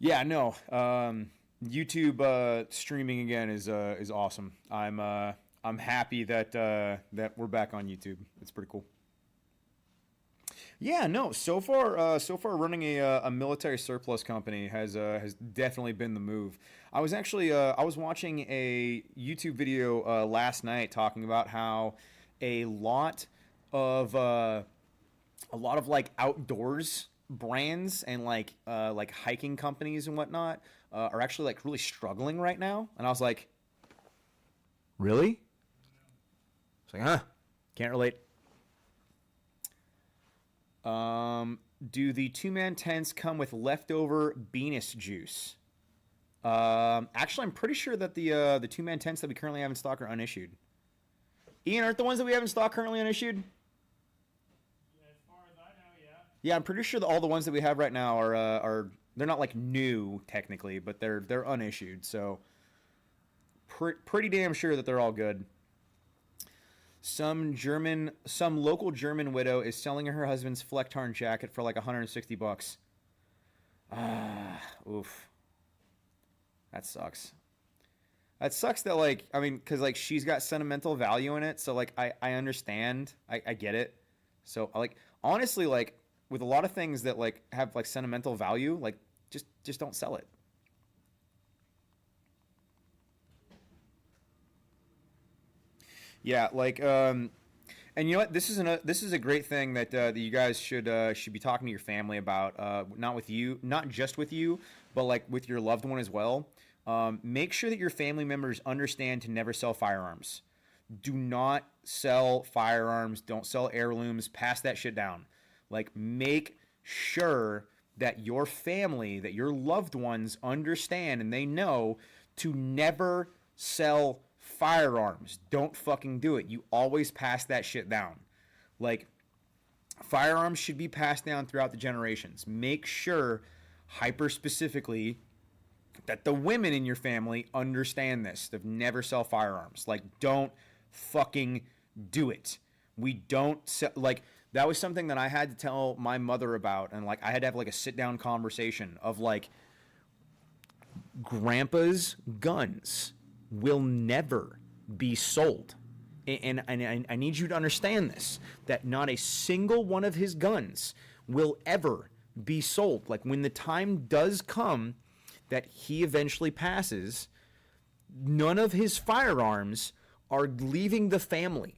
Yeah, no. YouTube streaming again is awesome. I'm happy that we're back on YouTube. It's pretty cool. Yeah, no. So far running a military surplus company has definitely been the move. I was actually I was watching a YouTube video last night talking about how a lot of like outdoors brands and like hiking companies and whatnot are actually like really struggling right now. And I was like, really? It's like, huh? Can't relate. Do the two-man tents come with leftover Venus juice? Actually, I'm pretty sure that the two-man tents that we currently have in stock are unissued. Ian, aren't the ones that we have in stock currently unissued? As far as I know, Yeah, I'm pretty sure that all the ones that we have right now are they're not like new technically, but they're unissued. So pretty damn sure that they're all good. Some local German widow is selling her husband's Flecktarn jacket for like $160. Ah, oof. That sucks. That sucks that, like, I mean, because, like, she's got sentimental value in it, so, like, I understand. I get it. So, like, honestly, like, with a lot of things that, like, have, like, sentimental value, like, just don't sell it. Yeah, like, and you know what? This is a great thing that that you guys should be talking to your family about. Not just with you, but like with your loved one as well. Make sure that your family members understand to never sell firearms. Do not sell firearms. Don't sell heirlooms. Pass that shit down. Like, make sure that your family, that your loved ones understand and they know to never sell firearms. Don't fucking do it. You always pass that shit down. Like, firearms should be passed down throughout the generations. Make sure, hyper specifically, that the women in your family understand this. They've never sell firearms. Like, don't fucking do it. We don't sell, like, that was something that I had to tell my mother about, and like I had to have like a sit down conversation of like, grandpa's guns will never be sold. And I need you to understand this, that not a single one of his guns will ever be sold. Like, when the time does come that he eventually passes, none of his firearms are leaving the family.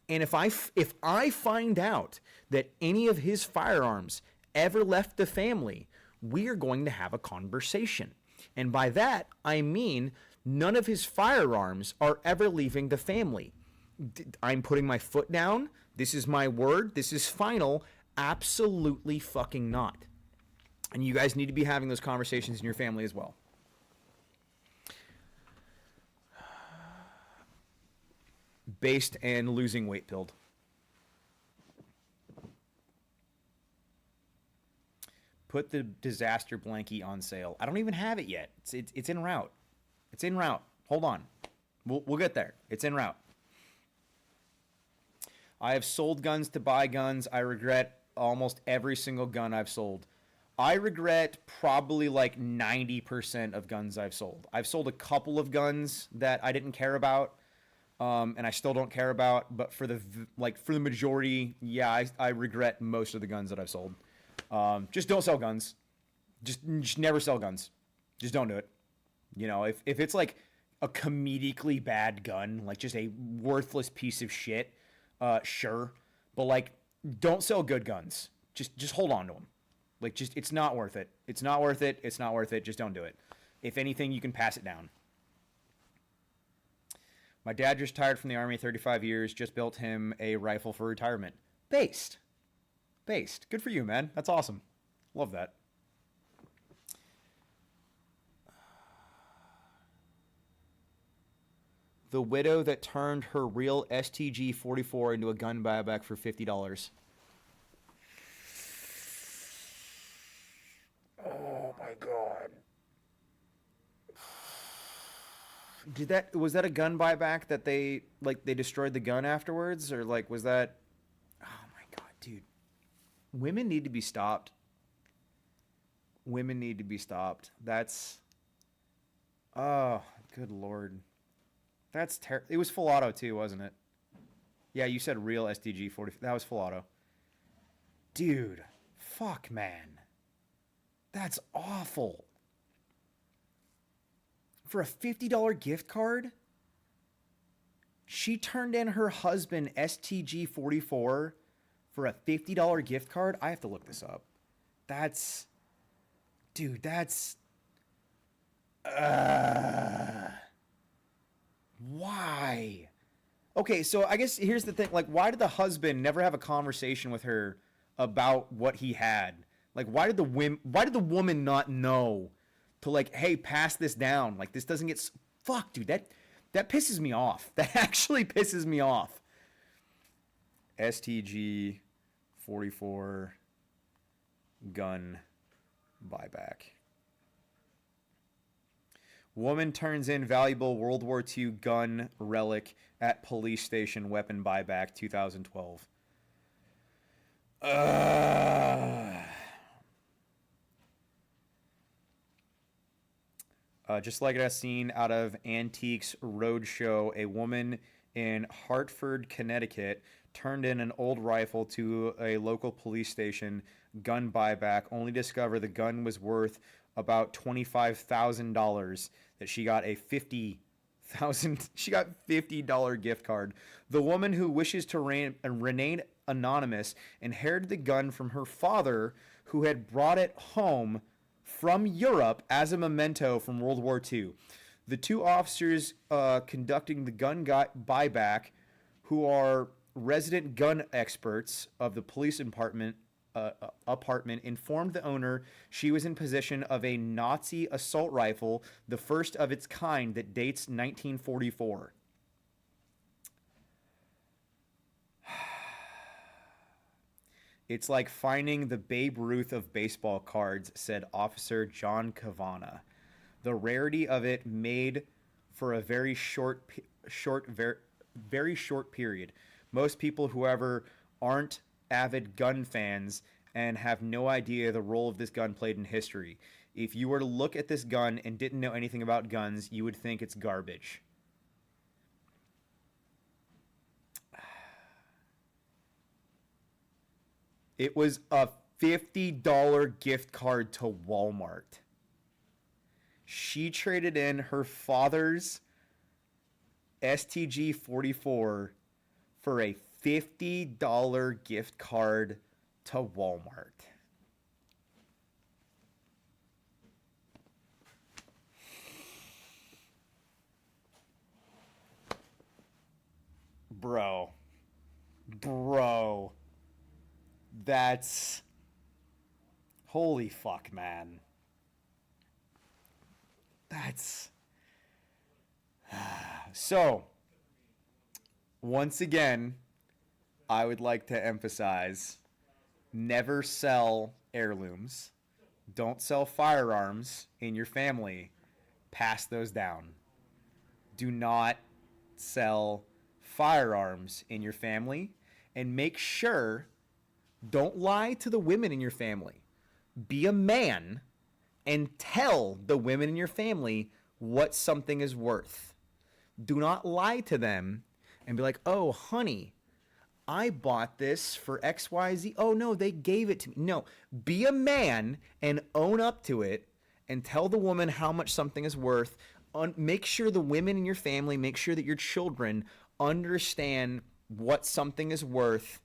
And if I find out that any of his firearms ever left the family, we are going to have a conversation. And by that, I mean none of his firearms are ever leaving the family. I'm putting my foot down. This is my word. This is final. Absolutely fucking not. And you guys need to be having those conversations in your family as well. Based and losing weight pilled. Put the disaster blankie on sale. I don't even have it yet. It's en route. It's en route. Hold on. We'll get there. It's en route. I have sold guns to buy guns. I regret almost every single gun I've sold. I regret probably like 90% of guns I've sold. I've sold a couple of guns that I didn't care about, and I still don't care about. But for the majority, yeah, I regret most of the guns that I've sold. Just don't sell guns. Just never sell guns. Just don't do it. You know, if it's like a comedically bad gun, like just a worthless piece of shit, sure. But like, don't sell good guns. Just hold on to them. Like, just, it's not worth it. It's not worth it. It's not worth it. Just don't do it. If anything, you can pass it down. My dad just retired from the Army, 35 years. Just built him a rifle for retirement. Based. Good for you, man. That's awesome. Love that. The widow that turned her real STG 44 into a gun buyback for $50. Oh my god. Was that a gun buyback that they destroyed the gun afterwards, or like was that? Oh my god, dude. Women need to be stopped. Women need to be stopped. That's, oh, good lord. That's terrible. It was full auto too, wasn't it? Yeah, you said real STG 40. That was full auto. Dude, fuck, man. That's awful. For a $50 gift card, she turned in her husband STG 44 for a $50 gift card. I have to look this up. That's, dude, that's, why? Okay, so I guess here's the thing. Like, why did the husband never have a conversation with her about what he had? Like, why did the woman not know to, like, hey, pass this down? Like, this doesn't get, fuck, dude, that pisses me off. That actually pisses me off. STG 44 gun buyback. Woman turns in valuable World War II gun relic at police station weapon buyback 2012. Just like a scene out of Antiques Roadshow, a woman in Hartford, Connecticut, turned in an old rifle to a local police station gun buyback, only to discover the gun was worth about $25,000. That she got a $50 gift card. The woman, who wishes to remain anonymous, inherited the gun from her father, who had brought it home from Europe as a memento from World War II. The two officers conducting the gun buyback, who are resident gun experts of the police apartment, informed the owner she was in possession of a Nazi assault rifle, the first of its kind, that dates 1944. It's like finding the Babe Ruth of baseball cards, said Officer John Cavana. The rarity of it made for a very short period. Most people, however, aren't avid gun fans and have no idea the role of this gun played in history. If you were to look at this gun and didn't know anything about guns, you would think it's garbage. It was a $50 gift card to Walmart. She traded in her father's STG 44 for a $50 gift card to Walmart. Bro. That's... Holy fuck, man. That's... So, once again, I would like to emphasize, never sell heirlooms. Don't sell firearms in your family. Pass those down. Do not sell firearms in your family. And make sure, don't lie to the women in your family. Be a man and tell the women in your family what something is worth. Do not lie to them and be like, oh, honey, I bought this for XYZ. Oh, no, they gave it to me. No, be a man and own up to it and tell the woman how much something is worth. Make sure the women in your family, make sure that your children understand what something is worth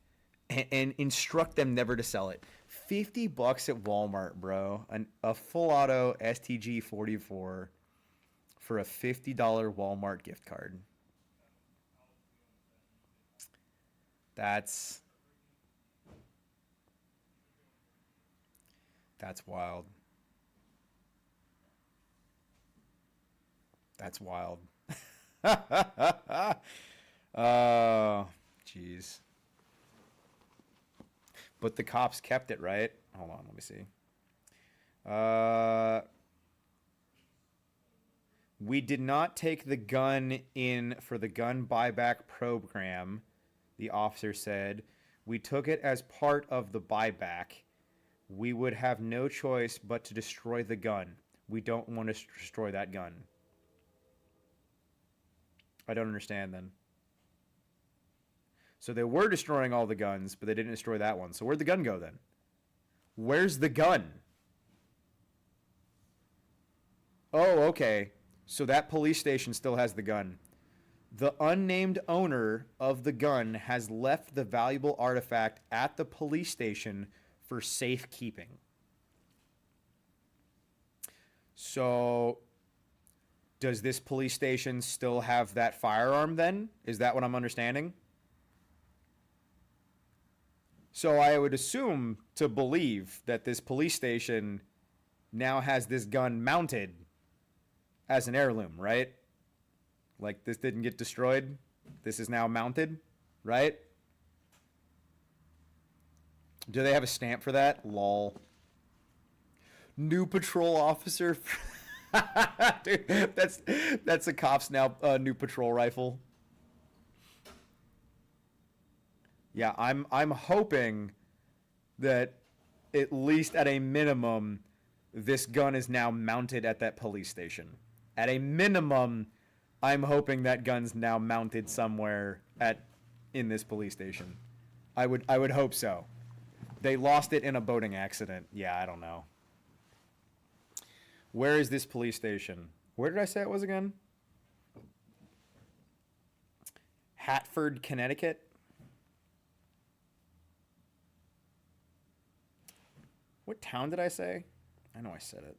and instruct them never to sell it. $50 at Walmart, bro. A full auto STG 44 for a $50 Walmart gift card. That's wild. That's wild. Oh, jeez. But the cops kept it, right? Hold on, let me see. We did not take the gun in for the gun buyback program, the officer said. We took it as part of the buyback. We would have no choice but to destroy the gun. We don't want to destroy that gun. I don't understand then. So they were destroying all the guns, but they didn't destroy that one. So where'd the gun go then? Where's the gun? Oh, okay. So that police station still has the gun. The unnamed owner of the gun has left the valuable artifact at the police station for safekeeping. So, does this police station still have that firearm then? Is that what I'm understanding? So I would assume to believe that this police station now has this gun mounted as an heirloom, right? Like, this didn't get destroyed. This is now mounted, right? Do they have a stamp for that? Lol. New patrol officer. Dude, that's a cop's now new patrol rifle. Yeah, I'm hoping that at least at a minimum, this gun is now mounted at that police station. At a minimum, I'm hoping that gun's now mounted somewhere in this police station. I would hope so. They lost it in a boating accident. Yeah, I don't know. Where is this police station? Where did I say it was again? Hartford, Connecticut. What town did I say? I know I said it.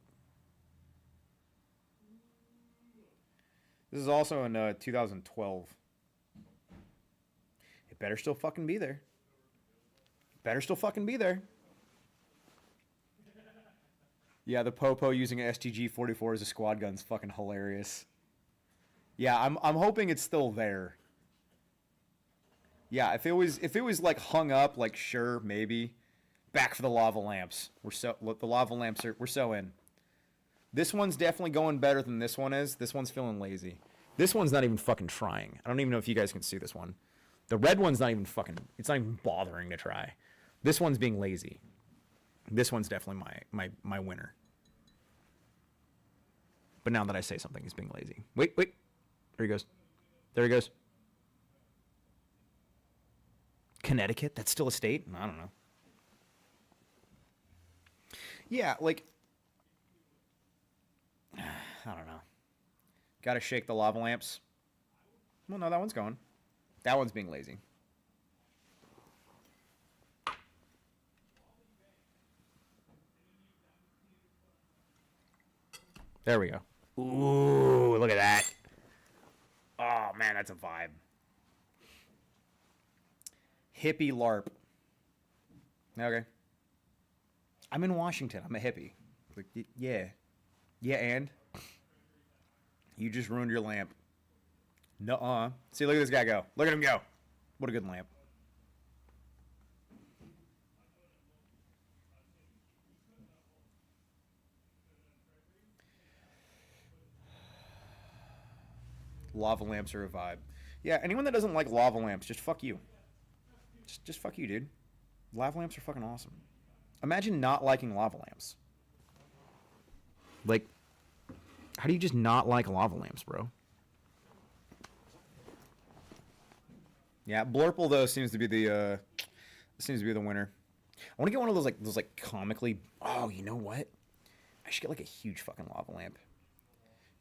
This is also in 2012. It better still fucking be there. Better still fucking be there. Yeah, the Popo using an STG-44 as a squad gun's fucking hilarious. Yeah, I'm hoping it's still there. Yeah, if it was like hung up, like sure, maybe. Back for the lava lamps. We're so in. This one's definitely going better than this one is. This one's feeling lazy. This one's not even fucking trying. I don't even know if you guys can see this one. The red one's not even fucking, it's not even bothering to try. This one's being lazy. This one's definitely my winner. But now that I say something, he's being lazy. Wait. There he goes. There he goes. Connecticut? That's still a state? I don't know. Yeah, like, I don't know. Gotta shake the lava lamps. Well, no, that one's going. That one's being lazy. There we go. Ooh, look at that. Oh, man, that's a vibe. Hippie LARP. Okay. I'm in Washington. I'm a hippie. Like, yeah. Yeah, and? You just ruined your lamp. Nuh-uh. See, look at this guy go. Look at him go. What a good lamp. Lava lamps are a vibe. Yeah, anyone that doesn't like lava lamps, just fuck you. Just fuck you, dude. Lava lamps are fucking awesome. Imagine not liking lava lamps. Like, how do you just not like lava lamps, bro? Yeah, Blurple though seems to be the winner. I want to get one of those comically. Oh, you know what? I should get like a huge fucking lava lamp.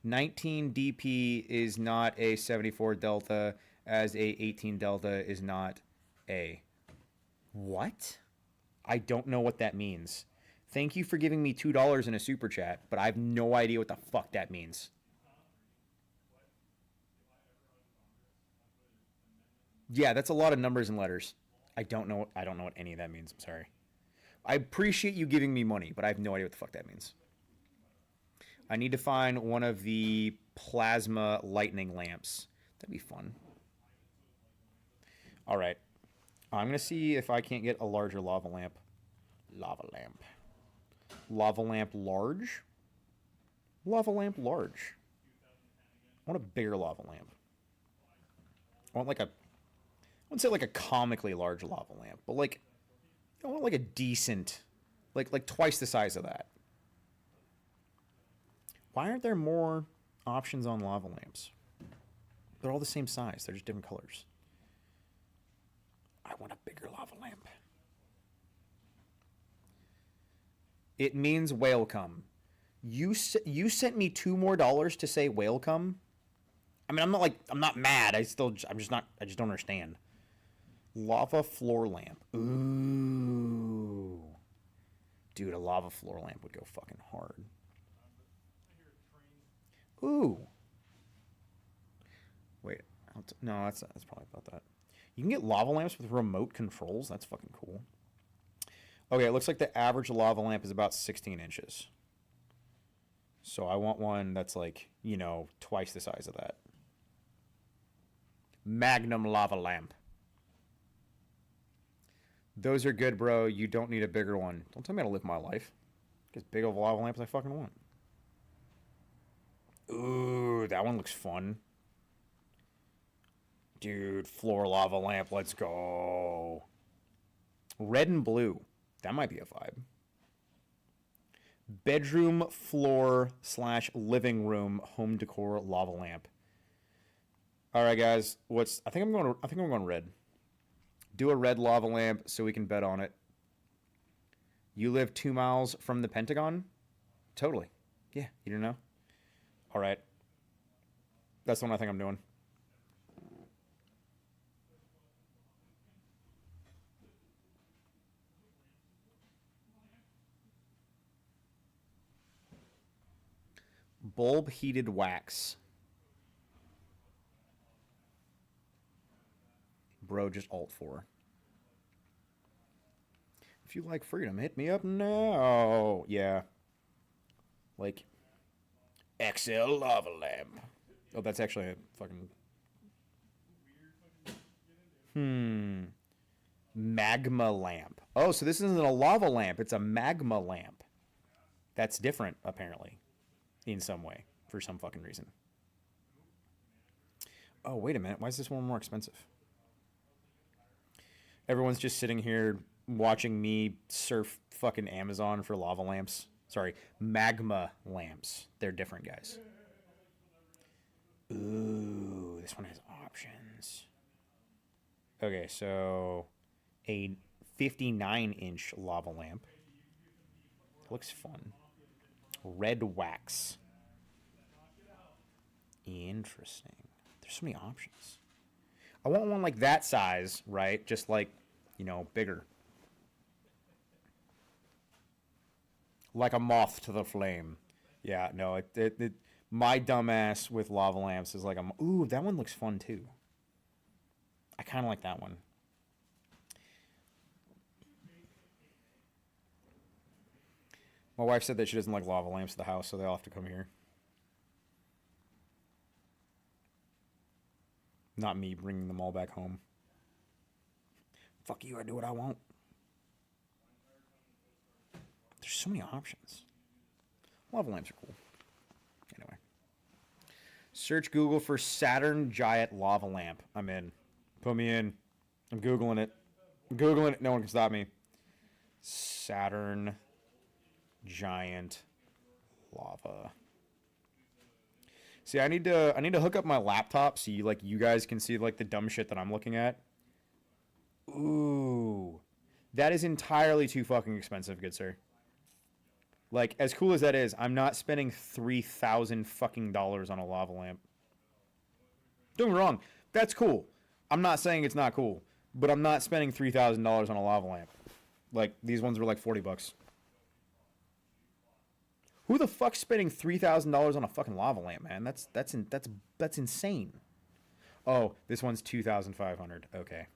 19 DP is not a 74 Delta, as a 18 Delta is not a. What? I don't know what that means. Thank you for giving me $2 in a super chat, but I have no idea what the fuck that means. Yeah, that's a lot of numbers and letters. I don't know what any of that means. I'm sorry. I appreciate you giving me money, but I have no idea what the fuck that means. I need to find one of the plasma lightning lamps. That'd be fun. All right. I'm going to see if I can't get a larger lava lamp. Lava lamp. Lava lamp large? Lava lamp large. I want a bigger lava lamp. I want like a... I wouldn't say like a comically large lava lamp, but like... I want like a decent... Like twice the size of that. Why aren't there more options on lava lamps? They're all the same size. They're just different colors. I want a bigger lava lamp. It means whale cum. You sent me $2 more to say whale cum? I mean, I'm not mad. I just don't understand. Lava floor lamp. Ooh. Dude, a lava floor lamp would go fucking hard. Ooh. Wait. No, that's probably about that. You can get lava lamps with remote controls. That's fucking cool. Okay, it looks like the average lava lamp is about 16 inches. So I want one that's like, you know, twice the size of that. Magnum lava lamp. Those are good, bro. You don't need a bigger one. Don't tell me how to live my life. Get as big of a lava lamp as I fucking want. Ooh, that one looks fun. Dude, floor lava lamp, let's go. Red and blue. That might be a vibe. Bedroom, floor / living room, home decor lava lamp. All right, guys. I think I'm going red. Do a red lava lamp so we can bet on it. You live 2 miles from the Pentagon? Totally. Yeah, you don't know? All right. That's the one I think I'm doing. Bulb heated wax. Bro, just alt 4. If you like freedom, hit me up now. Yeah. Like, XL lava lamp. Oh, that's actually a fucking... Magma lamp. Oh, so this isn't a lava lamp. It's a magma lamp. That's different, apparently. In some way. For some fucking reason. Oh, wait a minute. Why is this one more expensive? Everyone's just sitting here watching me surf fucking Amazon for lava lamps. Sorry, magma lamps. They're different, guys. Ooh, this one has options. Okay, so a 59-inch lava lamp. That looks fun. Red wax. Interesting. There's so many options. I want one like that size, right? Just like, you know, bigger. Like a moth to the flame. Yeah, no, my dumbass with lava lamps is like a... Ooh, that one looks fun too. I kind of like that one. My wife said that she doesn't like lava lamps at the house, so they all have to come here. Not me bringing them all back home. Fuck you, I do what I want. There's so many options. Lava lamps are cool. Anyway. Search Google for Saturn Giant Lava Lamp. I'm in. Put me in. I'm Googling it. I'm Googling it. No one can stop me. Saturn Giant Lava. See, I need to hook up my laptop so you guys can see like the dumb shit that I'm looking at. Ooh. That is entirely too fucking expensive, good sir. Like, as cool as that is, I'm not spending $3,000 fucking dollars on a lava lamp. Don't get me wrong, that's cool. I'm not saying it's not cool, but I'm not spending $3,000 on a lava lamp. Like, these ones were like $40. Who the fuck's spending $3,000 on a fucking lava lamp, man? That's insane. Oh, this one's $2,500. Okay.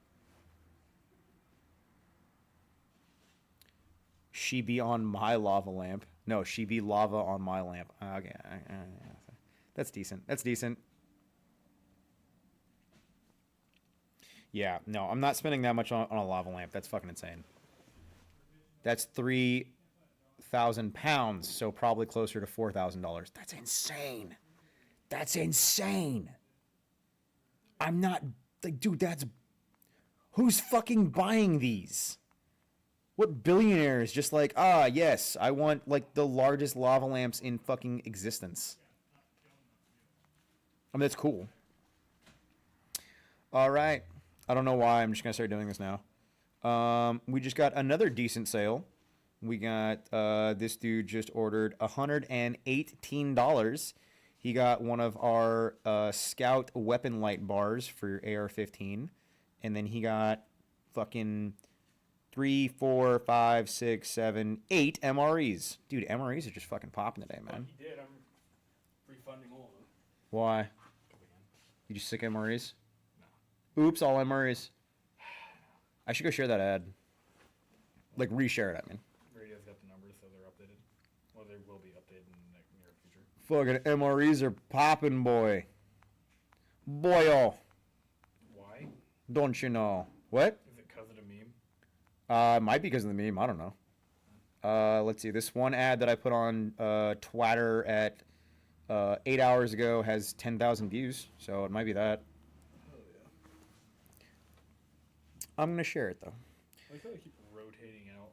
She be on my lava lamp. No, she be lava on my lamp. Okay. That's decent. That's decent. Yeah, no, I'm not spending that much on a lava lamp. That's fucking insane. That's 3,000 pounds, so probably closer to $4,000. That's insane. That's insane. I'm not, like, dude, that's... Who's fucking buying these? What billionaire is just like, yes, I want, like, the largest lava lamps in fucking existence? I mean, that's cool. All right. I don't know why. I'm just going to start doing this now. We just got another decent sale. We got, this dude just ordered $118. He got one of our Scout weapon light bars for AR-15. And then he got fucking 3, 4, 5, 6, 7, 8 MREs. Dude, MREs are just fucking popping today, man. He did. I'm refunding all of them. Why? You just sick MREs? No. Oops, all MREs. I should go share that ad. Like, reshare it, I mean. Radio's got the numbers, so they're updated. Well, they will be updated in the near future. Fucking MREs are popping, boy. Boyo. Why? Don't you know? What? Is it because of the meme? Might be because of the meme. I don't know. Let's see. This one ad that I put on Twitter at 8 hours ago has 10,000 views, so it might be that. Oh yeah. I'm gonna share it though. I feel like keep rotating out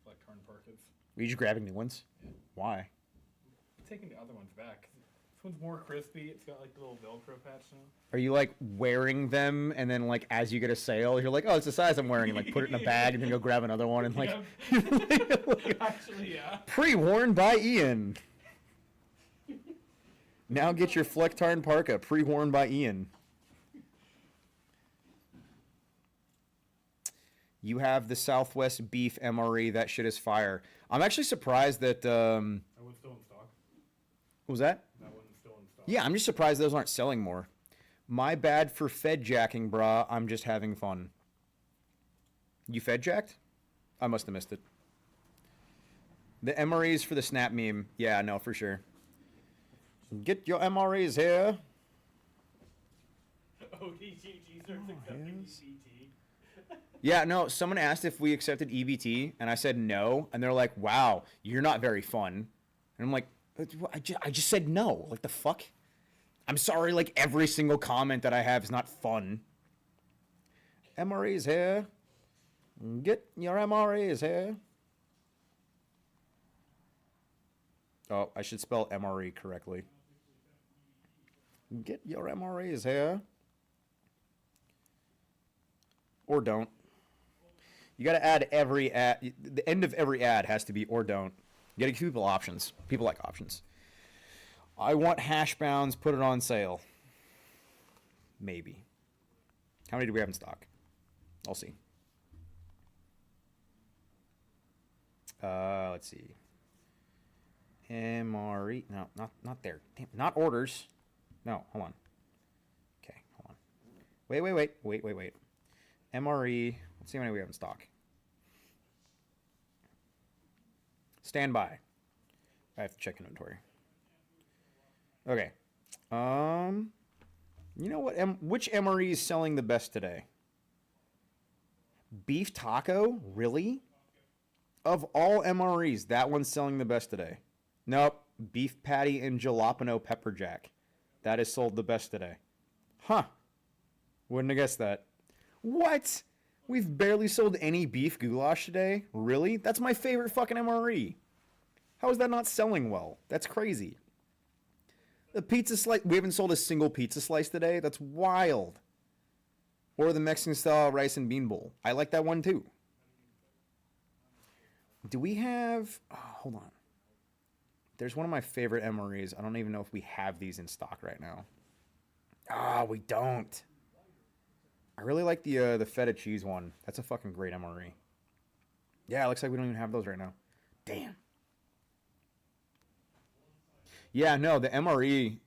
Flectarn Parkets. Are you just grabbing new ones? Yeah. Why? I'm taking the other ones back. This one's more crispy. It's got like the little Velcro patch now. Are you like wearing them and then like as you get a sale, you're like, oh, it's the size I'm wearing, and like put it in a bag and then go grab another one and like. Actually, yeah. Pre-worn by Ian. Now get your Flectarn parka pre-worn by Ian. You have the Southwest Beef MRE. That shit is fire. I'm actually surprised that. That one's still in stock. What was that? That one's still in stock. Yeah, I'm just surprised those aren't selling more. My bad for fed jacking, brah. I'm just having fun. You fed jacked? I must have missed it. The MREs for the Snap meme. Yeah, no, for sure. Get your MREs here. OTGG starts accepting EBT. Yeah, no, someone asked if we accepted EBT, and I said no, and they're like, wow, you're not very fun. And I'm like, I just said no. Like, the fuck? I'm sorry, like, every single comment that I have is not fun. MREs here. Get your MREs here. Oh, I should spell MRE correctly. Get your MREs here. Or don't. You got to add every ad. The end of every ad has to be or don't. You got to give people options. People like options. I want hash browns. Put it on sale. Maybe. How many do we have in stock? I'll see. Let's see. MRE. No, not there. Damn, not orders. No, hold on. Okay, hold on. Wait. MRE. Let's see how many we have in stock. Stand by. I have to check inventory. Okay. You know what? Which MRE is selling the best today? Beef taco? Really? Of all MREs, that one's selling the best today. Nope. Beef patty and jalapeno pepper jack. That is sold the best today. Huh. Wouldn't have guessed that. What? We've barely sold any beef goulash today? Really? That's my favorite fucking MRE. How is that not selling well? That's crazy. The pizza slice, we haven't sold a single pizza slice today? That's wild. Or the Mexican style rice and bean bowl. I like that one too. Do we have, oh, hold on. There's one of my favorite MREs. I don't even know if we have these in stock right now. Ah, we don't. I really like the feta cheese one. That's a fucking great MRE. Yeah, it looks like we don't even have those right now. Damn. Yeah, no, the MRE.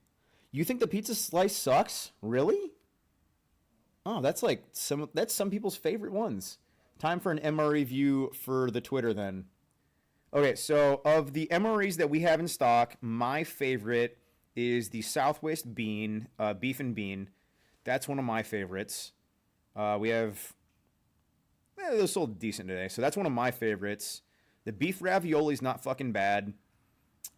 You think the pizza slice sucks? Really? Oh, that's like some people's favorite ones. Time for an MRE review for the Twitter then. Okay, so of the MREs that we have in stock, my favorite is the Southwest Bean, Beef and Bean. That's one of my favorites. We have, those sold decent today, so that's one of my favorites. The beef ravioli is not fucking bad.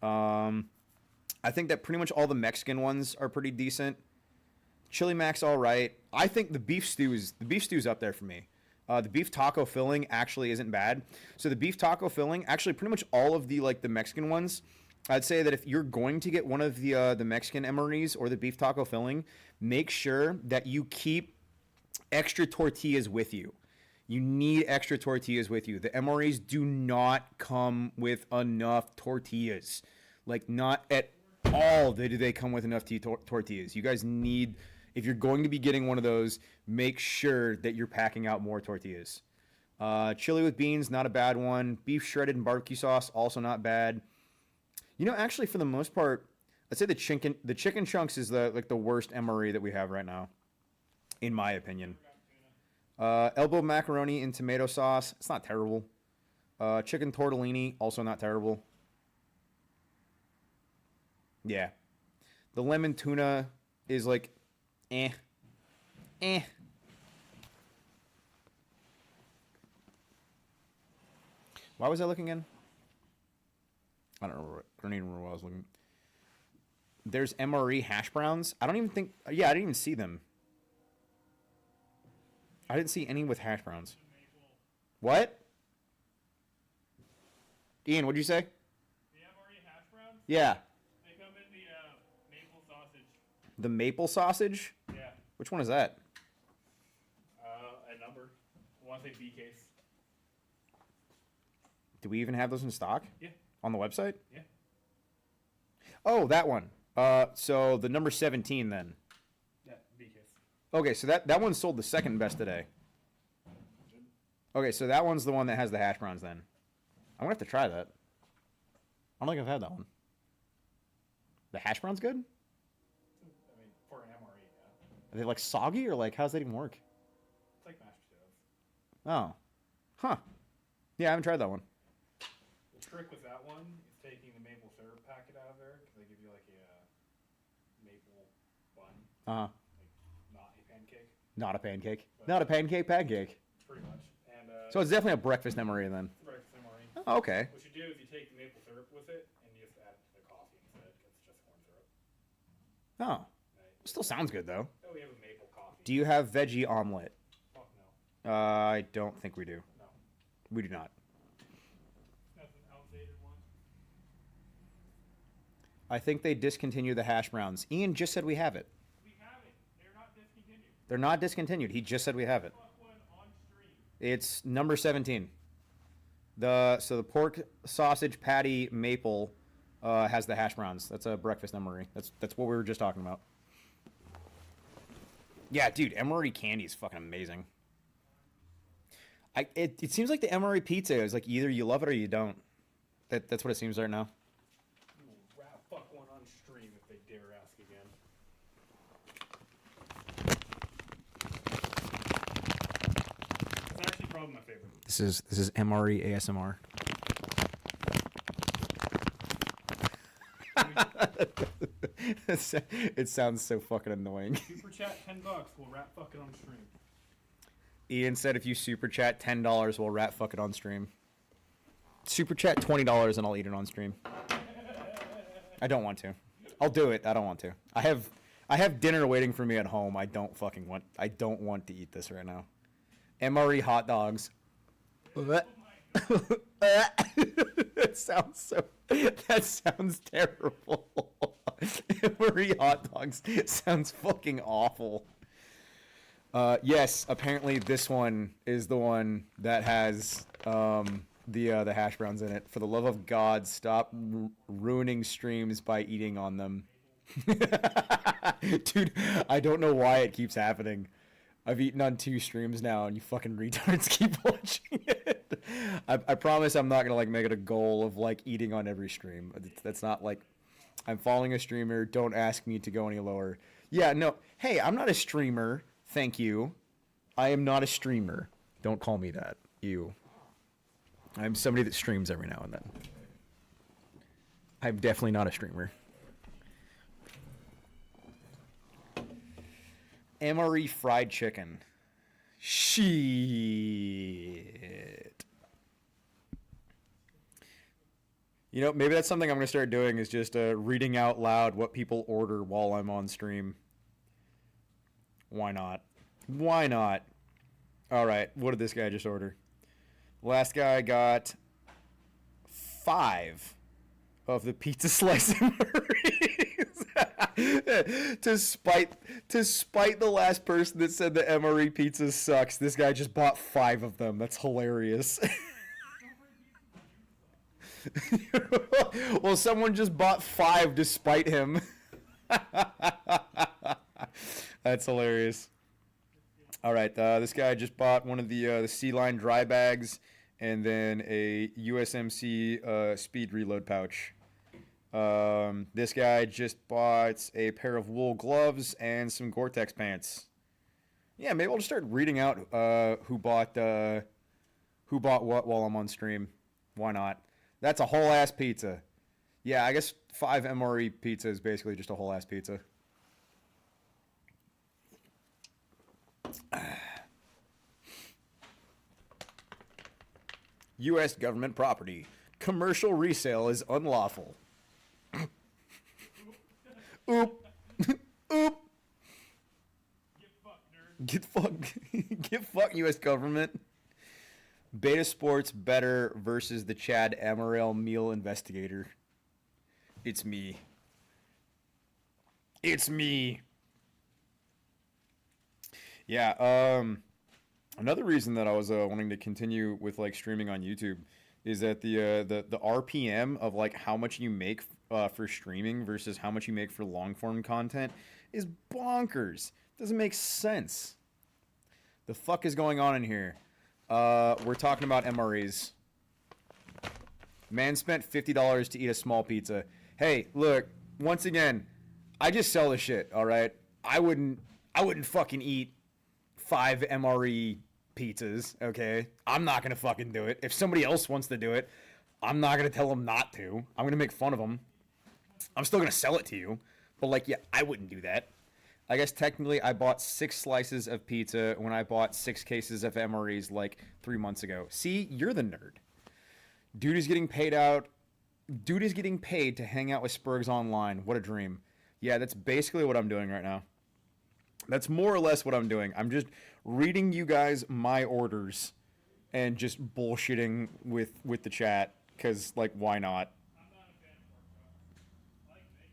I think that pretty much all the Mexican ones are pretty decent. Chili Mac's all right. I think the beef stew's up there for me. The beef taco filling actually isn't bad. So the beef taco filling, actually pretty much all of the Mexican ones, I'd say that if you're going to get one of the Mexican MREs or the beef taco filling, make sure that you keep extra tortillas with you. You need extra tortillas with you. The MREs do not come with enough tortillas. Like, not at all do they come with enough tortillas. You guys need, if you're going to be getting one of those, make sure that you're packing out more tortillas. Chili with beans, not a bad one. Beef shredded and barbecue sauce, also not bad. You know, actually, for the most part, I'd say the chicken chunks is the worst MRE that we have right now, in my opinion. Elbow macaroni and tomato sauce, it's not terrible. Chicken tortellini, also not terrible. Yeah. The lemon tuna is like, eh. Why was I looking in? I don't even remember what I was looking. There's MRE hash browns. I don't even think. Yeah, I didn't even see them. I didn't see any with hash browns. What? Ian, what'd you say? The MRE hash browns? Yeah. They come in the maple sausage. The maple sausage? Yeah. Which one is that? A number. I want to say B case. Do we even have those in stock? Yeah. On the website? Yeah. Oh, that one. So the number 17 then. Yeah, B case. Okay, so that one sold the second best today. Okay, so that one's the one that has the hash browns then. I'm gonna have to try that. I don't think I've had that one. The hash brown's good? I mean, for an MRE, yeah. Are they like soggy or like how's that even work? It's like mashed potatoes. Oh. Huh. Yeah, I haven't tried that one. The trick with that one is taking the maple syrup packet out of there because they give you like a maple bun. Uh-huh. Like, not a pancake. Not a pancake. Not a pancake. Pretty much. And So it's definitely a breakfast MRE then. breakfast MRE. Oh, okay. What you do is you take the maple syrup with it and you just add it to the coffee instead because it's just corn syrup. Oh. Right? Still sounds good though. Oh, we have a maple coffee. Do you have veggie omelet? Fuck no. I don't think we do. No. We do not. That's an outdated one. I think they discontinued the hash browns. Ian just said we have it. We have it. They're not discontinued. They're not discontinued. He just said we have it. Fuck one on stream. It's number 17. So the pork sausage patty maple has the hash browns. That's a breakfast MRE. That's what we were just talking about. Yeah, dude, MRE candy is fucking amazing. It seems like the MRE pizza is like either you love it or you don't. That's what it seems right now. We will rap fuck one on stream if they dare ask again. It's actually probably my favorite. This is MRE ASMR. It sounds so fucking annoying. Super chat $10. We'll rap fuck it on stream. Ian said if you super chat $10, we'll rat fuck it on stream. Super chat $20 and I'll eat it on stream. I don't want to. I'll do it. I don't want to. I have dinner waiting for me at home. I don't want to eat this right now. MRE hot dogs. That sounds terrible. MRE hot dogs sounds fucking awful. Yes, apparently this one is the one that has the hash browns in it. For the love of God, stop ruining streams by eating on them. Dude, I don't know why it keeps happening. I've eaten on 2 streams now, and you fucking retards keep watching it. I promise I'm not gonna like make it a goal of like eating on every stream. That's not like I'm following a streamer. Don't ask me to go any lower. Yeah, no. Hey, I'm not a streamer. Thank you. I am not a streamer. Don't call me that. You. I'm somebody that streams every now and then. I'm definitely not a streamer. MRE fried chicken. Shit. You know, maybe that's something I'm going to start doing is just reading out loud what people order while I'm on stream. Why not? Why not? All right, what did this guy just order? Last guy got 5 of the pizza slice MREs. to spite the last person that said the MRE pizza sucks, this guy just bought 5 of them. That's hilarious. Well, someone just bought 5 to spite him. That's hilarious. All right, this guy just bought one of the Sea Line dry bags and then a USMC speed reload pouch. This guy just bought a pair of wool gloves and some Gore-Tex pants. Yeah, maybe I'll just start reading out who bought what while I'm on stream. Why not? That's a whole ass pizza. Yeah, I guess 5 MRE pizza is basically just a whole ass pizza. U.S. government property. Commercial resale is unlawful. Oop. Oop. Get fucked, nerd. Get fucked. Get fucked, U.S. government. Beta Sports better versus the Chad Amaral meal investigator. It's me. It's me. Yeah, another reason that I was wanting to continue with like streaming on YouTube is that the RPM of like how much you make for streaming versus how much you make for long form content is bonkers. Doesn't make sense. The fuck is going on in here? We're talking about MREs. Man spent $50 to eat a small pizza. Hey, look, once again, I just sell the shit, all right? I wouldn't fucking eat 5 MRE pizzas, okay? I'm not gonna fucking do it. If somebody else wants to do it, I'm not gonna tell them not to. I'm gonna make fun of them. I'm still gonna sell it to you. But like, yeah, I wouldn't do that. I guess technically I bought 6 slices of pizza when I bought 6 cases of MREs like 3 months ago. See, you're the nerd. Dude is getting paid to hang out with Spurgs online. What a dream. Yeah, that's basically what I'm doing right now. That's more or less what I'm doing. I'm just reading you guys my orders and just bullshitting with the chat because, like, why not? I'm not a fan of pork chop. I like bacon.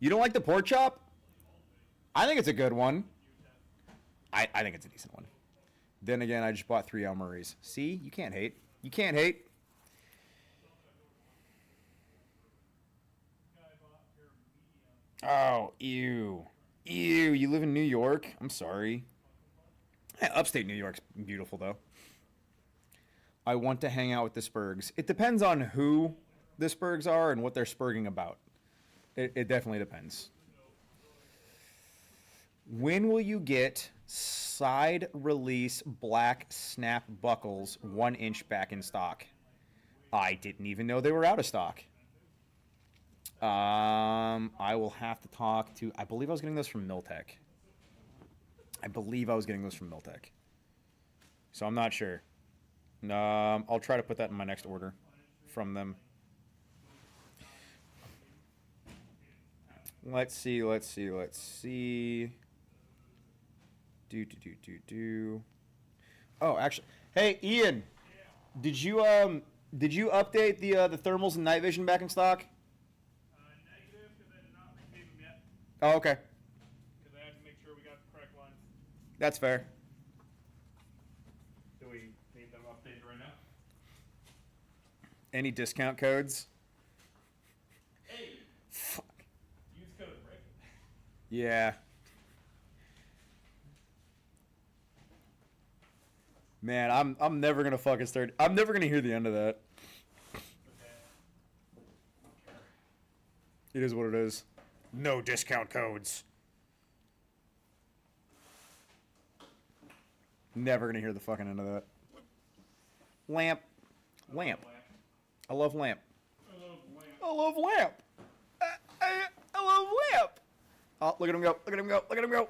You don't like the pork chop? I think it's a good one. I think it's a decent one. Then again, I just bought 3 Elmerys. See? You can't hate. You can't hate. Oh, ew. Ew, you live in New York? I'm sorry. Upstate New York's beautiful, though. I want to hang out with the Spurgs. It depends on who the Spurgs are and what they're spurging about. It definitely depends. When will you get side release black snap buckles 1 inch back in stock? I didn't even know they were out of stock. I will have to talk to, I believe I was getting those from Miltech. So I'm not sure. I'll try to put that in my next order from them. Let's see. Oh, actually, hey Ian, did you update the thermals and night vision back in stock? Negative, because I did not receive them yet. Oh, okay. Because I had to make sure we got the correct ones. That's fair. Do we need them updated right now? Any discount codes? Hey, Fuck. use code Rick. Yeah. Man, I'm never gonna fucking start. I'm never gonna hear the end of that. Okay. It is what it is. No discount codes. Never gonna hear the fucking end of that. Lamp. I love lamp. I love lamp. I love lamp. Oh, look at him go.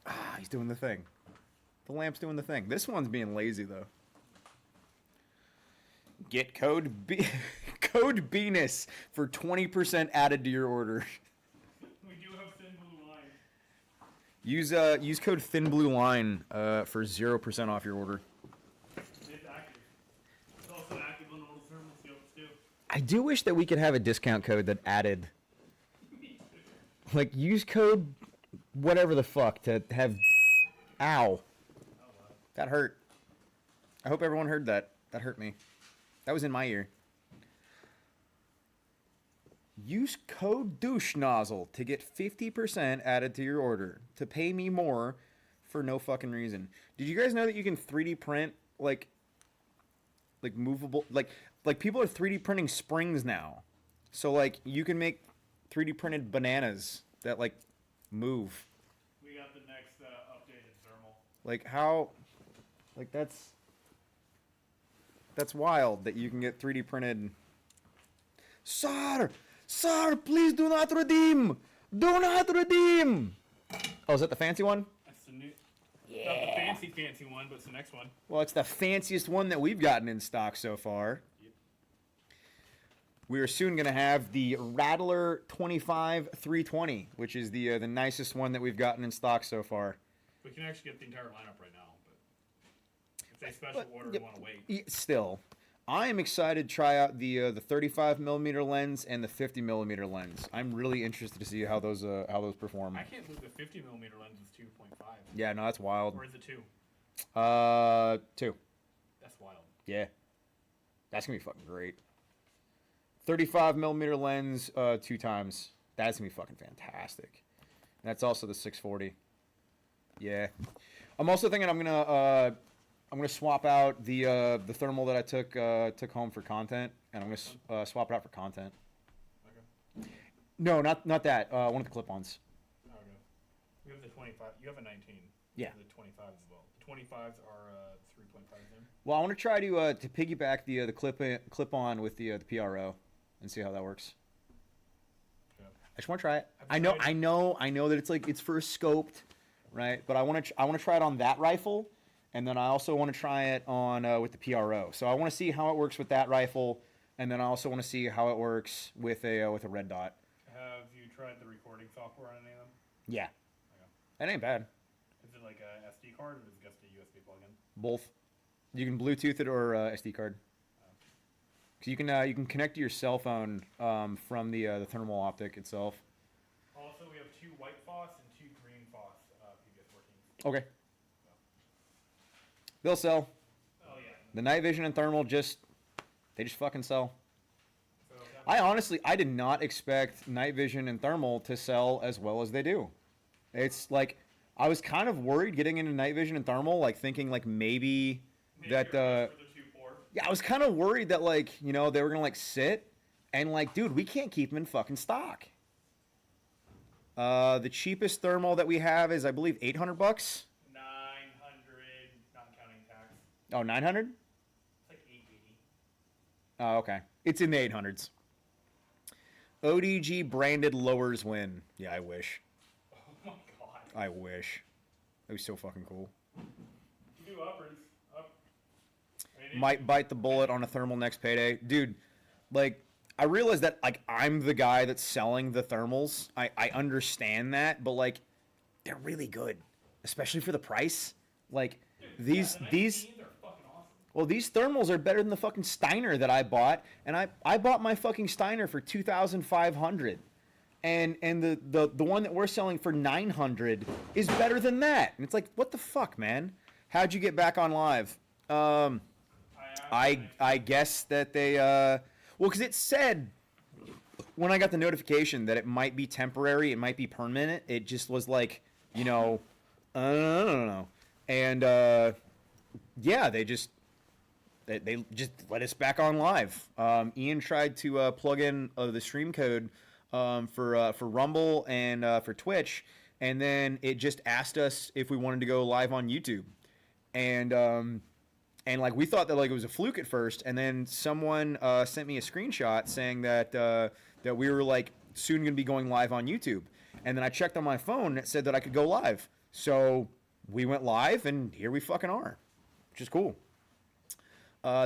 Ah, he's doing the thing. The lamp's doing the thing. This one's being lazy though. Get code code Venus for 20% added to your order. We do have thin blue line. Use code Thin Blue Line for 0% off your order. It's active. It's also active on all the thermal seals too. I do wish that we could have a discount code that added, like, use code whatever the fuck to have. Ow. That hurt. I hope everyone heard that. That hurt me. That was in my ear. Use code douche nozzle to get 50% added to your order to pay me more for no fucking reason. Did you guys know that you can 3D print like movable, like people are 3D printing springs now. So like you can make 3D printed bananas that like move. We got the next updated thermal. Like how, like that's wild that you can get 3D printed. Sir, please do not redeem. Do not redeem. Oh, is that the fancy one? That's the new. Yeah. Not the fancy one, but it's the next one. Well, it's the fanciest one that we've gotten in stock so far. Yep. We are soon going to have the Rattler 25 320, which is the nicest one that we've gotten in stock so far. We can actually get the entire lineup right now, but if they special order, you want to wait. Still, I am excited to try out the 35mm lens and the 50mm lens. I'm really interested to see how those perform. I can't believe the 50mm lens is 2.5. Yeah, no, that's wild. Or is it 2? 2. That's wild. Yeah, that's gonna be fucking great. 35mm lens, 2 times. That's gonna be fucking fantastic. And that's also the 640. Yeah, I'm also thinking I'm gonna swap out the thermal that I took home for content, and I'm gonna swap it out for content. Okay. No, not that. One of the clip-ons. Okay. We have the 25. You have a 19. Yeah. The 25s as well. The 25s are 3.5 then. Well, I want to try to piggyback the clip-on with the PRO and see how that works. Yeah. I just want to try it. I know that it's first scoped, right? But I want to try it on that rifle, and then I also want to try it on with the PRO. So I want to see how it works with that rifle, and then I also want to see how it works with a red dot. Have you tried the recording software on any of them? Yeah. Okay. That ain't bad. Is it like a SD card or is it just a USB plug-in? Both. You can Bluetooth it or SD card. So you can connect to your cell phone from the thermal optic itself. Also, we have 2 white FOSS and 2 green FOSS PBS14s. Okay. They'll sell. Oh yeah. The night vision and thermal just fucking sell. So I did not expect night vision and thermal to sell as well as they do. It's like I was kind of worried getting into night vision and thermal, like thinking like maybe that yeah, I was kind of worried that like, you know, they were going to like sit and like, dude, we can't keep them in fucking stock. The cheapest thermal that we have is I believe $800. 900, not counting tax. Oh, 900? It's like 880. Oh, okay. It's in the 800s. ODG branded lowers win. Yeah, I wish. Oh my god. I wish. That'd be so fucking cool. You do uppers. Up. Might bite the bullet on a thermal next payday. Dude, like, I realize that, like, I'm the guy that's selling the thermals. I understand that, but, like, they're really good. Especially for the price. Like, Dude, these... are fucking awesome. Well, these thermals are better than the fucking Steiner that I bought, and I bought my fucking Steiner for $2,500, and the one that we're selling for $900 is better than that. And it's like, what the fuck, man? How'd you get back on live? I guess that they well, because it said when I got the notification that it might be temporary, it might be permanent. It just was like, you know, I don't know, and yeah, they just let us back on live. Ian tried to plug in the stream code for Rumble and for Twitch, and then it just asked us if we wanted to go live on YouTube, and like we thought that like it was a fluke at first, and then someone sent me a screenshot saying that that we were like soon going to be going live on YouTube, and then I checked on my phone and it said that I could go live, so we went live, and here we fucking are, which is cool.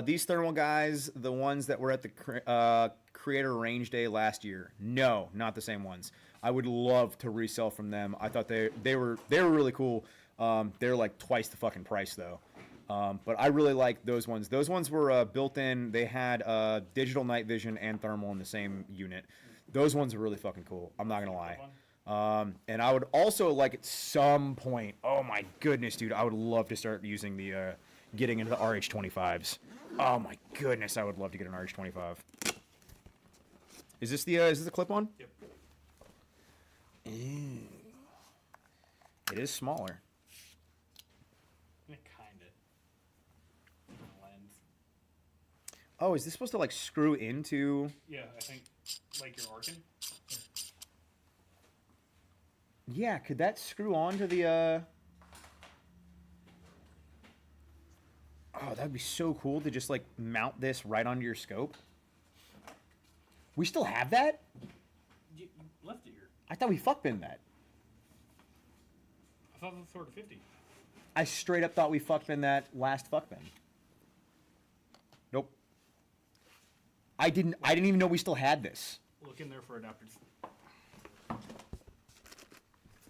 These thermal guys, the ones that were at the Creator Range Day last year, no, not the same ones. I would love to resell from them. I thought they were really cool. They're like twice the fucking price though. But I really like those ones. Those ones were built in. They had digital night vision and thermal in the same unit. Those ones are really fucking cool. I'm not gonna lie. And I would also like at some point. Oh my goodness, dude! I would love to start using the getting into the RH25s. Oh my goodness, I would love to get an RH25. Is this the clip on? Yep. Ew. It is smaller. Kinda. Lens. Oh, is this supposed to like screw into? Yeah, I think like your Arkin. Yeah, could that screw on to the Oh, that'd be so cool to just like mount this right onto your scope. We still have that? You left it here. I thought we fuck binned that. I thought it was sort of 50. I straight up thought we fuck bin that last fuck bin. Nope. I didn't even know we still had this. Look in there for adapters.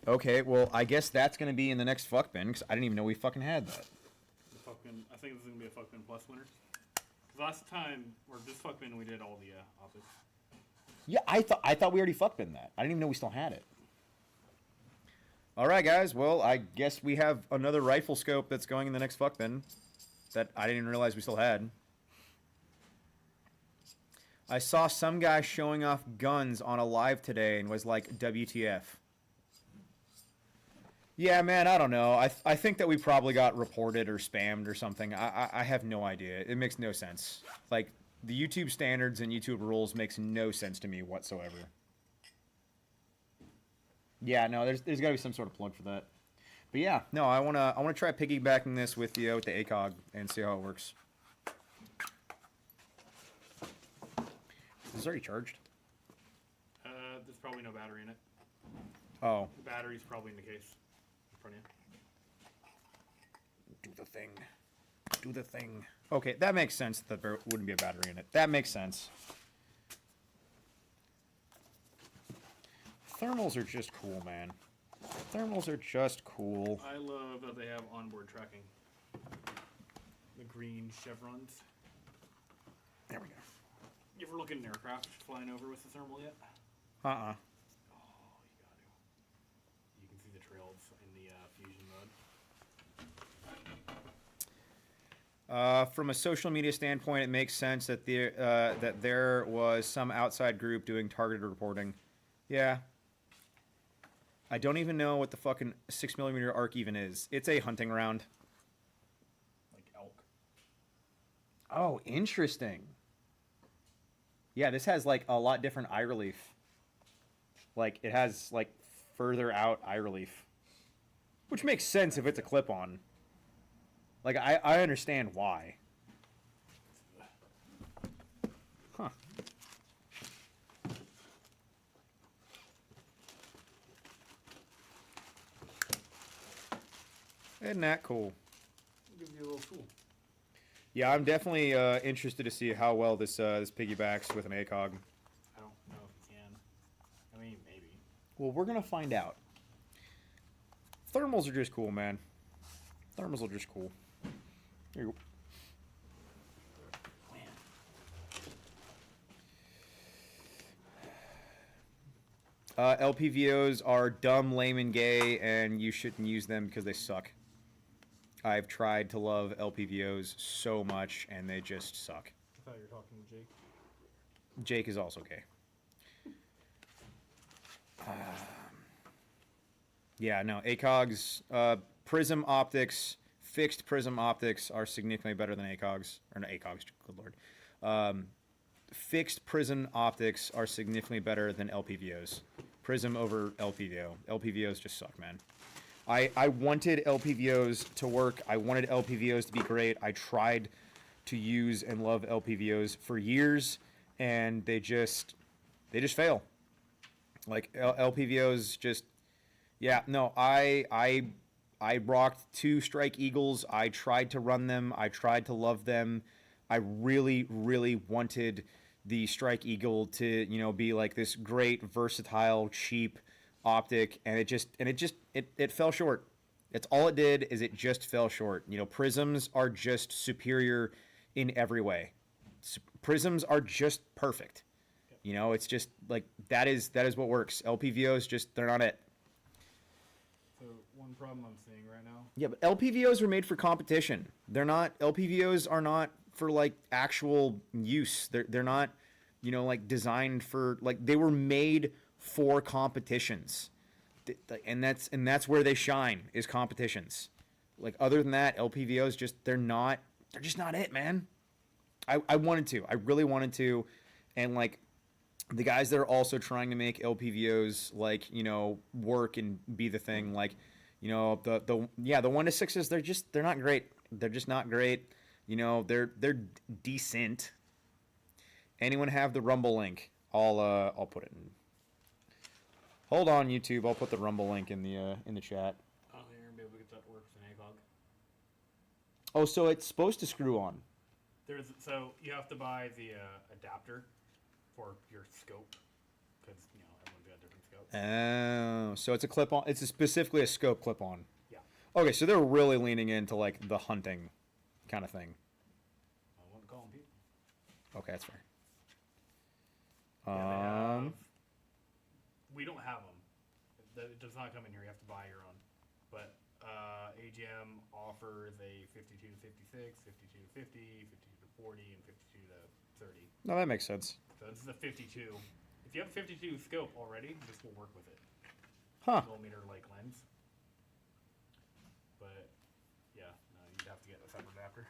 Okay, well, I guess that's gonna be in the next fuck bin because I didn't even know we fucking had that. The fuck bin. I think this is gonna be a fuck bin plus winner. Cause last time, or this fuck bin, we did all the optics. Yeah, I thought we already fuck bin that. I didn't even know we still had it. All right, guys. Well, I guess we have another rifle scope that's going in the next fuck bin that I didn't even realize we still had. I saw some guy showing off guns on a live today and was like, WTF. Yeah, man, I don't know. I think that we probably got reported or spammed or something. I have no idea. It makes no sense. Like, the YouTube standards and YouTube rules makes no sense to me whatsoever. Yeah, no, there's got to be some sort of plug for that. But yeah, no, I wanna try piggybacking this with the ACOG and see how it works. Is this already charged? There's probably no battery in it. Oh. The battery's probably in the case in front of you. Do the thing. Do the thing. Okay, that makes sense that there wouldn't be a battery in it. That makes sense. Thermals are just cool, man. Thermals are just cool. I love that they have onboard tracking. The green chevrons. There we go. You ever look at an aircraft flying over with the thermal yet? Uh-uh. Oh, you got to. You can see the trails in the fusion mode. From a social media standpoint, it makes sense that there was some outside group doing targeted reporting. Yeah. I don't even know what the fucking 6mm arc even is. It's a hunting round. Like elk. Oh, interesting. Yeah, this has like a lot different eye relief. Like it has like further out eye relief. Which makes sense if it's a clip-on. Like I understand why. Huh. Isn't that cool? Gives you a little tool. Yeah, I'm definitely interested to see how well this piggybacks with an ACOG. I don't know if you can. I mean, maybe. Well, we're gonna find out. Thermals are just cool, man. Thermals are just cool. There you go. LPVOs are dumb, lame, and gay, and you shouldn't use them because they suck. I've tried to love LPVOs so much, and they just suck. I thought you were talking to Jake. Jake is also gay. Yeah, no, ACOGs, prism optics, fixed prism optics are significantly better than ACOGs. Or not ACOGs, good lord. Fixed prism optics are significantly better than LPVOs. Prism over LPVO. LPVOs just suck, man. I wanted LPVOs to work. I wanted LPVOs to be great. I tried to use and love LPVOs for years, and they just fail. Like LPVOs just, yeah. No, I rocked 2 Strike Eagles. I tried to run them. I tried to love them. I really, really wanted the Strike Eagle to, be like this great, versatile, cheap optic, and it fell short. It's all it did is it just fell short. Prisms are just superior in every way. Prisms are just perfect. It's just like that is what works. LPVOs they're not it. So one problem I'm seeing right now. Yeah, but LPVOs were made for competition. LPVOs are not for like actual use. They're not, like designed for like they were made for competitions. And that's where they shine is competitions. Like other than that, LPVOs they're just not it, man. I wanted to. I really wanted to, and like the guys that are also trying to make LPVOs like, work and be the thing, like, the 1-6s, they're not great. They're just not great. They're decent. Anyone have the Rumble link? I'll put it in. Hold on, YouTube. I'll put the Rumble link in the chat. I don't think you're gonna be able to get that to work with an ACOG. Oh, so it's supposed to screw on. So you have to buy the adapter for your scope because everyone's got different scopes. Oh, so it's a clip-on. It's specifically a scope clip-on. Yeah. Okay, so they're really leaning into like the hunting kind of thing. I wouldn't call them people. Okay, that's fair. Yeah, we don't have them. It does not come in here. You have to buy your own. But AGM offers a 52 to 56, 52 to 50, 52 to 40, and 52 to 30. No, that makes sense. So this is a 52. If you have a 52 scope already, this will work with it. Huh. Millimeter like lens. But yeah, no, you'd have to get a separate adapter.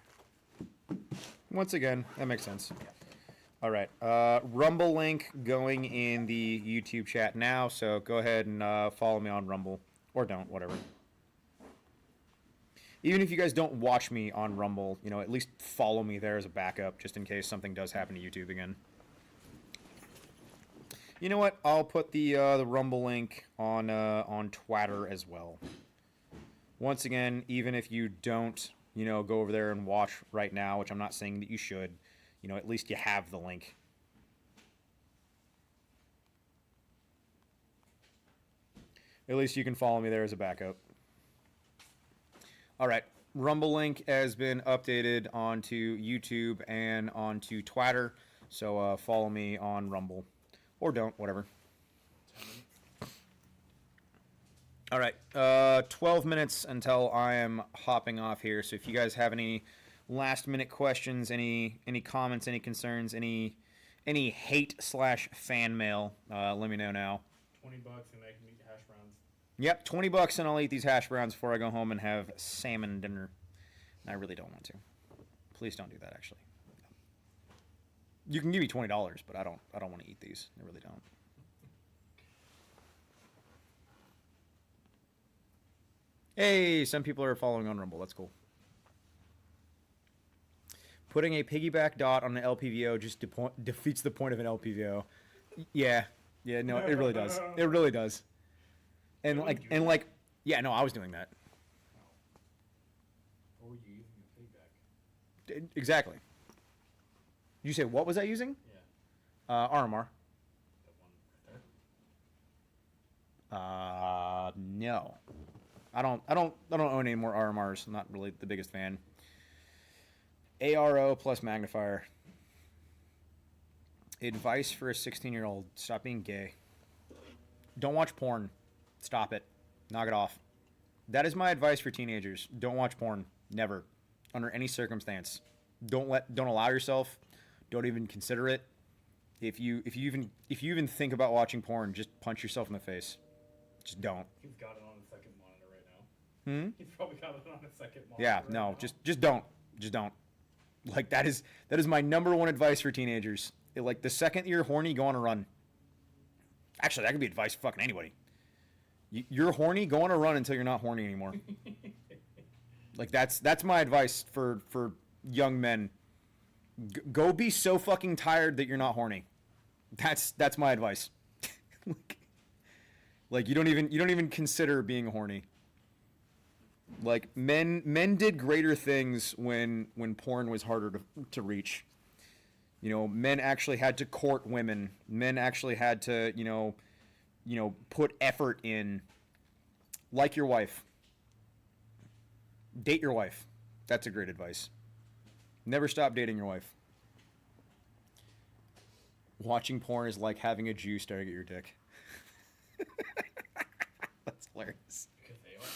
Once again, that makes sense. All right. Rumble link going in the YouTube chat now, so go ahead and follow me on Rumble. Or don't, whatever. Even if you guys don't watch me on Rumble, at least follow me there as a backup, just in case something does happen to YouTube again. You know what? I'll put the Rumble link on Twitter as well. Once again, even if you don't, go over there and watch right now, which I'm not saying that you should, at least you have the link. At least you can follow me there as a backup. All right. Rumble link has been updated onto YouTube and onto Twitter. So follow me on Rumble. Or don't, whatever. All right. 12 minutes until I am hopping off here. So if you guys have any last-minute questions, any comments, any concerns, any hate/fan mail, let me know now. $20 and I can eat hash browns. Yep, $20 and I'll eat these hash browns before I go home and have salmon dinner. And I really don't want to. Please don't do that, actually. You can give me $20, but I don't want to eat these. I really don't. Hey, some people are following on Rumble. That's cool. Putting a piggyback dot on an LPVO just defeats the point of an LPVO. Yeah, no, it really does. It really does. And yeah, no, I was doing that. Or were you using a piggyback? Exactly. You say what was I using? Yeah. RMR. That one right there? No. I don't own any more RMRs. I'm not really the biggest fan. ARO plus magnifier. Advice for a 16-year-old: stop being gay. Don't watch porn. Stop it. Knock it off. That is my advice for teenagers. Don't watch porn. Never. Under any circumstance. Don't allow yourself. Don't even consider it. If you even think about watching porn, just punch yourself in the face. Just don't. He's got it on his second monitor right now. He's probably got it on his second monitor. Yeah, right no, now. just don't. Just don't. Like that is my number one advice for teenagers. Like the second you're horny, go on a run. Actually, that could be advice for fucking anybody. You're horny, go on a run until you're not horny anymore. Like that's my advice for young men. Go be so fucking tired that you're not horny. That's my advice. Like you don't even consider being horny. Like men did greater things when porn was harder to reach. Men actually had to court women. Men actually had to, put effort in. Like your wife. Date your wife. That's a great advice. Never stop dating your wife. Watching porn is like having a Jew staring at your dick. That's hilarious. Because they are.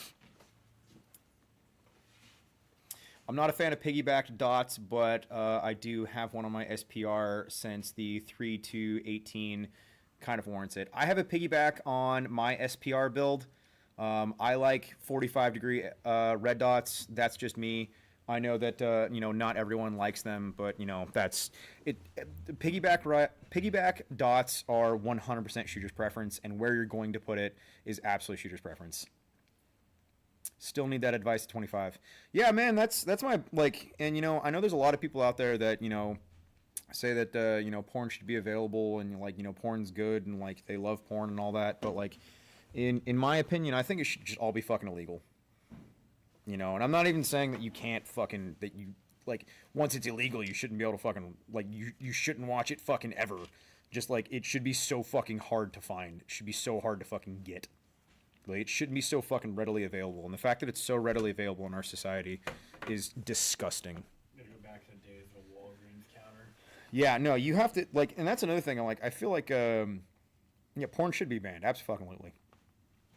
I'm not a fan of piggybacked dots, but I do have one on my SPR since the 3.2.18 kind of warrants it. I have a piggyback on my SPR build. I like 45-degree red dots. That's just me. I know that not everyone likes them, but that's it. Piggyback dots are 100% shooter's preference, and where you're going to put it is absolute shooter's preference. Still need that advice at 25. Yeah, man, that's my and I know there's a lot of people out there that say that porn should be available and porn's good and they love porn and all that, but in my opinion, I think it should just all be fucking illegal. You know, and I'm not even saying that you can't fucking, that you, like, once it's illegal, you shouldn't be able to fucking, like, you shouldn't watch it fucking ever. Just, like, it should be so fucking hard to find. It should be so hard to fucking get. Like, it shouldn't be so fucking readily available. And the fact that it's so readily available in our society is disgusting. Gotta go back to the days of the Walgreens counter. Yeah, no, you have to, like, and that's another thing. I'm like, I feel like, yeah, porn should be banned. Absolutely.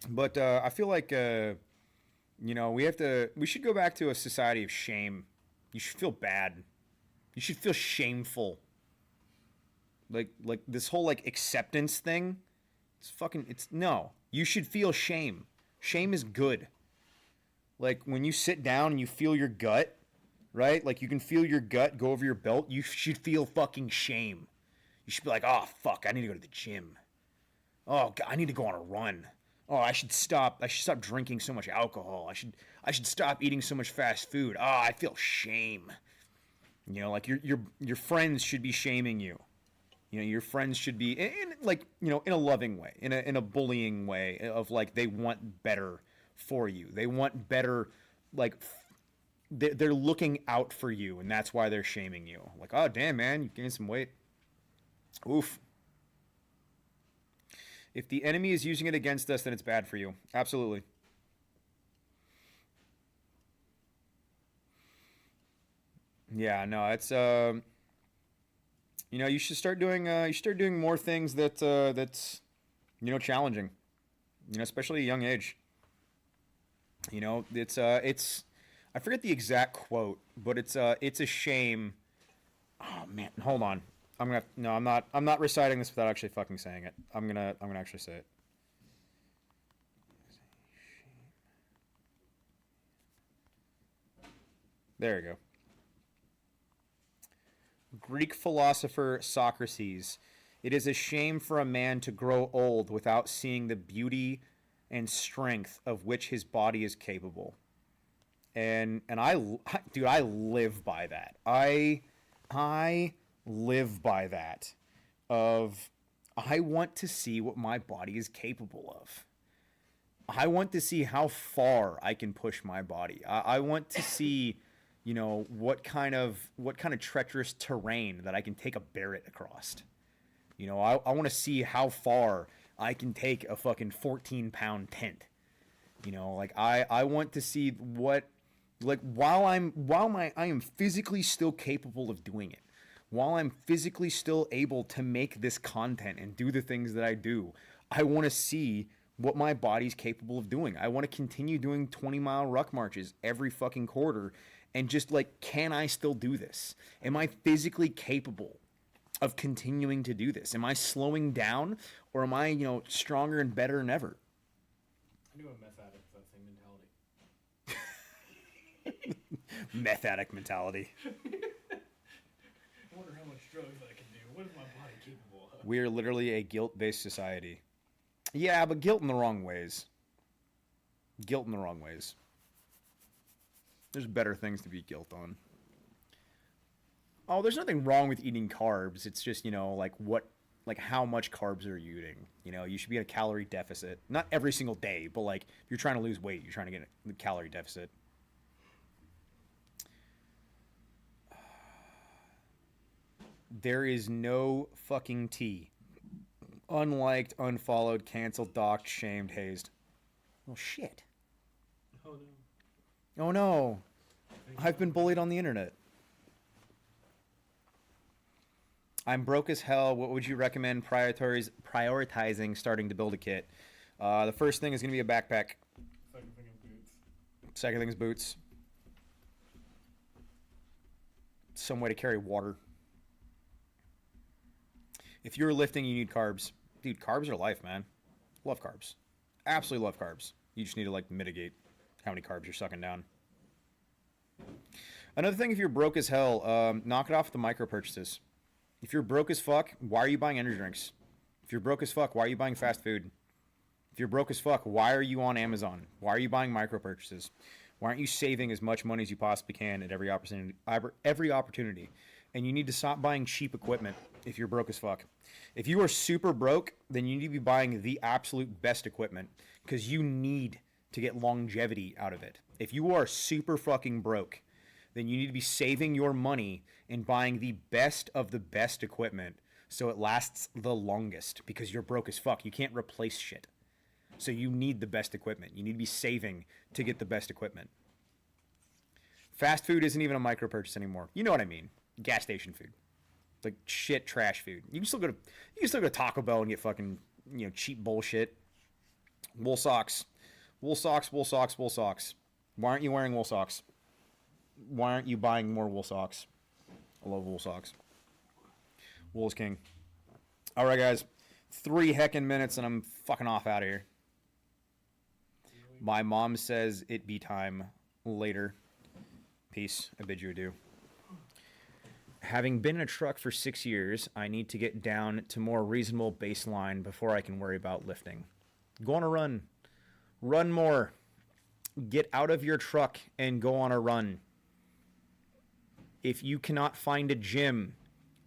But I feel like, you know, we should go back to a society of shame. You should feel bad. You should feel shameful. Like this whole, like, acceptance thing. No. You should feel shame. Shame is good. Like, when you sit down and you feel your gut, right? Like, you can feel your gut go over your belt. You should feel fucking shame. You should be like, oh, fuck, I need to go to the gym. Oh, God, I need to go on a run. Oh, I should stop drinking so much alcohol. I should stop eating so much fast food. Oh, I feel shame. You know, like, your friends should be shaming you. You know, your friends should be in like, you know, in a loving way, in a bullying way of, like, they want better for you. They want better, like, they're looking out for you, and that's why they're shaming you. Like, oh, damn, man, you gained some weight. Oof. If the enemy is using it against us, then it's bad for you. Absolutely. Yeah, no, it's you know, you should start doing more things that's, you know, challenging. You know, especially at a young age. You know, it's I forget the exact quote, but it's a shame. Oh man, hold on. I'm not reciting this without actually fucking saying it. I'm gonna actually say it. There you go. Greek philosopher Socrates. It is a shame for a man to grow old without seeing the beauty and strength of which his body is capable. And dude, I live by that. I live by that. I want to see what my body is capable of. I want to see how far I can push my body. I want to see, you know, what kind of treacherous terrain that I can take a Barrett across. You know, I want to see how far I can take a fucking 14-pound tent. You know, like I want to see what, like, I am physically still capable of doing it. While I'm physically still able to make this content and do the things that I do, I want to see what my body's capable of doing. I want to continue doing 20-mile ruck marches every fucking quarter. And just, like, can I still do this? Am I physically capable of continuing to do this? Am I slowing down, or am I, you know, stronger and better than ever? I knew a meth addict with that same mentality. Meth addict mentality. I wonder how much drugs I can do. What is my body capable of? We are literally a guilt-based society. Yeah, but guilt in the wrong ways. Guilt in the wrong ways. There's better things to be guilt on. Oh, there's nothing wrong with eating carbs. It's just, you know, like how much carbs are you eating? You know, you should be in a calorie deficit. Not every single day, but, like, if you're trying to lose weight, you're trying to get a calorie deficit. There is no fucking tea. Unliked, unfollowed, canceled, docked, shamed, hazed. Oh, shit. Oh, no. Oh no, I've been bullied on the internet. I'm broke as hell. What would you recommend prioritizing starting to build a kit? The first thing is going to be a backpack. Second thing is boots. Second thing is boots. Some way to carry water. If you're lifting, you need carbs. Dude, carbs are life, man. Love carbs. Absolutely love carbs. You just need to, like, mitigate how many carbs you're sucking down. Another thing, if you're broke as hell, knock it off with the micro purchases. If you're broke as fuck, why are you buying energy drinks? If you're broke as fuck, why are you buying fast food? If you're broke as fuck, why are you on Amazon? Why are you buying micro purchases? Why aren't you saving as much money as you possibly can at every opportunity? And you need to stop buying cheap equipment if you're broke as fuck. If you are super broke, then you need to be buying the absolute best equipment because you need to get longevity out of it. If you are super fucking broke, then you need to be saving your money and buying the best of the best equipment so it lasts the longest, because you're broke as fuck. You can't replace shit. So you need the best equipment. You need to be saving to get the best equipment. Fast food isn't even a micro purchase anymore. You know what I mean? Gas station food. It's like shit trash food. You can still go to Taco Bell and get fucking, cheap bullshit. Wool socks. Wool socks, wool socks, wool socks. Why aren't you wearing wool socks? Why aren't you buying more wool socks? I love wool socks. Wool is king. All right, guys. 3 heckin' minutes and I'm fucking off out of here. My mom says it be time later. Peace. I bid you adieu. Having been in a truck for 6 years, I need to get down to more reasonable baseline before I can worry about lifting. Go on a run. Run more. Get out of your truck and go on a run. If you cannot find a gym,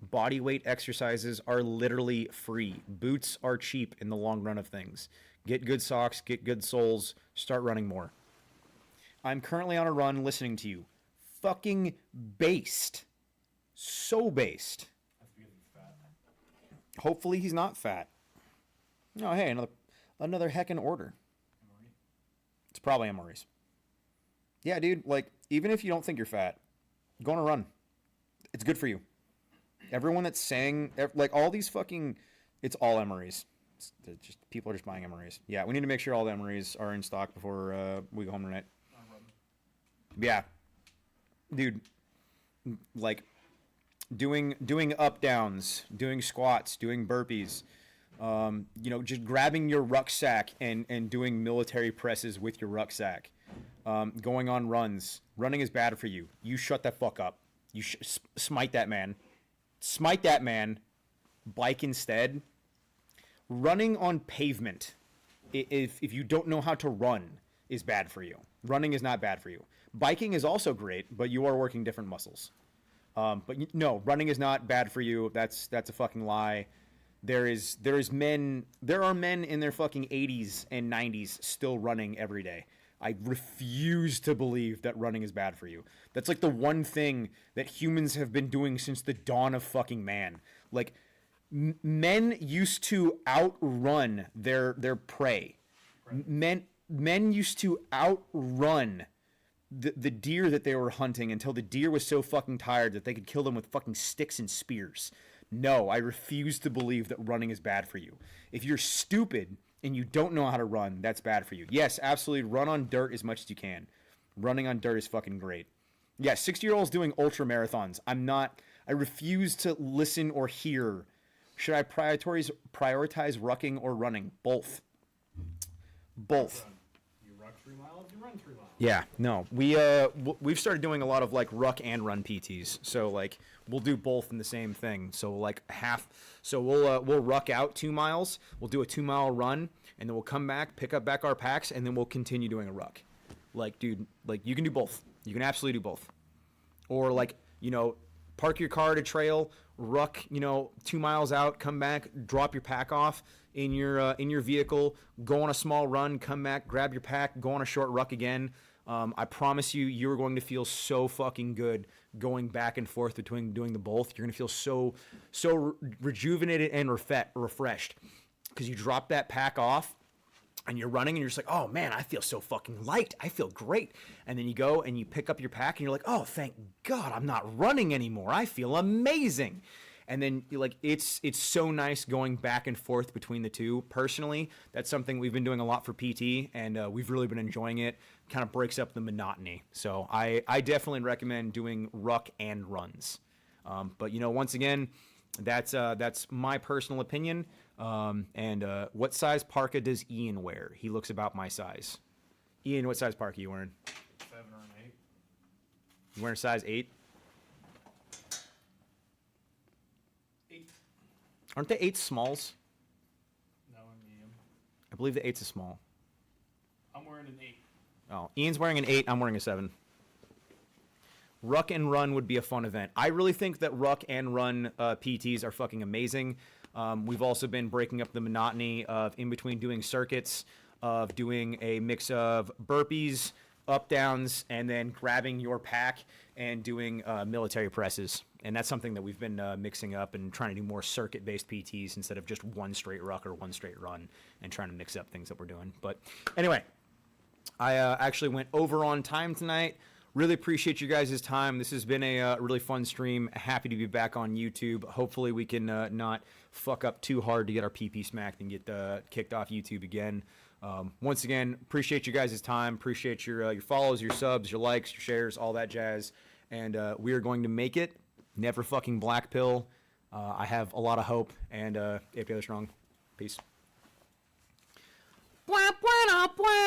body weight exercises are literally free. Boots are cheap in the long run of things. Get good socks, get good soles, start running more. I'm currently on a run listening to you. Fucking based. So based. That's because he's fat. Hopefully he's not fat. Oh, hey, another heckin' order. MRE? It's probably MREs. Yeah, dude, like, even if you don't think you're fat, go on a run. It's good for you. Everyone that's saying, like, all these fucking, it's all MREs. People are just buying MREs. Yeah, we need to make sure all the MREs are in stock before we go home tonight. Yeah. Dude, like, doing up downs, doing squats, doing burpees, just grabbing your rucksack and doing military presses with your rucksack, going on runs. Running is bad for you. You shut that fuck up. You smite that man. Smite that man. Bike instead. Running on pavement, if you don't know how to run, is bad for you. Running is not bad for you. Biking is also great, but you are working different muscles. But no, running is not bad for you. That's a fucking lie. There are men in their fucking 80s and 90s still running every day. I refuse to believe that running is bad for you. That's like the one thing that humans have been doing since the dawn of fucking man. Like, men used to outrun their prey. Right. Men used to outrun the deer that they were hunting until the deer was so fucking tired that they could kill them with fucking sticks and spears. No, I refuse to believe that running is bad for you. If you're stupid and you don't know how to run, that's bad for you. Yes, absolutely, run on dirt as much as you can. Running on dirt is fucking great. Yeah, 60-year-olds doing ultra marathons. I refuse to listen or hear. Should I prioritize rucking or running? Both. You ruck 3 miles, you run 3 miles. Yeah, no. We've started doing a lot of like ruck and run PTs. So like we'll do both in the same thing. So like we'll ruck out 2 miles, we'll do a 2-mile run, and then we'll come back, pick up back our packs, and then we'll continue doing a ruck. Like, dude, like you can do both. You can absolutely do both. Or like, park your car at a trail, ruck, 2 miles out, come back, drop your pack off in your vehicle, go on a small run, come back, grab your pack, go on a short ruck again. I promise you're going to feel so fucking good going back and forth between doing the both. You're going to feel so rejuvenated and refreshed because you drop that pack off and you're running and you're just like, oh man, I feel so fucking light. I feel great. And then you go and you pick up your pack and you're like, oh, thank God I'm not running anymore. I feel amazing. And then it's so nice going back and forth between the two. Personally, that's something we've been doing a lot for PT, and we've really been enjoying it. Kind of breaks up the monotony. So I definitely recommend doing ruck and runs. But once again, that's my personal opinion. And what size parka does Ian wear? He looks about my size. Ian, what size parka are you wearing? 7 or an 8. You wearing a size 8? 8. Aren't the 8s smalls? No, I'm medium. I believe the 8's a small. I'm wearing an 8. Oh, Ian's wearing an 8. I'm wearing a 7. Ruck and run would be a fun event. I really think that ruck and run PTs are fucking amazing. We've also been breaking up the monotony of in between doing circuits, of doing a mix of burpees, up downs, and then grabbing your pack and doing military presses. And that's something that we've been mixing up and trying to do more circuit-based PTs instead of just one straight ruck or one straight run, and trying to mix up things that we're doing. But anyway, I actually went over on time tonight. Really appreciate you guys' time. This has been a really fun stream. Happy to be back on YouTube. Hopefully we can not fuck up too hard to get our PP smacked and get kicked off YouTube again. Once again, appreciate you guys' time. Appreciate your follows, your subs, your likes, your shares, all that jazz. And we are going to make it. Never fucking black pill. I have a lot of hope. And API strong. Peace. Blah, blah, blah.